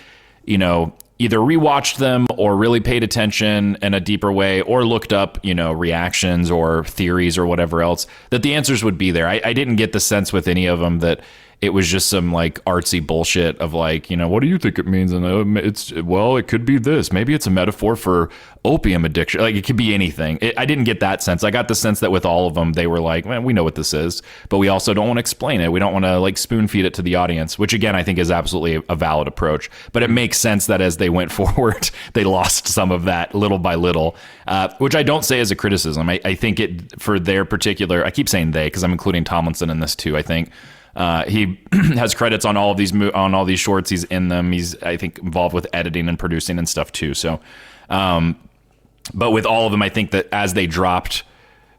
either rewatched them or really paid attention in a deeper way, or looked up, reactions or theories or whatever else, that the answers would be there. I didn't get the sense with any of them that it was just some like artsy bullshit of like, what do you think it means? And it could be this. Maybe it's a metaphor for opium addiction. Like, it could be anything. I didn't get that sense. I got the sense that with all of them, they were like, man, we know what this is, but we also don't want to explain it. We don't want to like spoon feed it to the audience, which again, I think is absolutely a valid approach. But it makes sense that as they went forward, they lost some of that little by little, which I don't say as a criticism. I think it, for their particular, I keep saying they because I'm including Tomlinson in this too, I think. He has credits on all of these shorts. He's in them. He's, I think, involved with editing and producing and stuff too. So, but with all of them, I think that as they dropped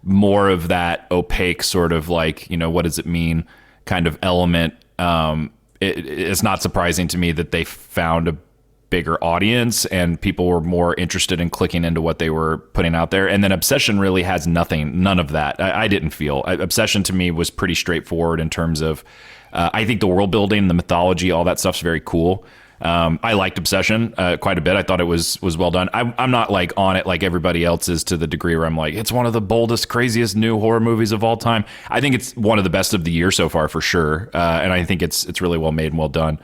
more of that opaque sort of like, what does it mean kind of element, it's not surprising to me that they found a bigger audience and people were more interested in clicking into what they were putting out there. And then Obsession really has none of that. I didn't feel. Obsession to me was pretty straightforward in terms of, I think the world building, the mythology, all that stuff's very cool. I liked Obsession quite a bit. I thought it was well done. I'm not like on it like everybody else is, to the degree where I'm like, it's one of the boldest, craziest new horror movies of all time. I think it's one of the best of the year so far for sure. And I think it's really well made and well done.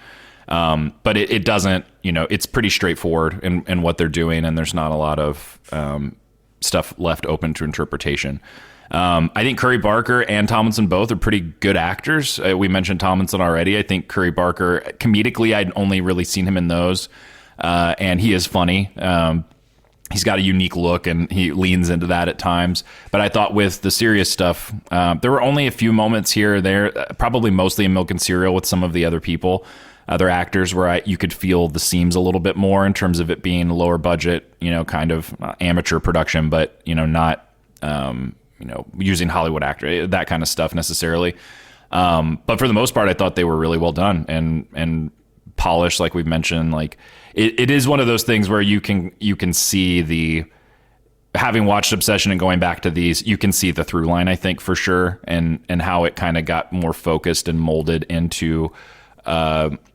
But it doesn't, it's pretty straightforward in what they're doing, and there's not a lot of stuff left open to interpretation. I think Curry Barker and Tomlinson both are pretty good actors. We mentioned Tomlinson already. I think Curry Barker, comedically, I'd only really seen him in those, and he is funny. He's got a unique look, and he leans into that at times. But I thought with the serious stuff, there were only a few moments here or there, probably mostly in Milk and Cereal with some of the other people. Other actors where you could feel the seams a little bit more in terms of it being lower budget, kind of amateur production, but, not, using Hollywood actor, that kind of stuff necessarily. But for the most part, I thought they were really well done and polished, like we've mentioned. Like it is one of those things where you can see having watched Obsession and going back to these, you can see the through line, I think, for sure, and how it kind of got more focused and molded into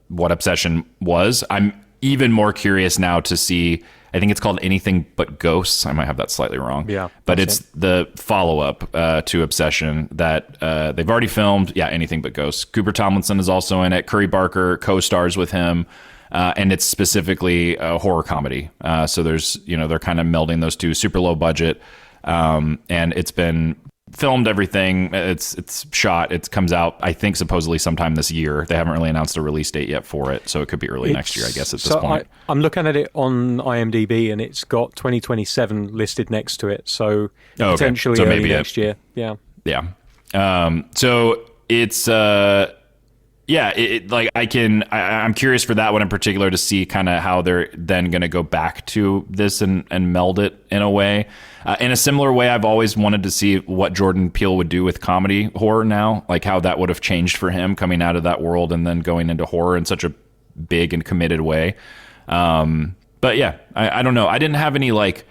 what Obsession was. I'm even more curious now to see, I think it's called Anything But Ghosts. I might have that slightly wrong. Yeah. But it's the follow-up to Obsession that they've already filmed. Yeah, Anything But Ghosts. Cooper Tomlinson is also in it. Curry Barker co-stars with him. And it's specifically a horror comedy. So there's, they're kind of melding those two, super low budget. And it's been filmed, everything. It's shot. It comes out, I think, supposedly sometime this year. They haven't really announced a release date yet for it, so it could be early next year, I guess, at this point. I'm looking at it on IMDb, and it's got 2027 listed next to it, so potentially early maybe next year. Yeah. Yeah. So it's I'm curious for that one in particular to see kind of how they're then going to go back to this and meld it in a way. In a similar way, I've always wanted to see what Jordan Peele would do with comedy horror now, like how that would have changed for him coming out of that world and then going into horror in such a big and committed way. But yeah, I don't know. I didn't have any like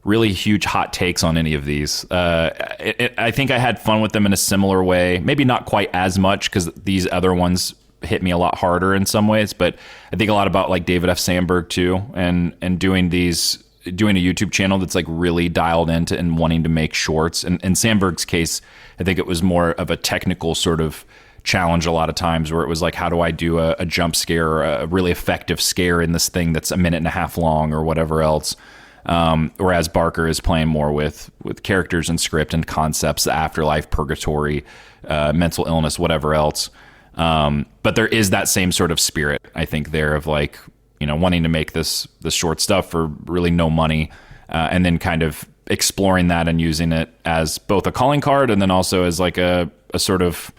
really huge hot takes on any of these. I think I had fun with them in a similar way, maybe not quite as much because these other ones hit me a lot harder in some ways, but I think a lot about like David F. Sandberg too, and doing a YouTube channel that's like really dialed into and wanting to make shorts. And in Sandberg's case, I think it was more of a technical sort of challenge a lot of times where it was like, how do I do a jump scare or a really effective scare in this thing that's a minute and a half long or whatever else. Whereas Barker is playing more with characters and script and concepts, the afterlife, purgatory, mental illness, whatever else. But there is that same sort of spirit, I think, there of like, wanting to make this short stuff for really no money, and then kind of exploring that and using it as both a calling card and then also as like a sort of,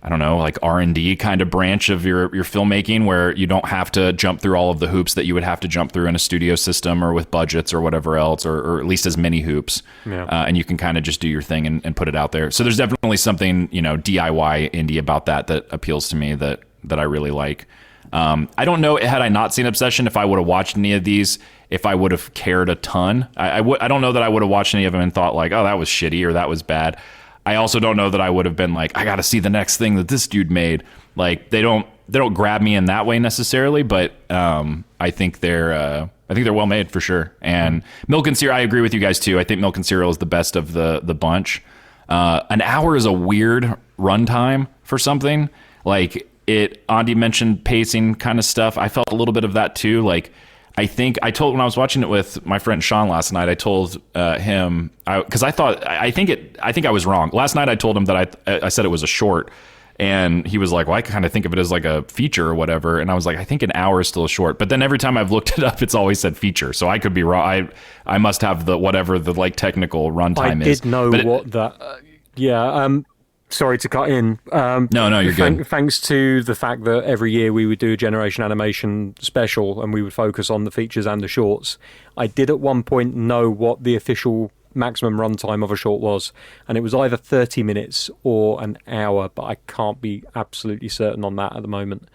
I don't know, like R&D kind of branch of your filmmaking where you don't have to jump through all of the hoops that you would have to jump through in a studio system or with budgets or whatever else, or at least as many hoops. Yeah. And you can kind of just do your thing and put it out there. So there's definitely something, DIY indie about that appeals to me that I really like. I don't know, had I not seen Obsession, if I would have watched any of these, if I would have cared a ton. I don't know that I would have watched any of them and thought like, oh, that was shitty or that was bad. I also don't know that I would have been like, I got to see the next thing that this dude made. Like they don't grab me in that way necessarily, but I think they're well made for sure. And Milk and Cereal, I agree with you guys too. I think Milk and Cereal is the best of the bunch. An hour is a weird runtime for something. Like Andi mentioned pacing kind of stuff. I felt a little bit of that too. Like, I think I told when I was watching it with my friend Sean last night, I told him because I think I was wrong. Last night I told him that I said it was a short, and he was like, well, I kind of think of it as like a feature or whatever. And I was like, I think an hour is still a short. But then every time I've looked it up, it's always said feature. So I could be wrong. I must have whatever the like technical runtime is. I did know what that. Sorry to cut in. No, you're good. Thanks to the fact that every year we would do a Generation Animation special and we would focus on the features and the shorts, I did at one point know what the official maximum runtime of a short was, and it was either 30 minutes or an hour, but I can't be absolutely certain on that at the moment.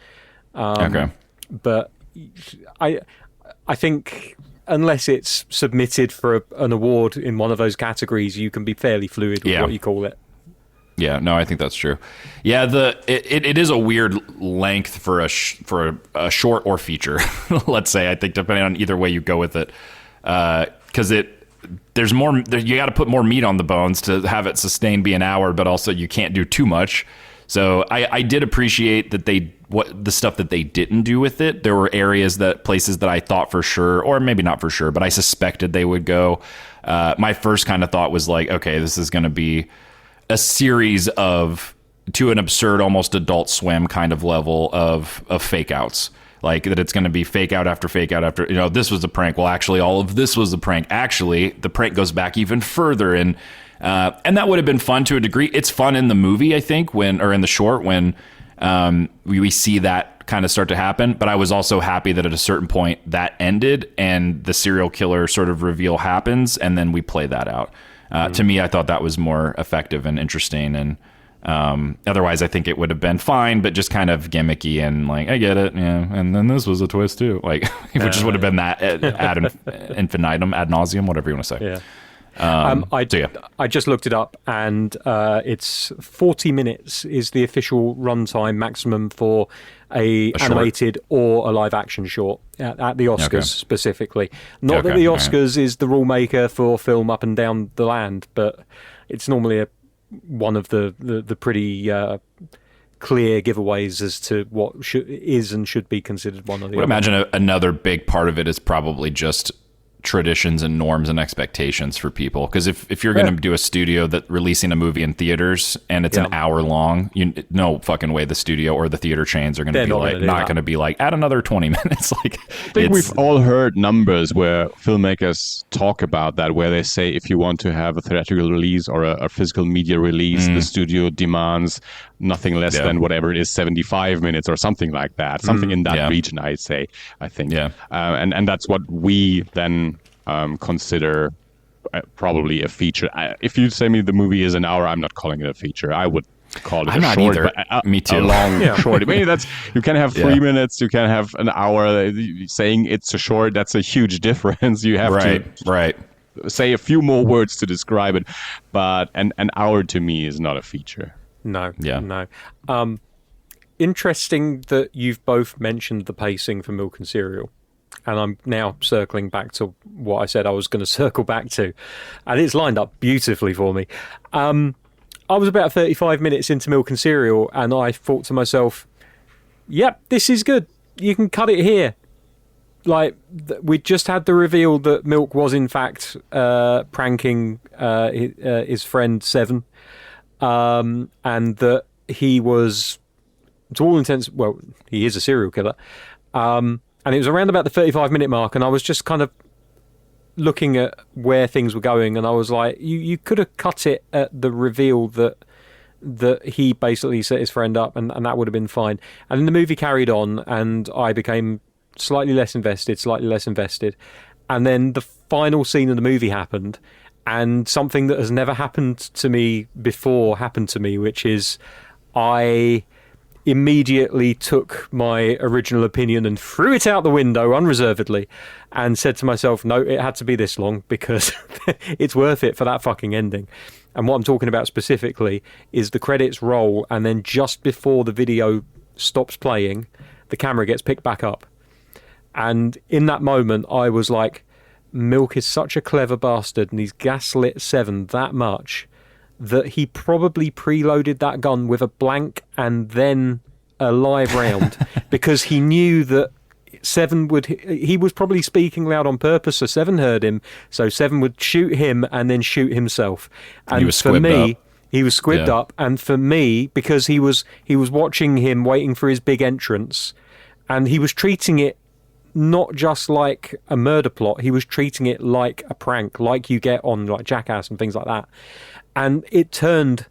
Okay. But I think unless it's submitted for an award in one of those categories, you can be fairly fluid with what you call it. Yeah, no, I think that's true. Yeah, it is a weird length for a short or feature. Let's say, I think depending on either way you go with it, because there's more. You got to put more meat on the bones to have it sustain be an hour, but also you can't do too much. So I did appreciate that the stuff that they didn't do with it. There were places that I thought for sure, or maybe not for sure, but I suspected they would go. My first kind of thought was like, okay, this is going to be a series to an absurd, almost Adult Swim kind of level of fake outs. Like that it's going to be fake out after fake out after, this was a prank. Well, actually, all of this was a prank. Actually, the prank goes back even further. And that would have been fun to a degree. It's fun in the movie, I think, or in the short when we see that kind of start to happen. But I was also happy that at a certain point that ended and the serial killer sort of reveal happens. And then we play that out. To me, I thought that was more effective and interesting, and otherwise I think it would have been fine, but just kind of gimmicky and like, I get it, yeah. And then this was a twist too, like, which just would have been that ad infinitum, ad nauseum, whatever you want to say. Yeah. I just looked it up, and it's 40 minutes is the official runtime maximum for a animated or a live action short at the Oscars specifically. Not that the Oscars is the rule maker for film up and down the land, but it's normally one of the pretty clear giveaways as to what is and should be considered one of the. I would imagine another big part of it is probably just traditions and norms and expectations for people, because if you're going to do a studio that releasing a movie in theaters and it's an hour long, no fucking way the studio or the theater chains are going to be like not going to be like add another 20 minutes. Like, I think we've all heard numbers where filmmakers talk about that, where they say if you want to have a theatrical release or a physical media release, the studio demands nothing less than whatever it is, 75 minutes or something like that, something in that region, I think. And that's what we then consider probably a feature. If you say me the movie is an hour, I'm not calling it a feature. I would call it a short. But me too. A long short. I mean, you can have 3 minutes, you can have an hour. Saying it's a short, that's a huge difference. You have to say a few more words to describe it. But an hour to me is not a feature. No. Interesting that you've both mentioned the pacing for Milk and Cereal. And I'm now circling back to what I said I was going to circle back to. And it's lined up beautifully for me. I was about 35 minutes into Milk and Cereal, and I thought to myself, yep, this is good. You can cut it here. Like, we just had the reveal that Milk was, in fact, pranking his friend Seven. And that he was, to all intents, well, he is a serial killer. And it was around about the 35-minute mark, and I was just kind of looking at where things were going, and I was like, you could have cut it at the reveal that he basically set his friend up, and that would have been fine. And then the movie carried on, and I became slightly less invested. And then the final scene of the movie happened, and something that has never happened to me before happened to me, which is I immediately took my original opinion and threw it out the window unreservedly and said to myself, no, it had to be this long because it's worth it for that fucking ending. And what I'm talking about specifically is the credits roll, and then just before the video stops playing, the camera gets picked back up. And in that moment, I was like, Milk is such a clever bastard, and he's gaslit Seven that much that he probably preloaded that gun with a blank and then a live round because he knew that he was probably speaking loud on purpose, so Seven heard him, so Seven would shoot him and then shoot himself. And he was squibbed up. He was squibbed up, and for me, because he was watching him waiting for his big entrance, and he was treating it not just like a murder plot, he was treating it like a prank, like you get on like Jackass and things like that. And it turned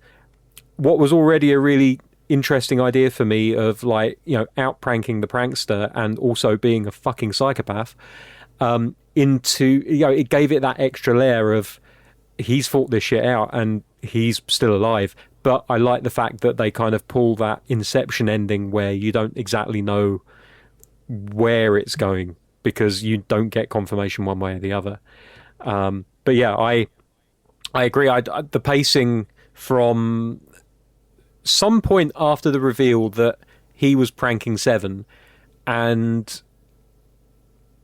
what was already a really interesting idea for me of like, you know, out pranking the prankster and also being a fucking psychopath, into, you know, it gave it that extra layer of he's fought this shit out and he's still alive. But I like the fact that they kind of pull that Inception ending where you don't exactly know where it's going because you don't get confirmation one way or the other. But yeah, I agree. The pacing from some point after the reveal that he was pranking Seven and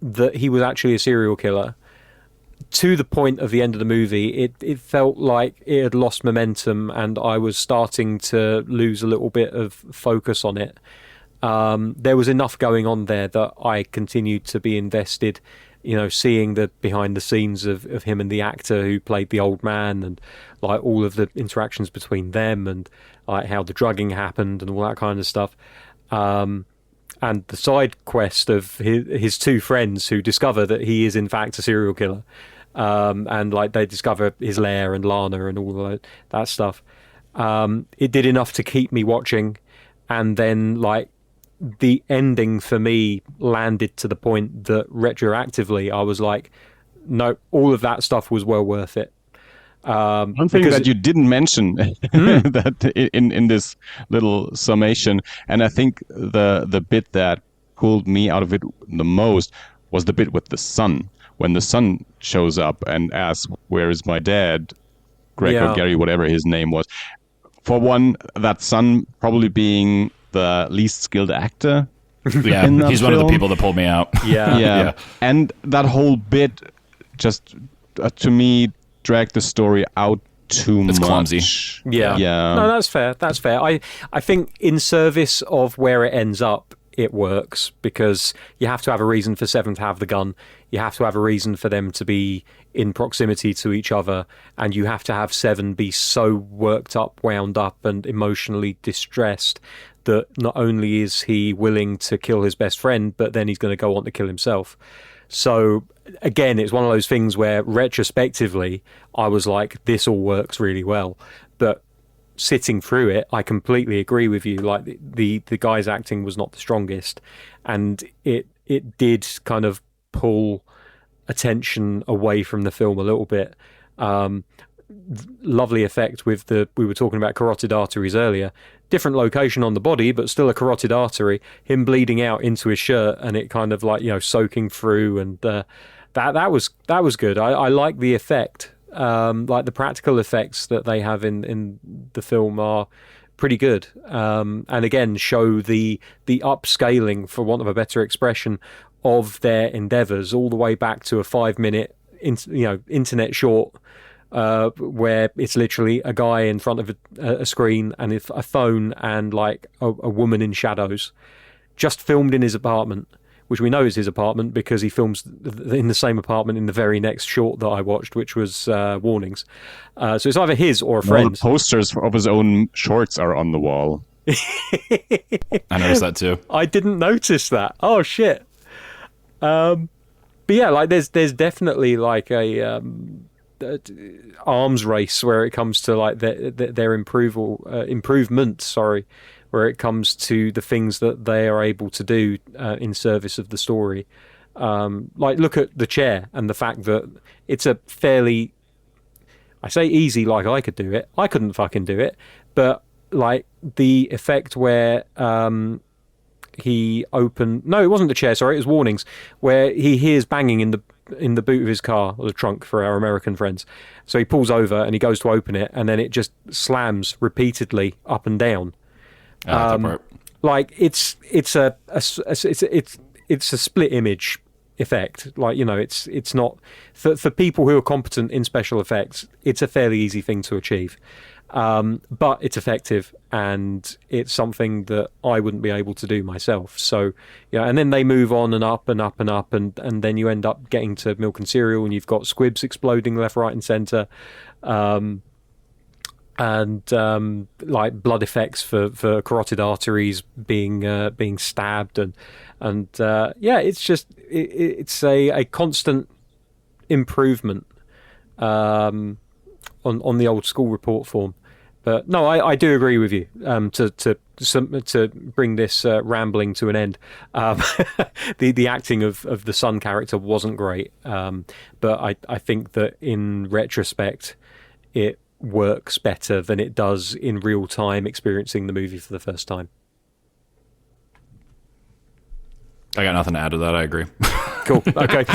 that he was actually a serial killer to the point of the end of the movie, it felt like it had lost momentum and I was starting to lose a little bit of focus on it. There was enough going on there that I continued to be invested, you know, seeing the behind the scenes of him and the actor who played the old man and like all of the interactions between them and like how the drugging happened and all that kind of stuff. And the side quest of his two friends who discover that he is in fact a serial killer. And like they discover his lair and Lana and all of that stuff. It did enough to keep me watching. And then like the ending for me landed to the point that retroactively I was like, no, all of that stuff was well worth it. One thing that you didn't mention that in this little summation, and I think the bit that pulled me out of it the most was the bit with the son. When the son shows up and asks, "Where is my dad?" Greg or Gary, whatever his name was. For one, that son probably being the least skilled actor. Yeah, he's one of the people that pulled me out. Yeah. And that whole bit just, to me, dragged the story out too much. It's clumsy. Yeah. No, that's fair. That's fair. I think in service of where it ends up, it works because you have to have a reason for Seven to have the gun. You have to have a reason for them to be in proximity to each other. And you have to have Seven be so worked up, wound up and emotionally distressed that not only is he willing to kill his best friend, but then he's going to go on to kill himself. So again, it's one of those things where retrospectively I was like, this all works really well. But sitting through it, I completely agree with you. Like the guy's acting was not the strongest, and it did kind of pull attention away from the film a little bit. Lovely effect with we were talking about carotid arteries earlier. Different location on the body, but still a carotid artery. Him bleeding out into his shirt, and it kind of like, you know, soaking through, and that was good. I like the effect. Like the practical effects that they have in the film are pretty good, and again show the upscaling, for want of a better expression, of their endeavours all the way back to a 5-minute internet short, where it's literally a guy in front of a screen and a phone and like a woman in shadows, just filmed in his apartment, which we know is his apartment because he films in the same apartment in the very next short that I watched, which was Warnings. So it's either his or a friend's. All the posters of his own shorts are on the wall. I noticed that too. I didn't notice that. Oh shit. But yeah, like there's definitely like a arms race where it comes to like their improvement. Sorry. Where it comes to the things that they are able to do in service of the story. Like, look at The Chair and the fact that it's a fairly, I say easy like I could do it. I couldn't fucking do it. But, like, the effect where he opened... No, it wasn't The Chair, sorry, it was Warnings, where he hears banging in the boot of his car, or the trunk for our American friends. So he pulls over and he goes to open it, and then it just slams repeatedly up and down. That part. Like it's a split image effect. Like, it's not for people who are competent in special effects. It's a fairly easy thing to achieve, but it's effective, and it's something that I wouldn't be able to do myself. So, and then they move on and up and up and up, and then you end up getting to Milk and Cereal, and you've got squibs exploding left, right, and centre. Like blood effects for carotid arteries being stabbed, and it's just it's a constant improvement on the old school report form. But no, I do agree with you. To bring this rambling to an end, the acting of the son character wasn't great, but I think that in retrospect it works better than it does in real time experiencing the movie for the first time. I got nothing to add to that. I agree. Cool. Okay.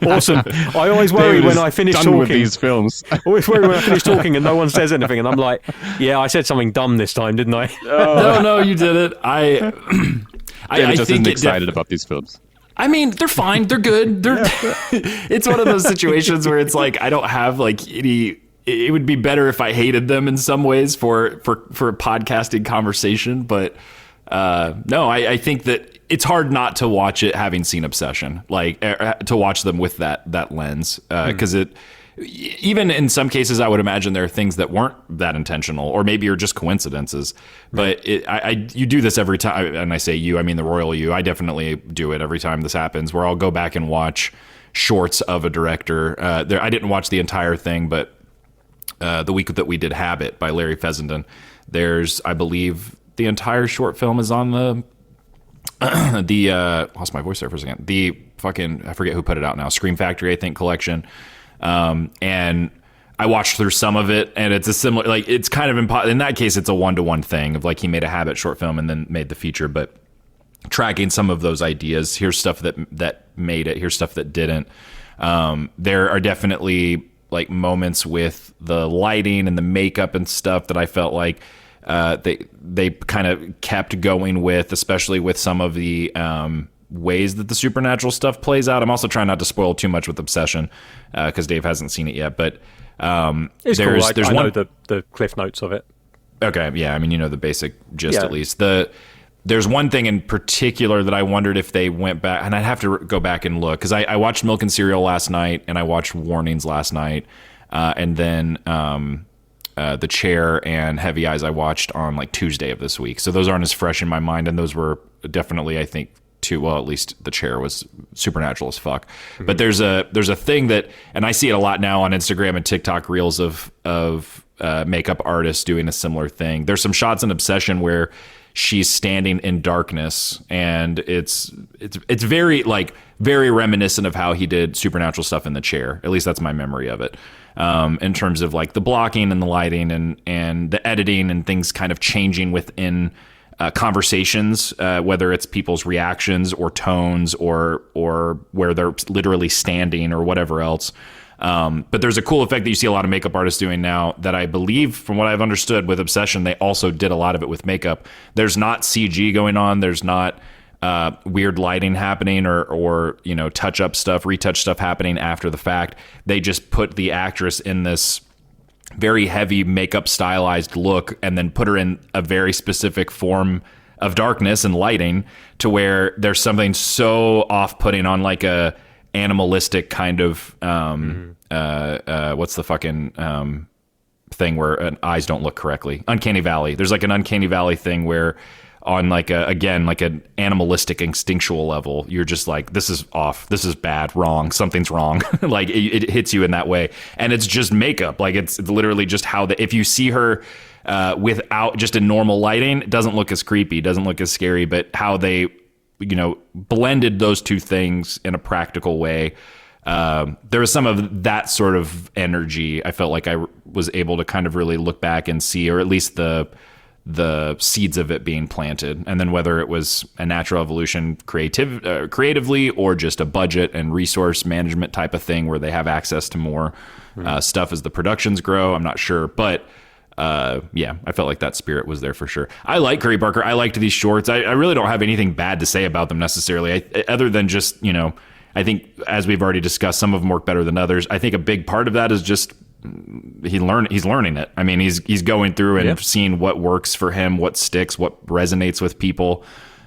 Awesome. I always worry when I finish talking with these films. I always worry when I finish talking and no one says anything, and I'm like, yeah, I said something dumb this time, didn't I? No, you did it. I just think isn't excited about these films. I mean, they're fine. They're good. It's one of those situations where it's like I don't have like any. It would be better if I hated them in some ways for a podcasting conversation, but no, I think that it's hard not to watch it having seen Obsession, like to watch them with that lens, because even in some cases, I would imagine there are things that weren't that intentional, or maybe are just coincidences. But you do this every time, and I say you, I mean the royal you. I definitely do it every time this happens, where I'll go back and watch shorts of a director. I didn't watch the entire thing, but the week that we did Habit by Larry Fessenden, there's, I believe, the entire short film is on the lost my voice there for a second. The fucking, I forget who put it out now. Scream Factory, I think, collection. And I watched through some of it, and it's a similar, like, it's kind of in that case, it's a 1-to-1 thing of like he made a Habit short film and then made the feature, but tracking some of those ideas. Here's stuff that made it. Here's stuff that didn't. There are definitely like moments with the lighting and the makeup and stuff that I felt like they kind of kept going with, especially with some of the ways that the supernatural stuff plays out. I'm also trying not to spoil too much with Obsession because Dave hasn't seen it yet. But it's cool. I know the cliff notes of it. Okay, yeah. I mean, the basic gist at least. There's one thing in particular that I wondered if they went back, and I'd have to go back and look, because I watched Milk and Cereal last night, and I watched Warnings last night, and then The Chair and Heavy Eyes I watched on like Tuesday of this week. So those aren't as fresh in my mind, and those were definitely, I think, at least The Chair was supernatural as fuck. Mm-hmm. But there's a thing that, and I see it a lot now on Instagram and TikTok reels of makeup artists doing a similar thing. There's some shots in Obsession where she's standing in darkness, and it's very reminiscent of how he did supernatural stuff in The Chair. At least that's my memory of it. In terms of like the blocking and the lighting and the editing and things kind of changing within conversations, whether it's people's reactions or tones or where they're literally standing or whatever else. But there's a cool effect that you see a lot of makeup artists doing now that I believe, from what I've understood with Obsession, they also did a lot of it with makeup. There's not CG going on. There's not weird lighting happening or touch-up stuff, retouch stuff happening after the fact. They just put the actress in this very heavy makeup stylized look and then put her in a very specific form of darkness and lighting to where there's something so off-putting on like a animalistic kind of what's the fucking thing where eyes don't look correctly? Uncanny Valley. There's like an Uncanny Valley thing where on like an animalistic instinctual level, you're just like, this is off, this is bad, wrong, something's wrong. Like it hits you in that way, and it's just makeup. Like it's literally just how if you see her without just a normal lighting, it doesn't look as creepy, doesn't look as scary, but how they blended those two things in a practical way. There was some of that sort of energy I felt like I was able to kind of really look back and see, or at least the seeds of it being planted. And then whether it was a natural evolution creatively or just a budget and resource management type of thing where they have access to more stuff as the productions grow, I'm not sure. But yeah, I felt like that spirit was there for sure. I like Curry Barker. I liked these shorts. I really don't have anything bad to say about them necessarily, other than just, I think, as we've already discussed, some of them work better than others. I think a big part of that is just he's learning it. I mean, he's going through and seeing what works for him, what sticks, what resonates with people,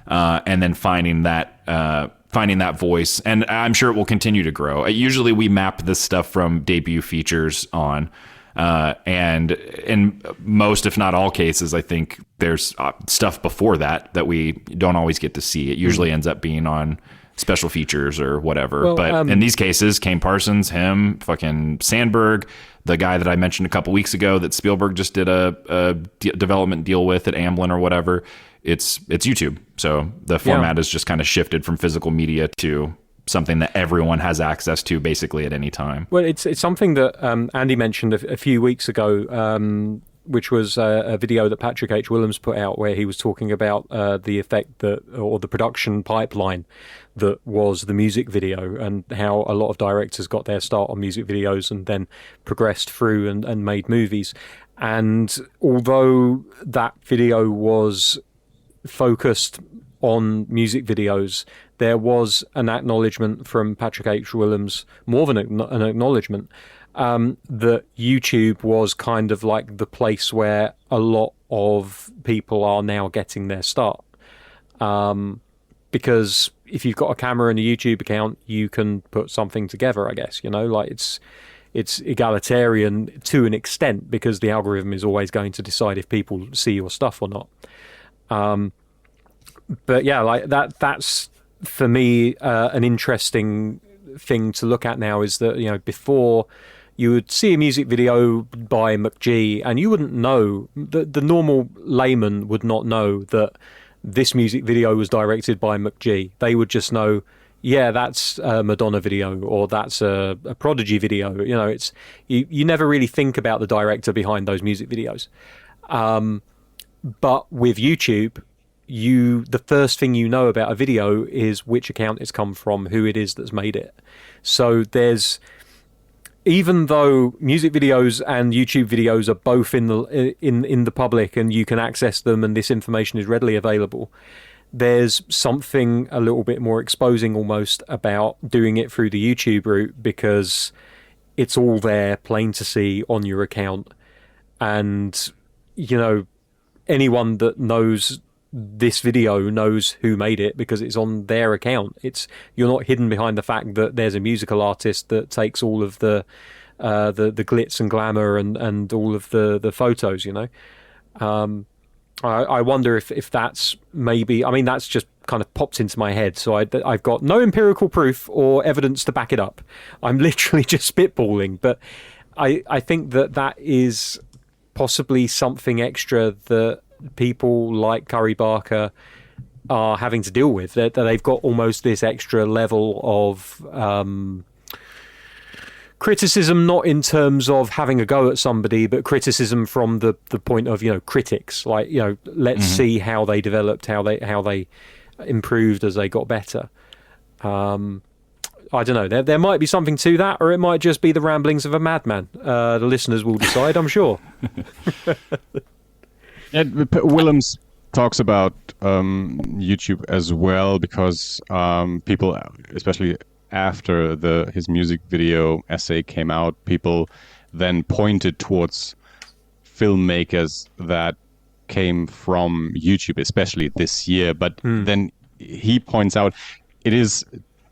and then finding that voice. And I'm sure it will continue to grow. Usually we map this stuff from debut features on, and in most, if not all cases, I think there's stuff before that we don't always get to see. It usually ends up being on special features or whatever. Well, but in these cases, Kane Parsons, him, fucking Sandberg, the guy that I mentioned a couple weeks ago that Spielberg just did a development deal with at Amblin or whatever, it's YouTube. So the format is just kind of shifted from physical media to something that everyone has access to basically at any time. Well, it's something that Andy mentioned a few weeks ago, which was a video that Patrick H. Willems put out where he was talking about the effect or the production pipeline that was the music video, and how a lot of directors got their start on music videos and then progressed through and made movies. And although that video was focused on music videos, there was an acknowledgement from Patrick H. Willems, more than an acknowledgement, that YouTube was kind of like the place where a lot of people are now getting their start. Because if you've got a camera and a YouTube account, you can put something together, I guess, like it's egalitarian to an extent, because the algorithm is always going to decide if people see your stuff or not. But yeah, like that's for me an interesting thing to look at now, is that, before you would see a music video by McG and you wouldn't know, the normal layman would not know that this music video was directed by McG. They would just know, yeah, that's a Madonna video, or that's a Prodigy video. It's you never really think about the director behind those music videos. But with YouTube, the first thing you know about a video is which account it's come from, who it is that's made it. So even though music videos and YouTube videos are both in the public and you can access them and this information is readily available, there's something a little bit more exposing almost about doing it through the YouTube route, because it's all there, plain to see on your account. And, anyone that knows this video knows who made it because it's on their account. You're not hidden behind the fact that there's a musical artist that takes all of the glitz and glamour and all of the photos. I wonder if that's maybe. I mean, that's just kind of popped into my head. So I've got no empirical proof or evidence to back it up. I'm literally just spitballing. But I think that is possibly something extra that people like Curry Barker are having to deal with, that they've got almost this extra level of criticism, not in terms of having a go at somebody, but criticism from the point of critics, like let's see how they developed, how they improved as they got better. I don't know, there might be something to that, or it might just be the ramblings of a madman. The listeners will decide, I'm sure. Willems talks about YouTube as well, because people, especially after his music video essay came out, people then pointed towards filmmakers that came from YouTube, especially this year. But then he points out it is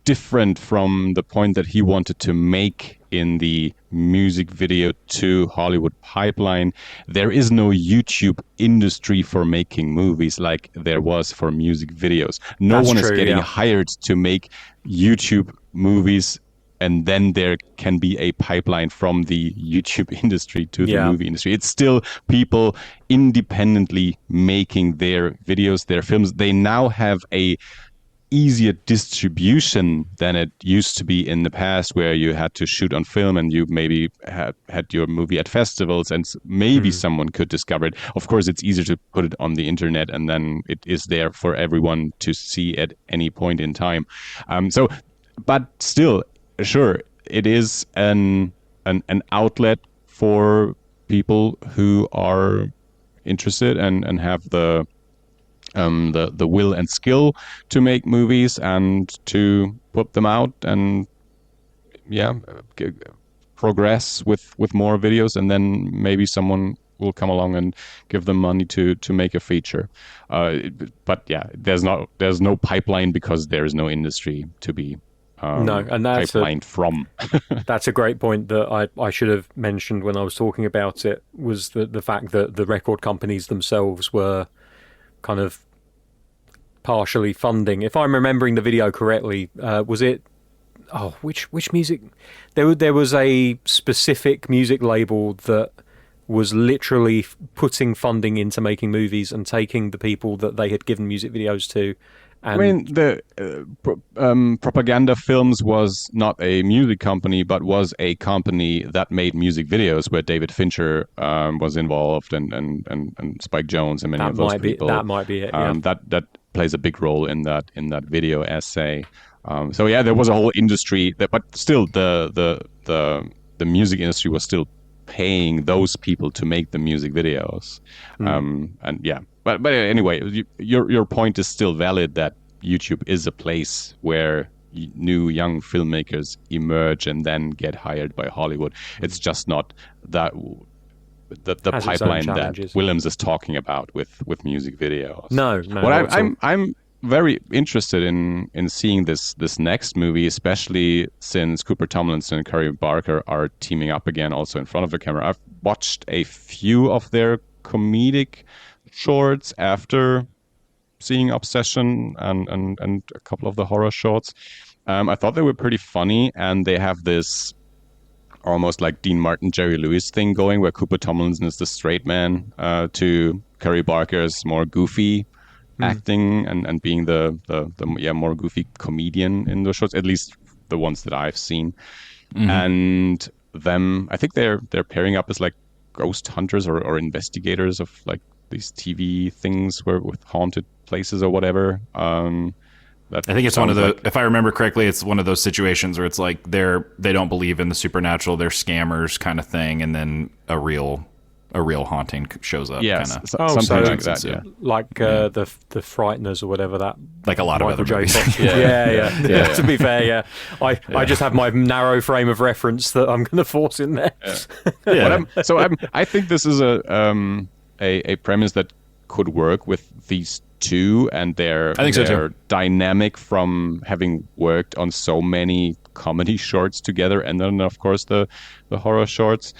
different from the point that he wanted to make in the music video to Hollywood pipeline. There is no YouTube industry for making movies like there was for music videos. That's one true, is getting hired to make YouTube movies, and then there can be a pipeline from the YouTube industry to the movie industry. It's still people independently making their videos, their films. They now have a easier distribution than it used to be in the past, where you had to shoot on film and you maybe had your movie at festivals and maybe someone could discover it. Of course, it's easier to put it on the internet and then it is there for everyone to see at any point in time. But still, sure, it is an outlet for people who are interested and have the the will and skill to make movies and to put them out and progress with more videos, and then maybe someone will come along and give them money to make a feature. But yeah, there's no pipeline because there is no industry to be no, and that's pipelined from. That's a great point that I should have mentioned when I was talking about it, was the fact that the record companies themselves were kind of partially funding. If I'm remembering the video correctly, was it? Oh, which music? There was a specific music label that was literally putting funding into making movies and taking the people that they had given music videos to. And I mean, the Propaganda Films was not a music company, but was a company that made music videos where David Fincher was involved, and Spike Jonze and many of those people. That might be it. Yeah. That plays a big role in that video essay. So yeah, there was a whole industry but still the music industry was still paying those people to make the music videos. And yeah, but anyway, your point is still valid that YouTube is a place where new young filmmakers emerge and then get hired by Hollywood. It's just not that the pipeline that Willems is talking about with music videos. No. What I'm very interested in seeing this next movie, especially since Cooper Tomlinson and Curry Barker are teaming up again, also in front of the camera. I've watched a few of their comedic shorts after seeing Obsession and a couple of the horror shorts. I thought they were pretty funny, and they have this almost like Dean Martin, Jerry Lewis thing going, where Cooper Tomlinson is the straight man to Curry Barker's more goofy acting and being the more goofy comedian in the shorts, at least the ones that I've seen. And them, I think they're pairing up as like ghost hunters or investigators of like these TV things with haunted places or whatever. I think it's one of the, if I remember correctly, it's one of those situations where it's like they don't believe in the supernatural, they're scammers kind of thing, and then a real haunting shows up. Yeah, something like that. Yeah, like the Frighteners or whatever that. Like a lot of other movies. Yeah. To be fair, yeah. I just have my narrow frame of reference that I'm going to force in there. I think this is a premise that could work with these two, and their dynamic from having worked on so many comedy shorts together, and then of course the horror shorts.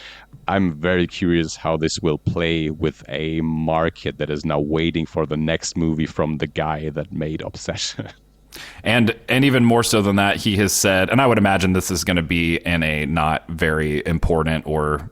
I'm very curious how this will play with a market that is now waiting for the next movie from the guy that made Obsession. And even more so than that, he has said, and I would imagine this is going to be in a not very important or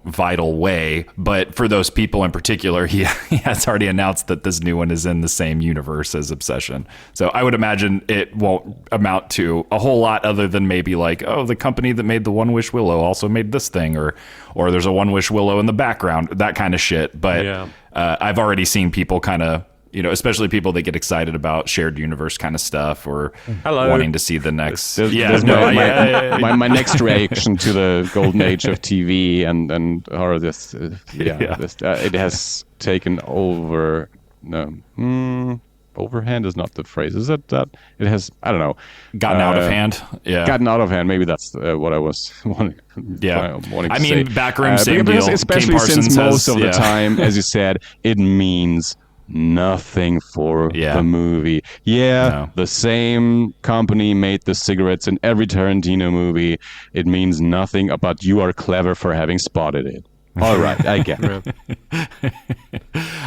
vital way, but for those people in particular, he has already announced that this new one is in the same universe as Obsession. So I would imagine it won't amount to a whole lot other than maybe like, oh, the company that made the One Wish Willow also made this thing, or there's a One Wish Willow in the background, that kind of shit. But I've already seen people kind of, especially people that get excited about shared universe kind of stuff or wanting to see the next. My next reaction to the golden age of TV and horror. It has taken over. No, overhand is not the phrase. Is it that it has? I don't know. Gotten out of hand. Yeah, gotten out of hand. Maybe that's what I was wanting. Wanting to say. Backrooms, same deal. Especially since most of the time, as you said, it means nothing for the movie. The same company made the cigarettes in every Tarantino movie. It means nothing, but you are clever for having spotted it. All right, I get it.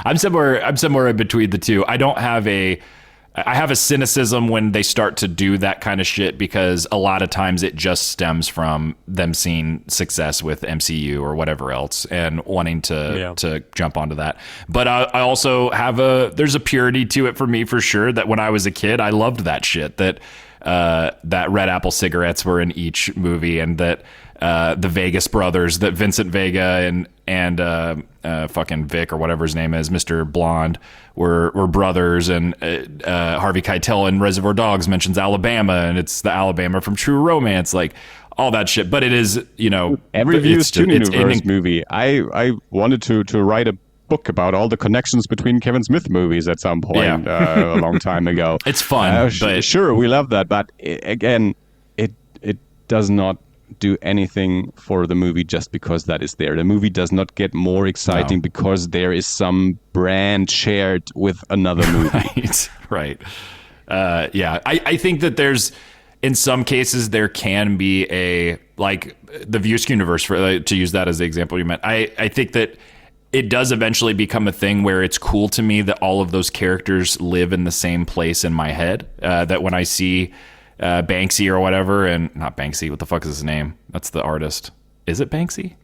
I'm somewhere in between the two. I have a cynicism when they start to do that kind of shit, because a lot of times it just stems from them seeing success with MCU or whatever else and wanting to jump onto that. But I also have there's a purity to it for me, for sure, that when I was a kid, I loved that shit, that Red Apple cigarettes were in each movie, and that the Vegas brothers, that Vincent Vega and fucking Vic or whatever his name is, Mr. Blonde, were brothers, and Harvey Keitel in Reservoir Dogs mentions Alabama, and it's the Alabama from True Romance, like all that shit. But it is, every Views Universe movie. I wanted to write a book about all the connections between Kevin Smith movies at some point a long time ago. It's fun, but sure, we love that, but again, it does not do anything for the movie just because that is there. The movie does not get more exciting because there is some brand shared with another movie. Right. I think that there's, in some cases, there can be a, like the Views universe, for to use that as the example you meant. I think that it does eventually become a thing where it's cool to me that all of those characters live in the same place in my head. That when I see Banksy or whatever, and not Banksy, what the fuck is his name? That's the artist. Is it Banksy?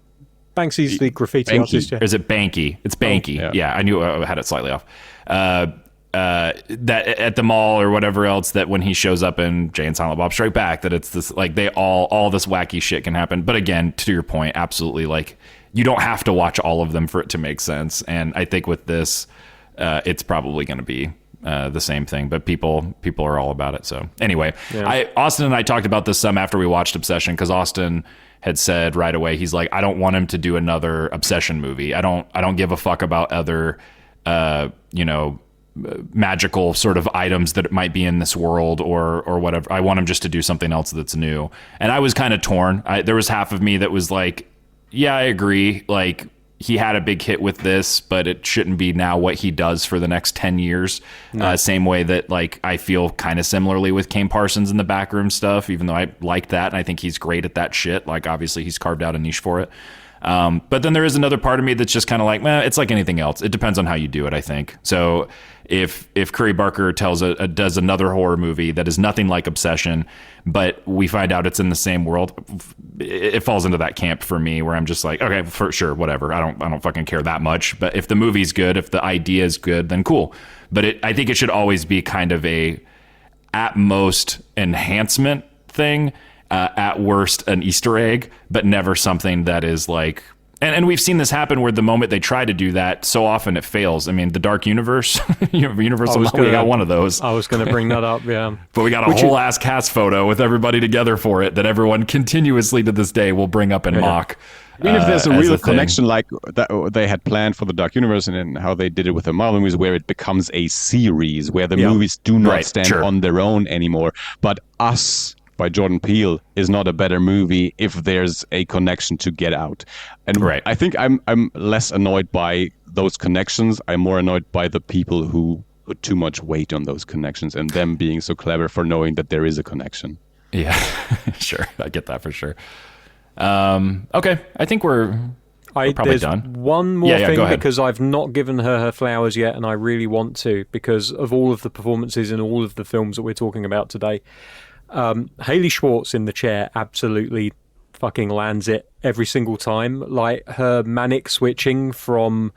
Banksy's the graffiti artist. Yeah. Or is it Banky? It's Banky. Oh, yeah, I knew I had it slightly off. That at the mall or whatever else, that when he shows up in Jay and Silent Bob Strike Back, that it's this, like, they all this wacky shit can happen. But again, to your point, absolutely, like, you don't have to watch all of them for it to make sense. And I think with this, it's probably going to be the same thing, but people are all about it. So anyway, Austin and I talked about this some after we watched Obsession, because Austin had said right away, he's like, I don't want him to do another Obsession movie. I don't give a fuck about other magical sort of items that might be in this world or whatever. I want him just to do something else that's new. And I was kind of torn. There was half of me that was like, yeah, I agree. Like, he had a big hit with this, but it shouldn't be now what he does for the next 10 years. No. Same way that, like, I feel kind of similarly with Kane Parsons and the Backroom stuff, even though I like that and I think he's great at that shit. Like, obviously he's carved out a niche for it. But then there is another part of me that's just kind of like, it's like anything else. It depends on how you do it, I think. So if Curry Barker does another horror movie that is nothing like Obsession, but we find out it's in the same world, it falls into that camp for me, where I'm just like, okay, for sure, whatever. I don't fucking care that much. But if the movie's good, if the idea is good, then cool. But I think it should always be kind of a, at most, enhancement thing. At worst, an Easter egg, but never something that is like, and we've seen this happen where the moment they try to do that, so often it fails. I mean, the Dark Universe, Universal, we got one of those. I was going to bring that up, yeah. But we got a whole ass cast photo with everybody together for it that everyone continuously to this day will bring up and mock. I mean, if there's a real connection like that they had planned for the Dark Universe, and how they did it with the Marvel movies, where it becomes a series, where the movies do not stand on their own anymore, but Us by Jordan Peele is not a better movie if there's a connection to Get Out. And I think I'm less annoyed by those connections. I'm more annoyed by the people who put too much weight on those connections and them being so clever for knowing that there is a connection. Yeah, sure. I get that for sure. Okay, I think we're probably done. One more thing, because I've not given her flowers yet, and I really want to, because of all of the performances in all of the films that we're talking about today. Haley Schwartz in the chair absolutely fucking lands it every single time. Like, her manic switching from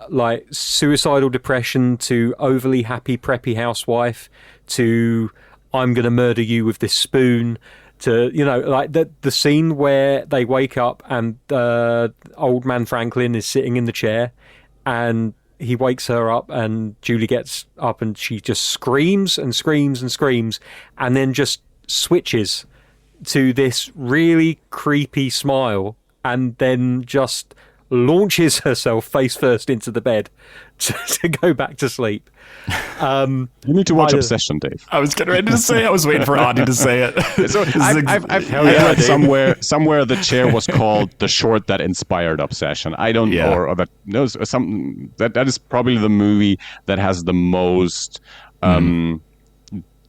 like suicidal depression to overly happy preppy housewife to I'm gonna murder you with this spoon to, like the scene where they wake up and old man Franklin is sitting in the chair and he wakes her up, and Julie gets up and she just screams and screams and screams, and then just switches to this really creepy smile, and then just launches herself face first into the bed to go back to sleep. You need to watch Obsession, Dave. I was getting ready to say. I was waiting for Andi to say it. So I've read somewhere the chair was called the short that inspired Obsession. I don't know, or that knows some that is probably the movie that has the most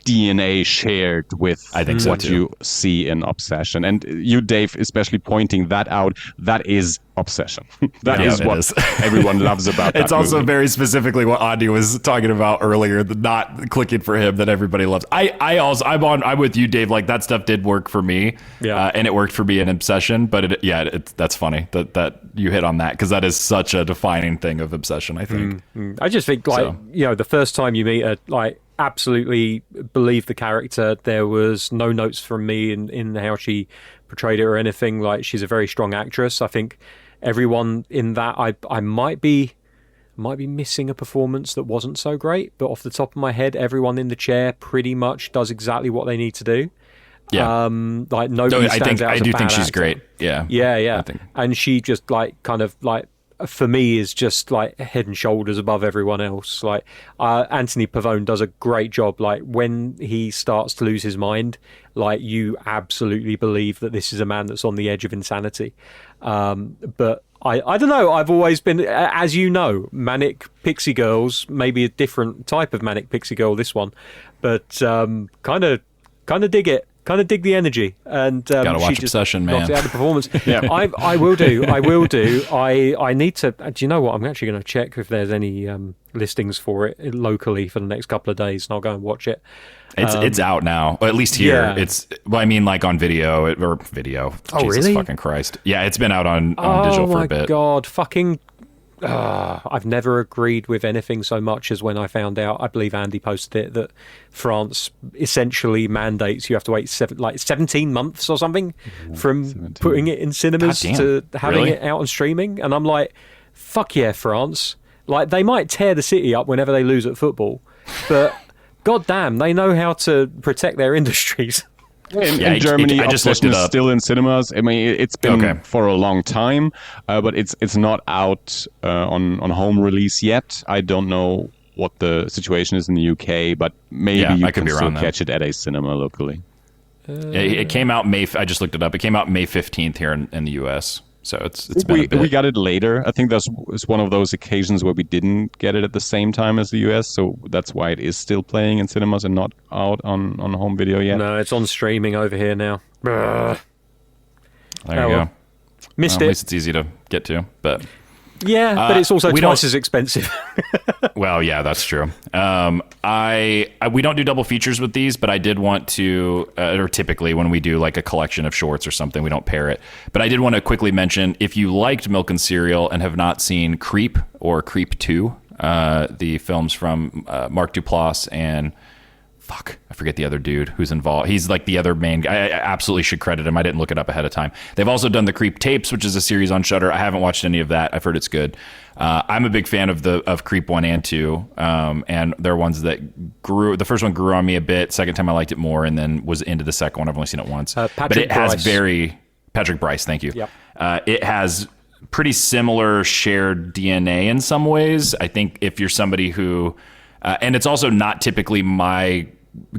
DNA shared with what you see in Obsession. And you, Dave, especially pointing that out, that is Obsession. That is what everyone loves about that It's also movie. very specifically what Andi was talking about earlier, the not clicking for him that everybody loves. I'm with you, Dave. Like, that stuff did work for me. And it worked for me in Obsession, but that's funny that you hit on that, because that is such a defining thing of Obsession, I think. I just think, the first time you meet her, like, absolutely believe the character. There was no notes from me in how she portrayed it or anything. Like, she's a very strong actress. I think everyone in that, I might be missing a performance that wasn't so great, but off the top of my head, everyone in the chair pretty much does exactly what they need to do. Like, nobody stands out as a bad I do think she's actor. great. Yeah. And she just, like, kind of like for me is just like head and shoulders above everyone else. Like Anthony Pavone does a great job. Like when he starts to lose his mind, like you absolutely believe that this is a man that's on the edge of insanity. But I don't know. I've always been, as you know, manic pixie girls. Maybe a different type of manic pixie girl. This one, but kind of dig it. Kind of dig the energy, and gotta watch she just Obsession, man. knocks it out of the performance. Yeah. I will do. I need to. Do you know what? I'm actually going to check if there's any listings for it locally for the next couple of days, and I'll go and watch it. It's out now, or at least here. Yeah. It's I mean, like on video or video. Oh, Jesus really? fucking Christ! Yeah, it's been out on digital for a bit. Oh my god! Fucking. I've never agreed with anything so much as when I found out. I believe Andy posted it that France essentially mandates you have to wait 17 months or something from 17. putting it in cinemas God damn. to having Really? it out on streaming. And I'm like, fuck yeah, France! Like they might tear the city up whenever they lose at football, but god damn, they know how to protect their industries. In Germany, I just looked Obsession it is up. still in cinemas. I mean, it's been Okay. for a long time, but it's not out on home release yet. I don't know what the situation is in the UK, but maybe Yeah, you I could can be still wrong then. catch it at a cinema locally. It came out I just looked it up. It came out May 15th here in the US. So it's been a bit. We got it later. I think that's one of those occasions where we didn't get it at the same time as the US, so that's why it is still playing in cinemas and not out on home video yet. No, it's on streaming over here now. There you Oh, go. well. Missed Well, at it. least it's easy to get to. But Yeah, but it's also we twice don't- as expensive. well, yeah, that's true. We don't do double features with these, but I did want to, or typically when we do like a collection of shorts or something, we don't pair it. But I did want to quickly mention, if you liked Milk and Cereal and have not seen Creep or Creep 2, the films from Mark Duplass and I forget the other dude who's involved. He's like the other main guy. I absolutely should credit him. I didn't look it up ahead of time. They've also done the Creep Tapes, which is a series on Shudder. I haven't watched any of that. I've heard it's good. I'm a big fan of Creep 1 and 2, and they're ones that grew. The first one grew on me a bit. Second time I liked it more, and then was into the second one. I've only seen it once. But Patrick it has Bryce. Patrick Bryce, thank you. Yep. It has pretty similar shared DNA in some ways. I think if you're somebody who, and it's also not typically my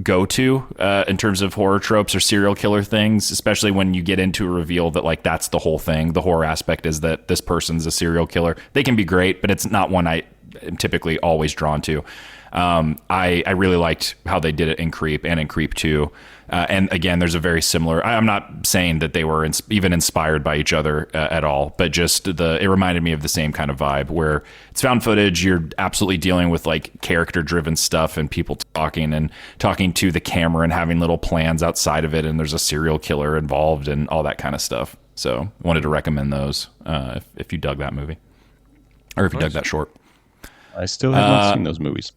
go-to in terms of horror tropes or serial killer things, especially when you get into a reveal that like that's the whole thing. The horror aspect is that this person's a serial killer. They can be great, but it's not one I am typically always drawn to. I really liked how they did it in Creep and in Creep 2. And again, there's a very similar, I'm not saying that they were even inspired by each other at all, but just it reminded me of the same kind of vibe where it's found footage. You're absolutely dealing with like character driven stuff and people talking to the camera and having little plans outside of it. And there's a serial killer involved and all that kind of stuff. So wanted to recommend those if you dug that movie or if you dug that short. I still have not seen those movies.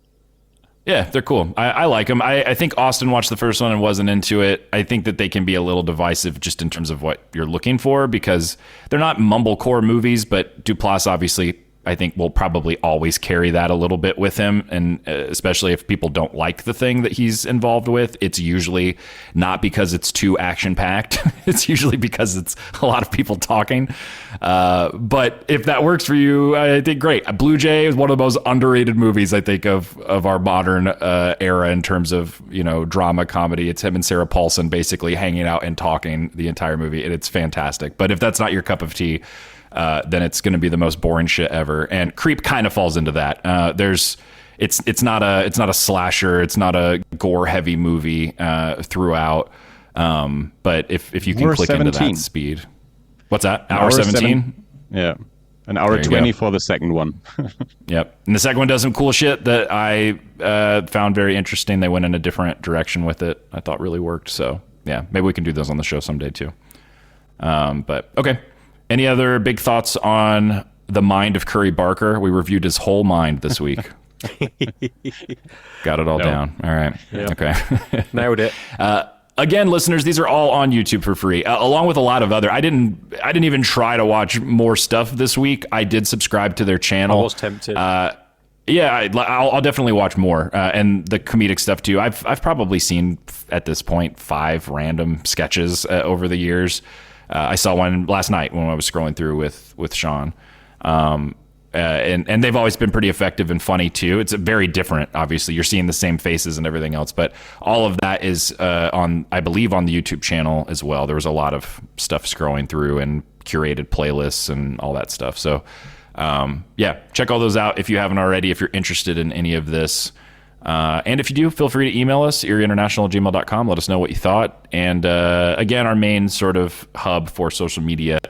Yeah, they're cool. I like them. I think Austin watched the first one and wasn't into it. I think that they can be a little divisive just in terms of what you're looking for because they're not mumblecore movies, but Duplass obviously I think will probably always carry that a little bit with him. And especially if people don't like the thing that he's involved with, it's usually not because it's too action packed. It's usually because it's a lot of people talking. But if that works for you, I think great. Blue Jay is one of the most underrated movies I think of our modern era in terms of, drama comedy. It's him and Sarah Paulson basically hanging out and talking the entire movie. And it's fantastic. But if that's not your cup of tea, then it's going to be the most boring shit ever. And Creep kind of falls into that. It's not a slasher. It's not a gore heavy movie throughout. But if you can Hour click 17. into that speed, what's that? Hour 17? Yeah, an hour There you 20 go. for the second one. Yep. And the second one does some cool shit that I found very interesting. They went in a different direction with it. I thought really worked. So yeah, maybe we can do those on the show someday too. But okay. Any other big thoughts on the mind of Curry Barker? We reviewed his whole mind this week. Got it all down. All right. Yeah. Okay. Nailed it. Again, listeners, these are all on YouTube for free, along with a lot of other. I didn't even try to watch more stuff this week. I did subscribe to their channel. I was tempted. Yeah, I'll definitely watch more, and the comedic stuff too. I've probably seen at this point 5 random sketches over the years. I saw one last night when I was scrolling through with Sean. And they've always been pretty effective and funny too. It's very different. Obviously, you're seeing the same faces and everything else, but all of that is I believe, on the YouTube channel as well. There was a lot of stuff scrolling through and curated playlists and all that stuff. So, check all those out if you haven't already. If you're interested in any of this, and if you do, feel free to email us, eerieinternational@gmail.com. Let us know what you thought. And again, our main sort of hub for social media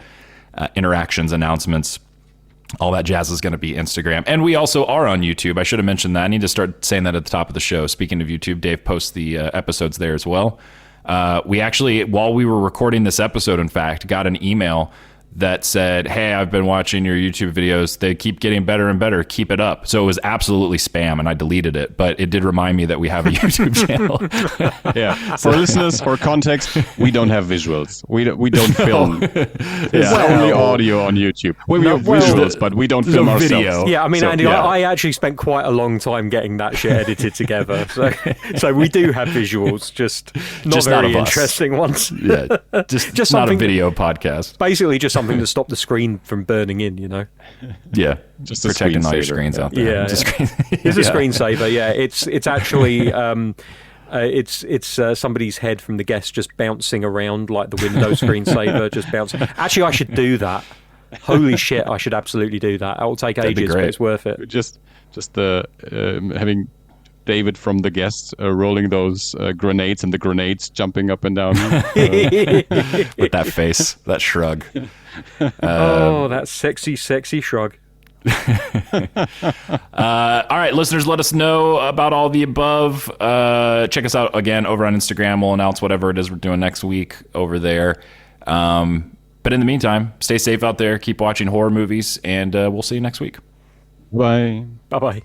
interactions, announcements, all that jazz is going to be Instagram. And we also are on YouTube. I should have mentioned that. I need to start saying that at the top of the show. Speaking of YouTube, Dave posts the episodes there as well. We actually, while we were recording this episode, in fact, got an email that said, "Hey, I've been watching your YouTube videos. They keep getting better and better. Keep it up." So it was absolutely spam, and I deleted it. But it did remind me that we have a YouTube channel. Yeah. For listeners, for context, we don't have visuals. We don't film. It's only audio on YouTube. We have visuals, but we don't film ourselves. Video. Yeah, I mean, Andy, I actually spent quite a long time getting that shit edited together. So we do have visuals, just Just very not of us. interesting ones. Yeah, just not a something- video podcast. Basically, just something to stop the screen from burning in, Yeah, Just a protecting all your screensaver. screens out there. Yeah, It's a screen- It's a screensaver, yeah. It's actually it's somebody's head from the guest just bouncing around like the Windows screensaver, just bouncing. Actually, I should do that. Holy shit, I should absolutely do that. It'll take That'd be ages, but great. it's worth it. Just having David from the guest rolling those grenades and the grenades jumping up and down. with that face, that shrug. Oh, that sexy, sexy shrug. All right, listeners, let us know about all the above. Check us out again over on Instagram. We'll announce whatever it is we're doing next week over there. But in the meantime, stay safe out there. Keep watching horror movies, and we'll see you next week. Bye. Bye-bye.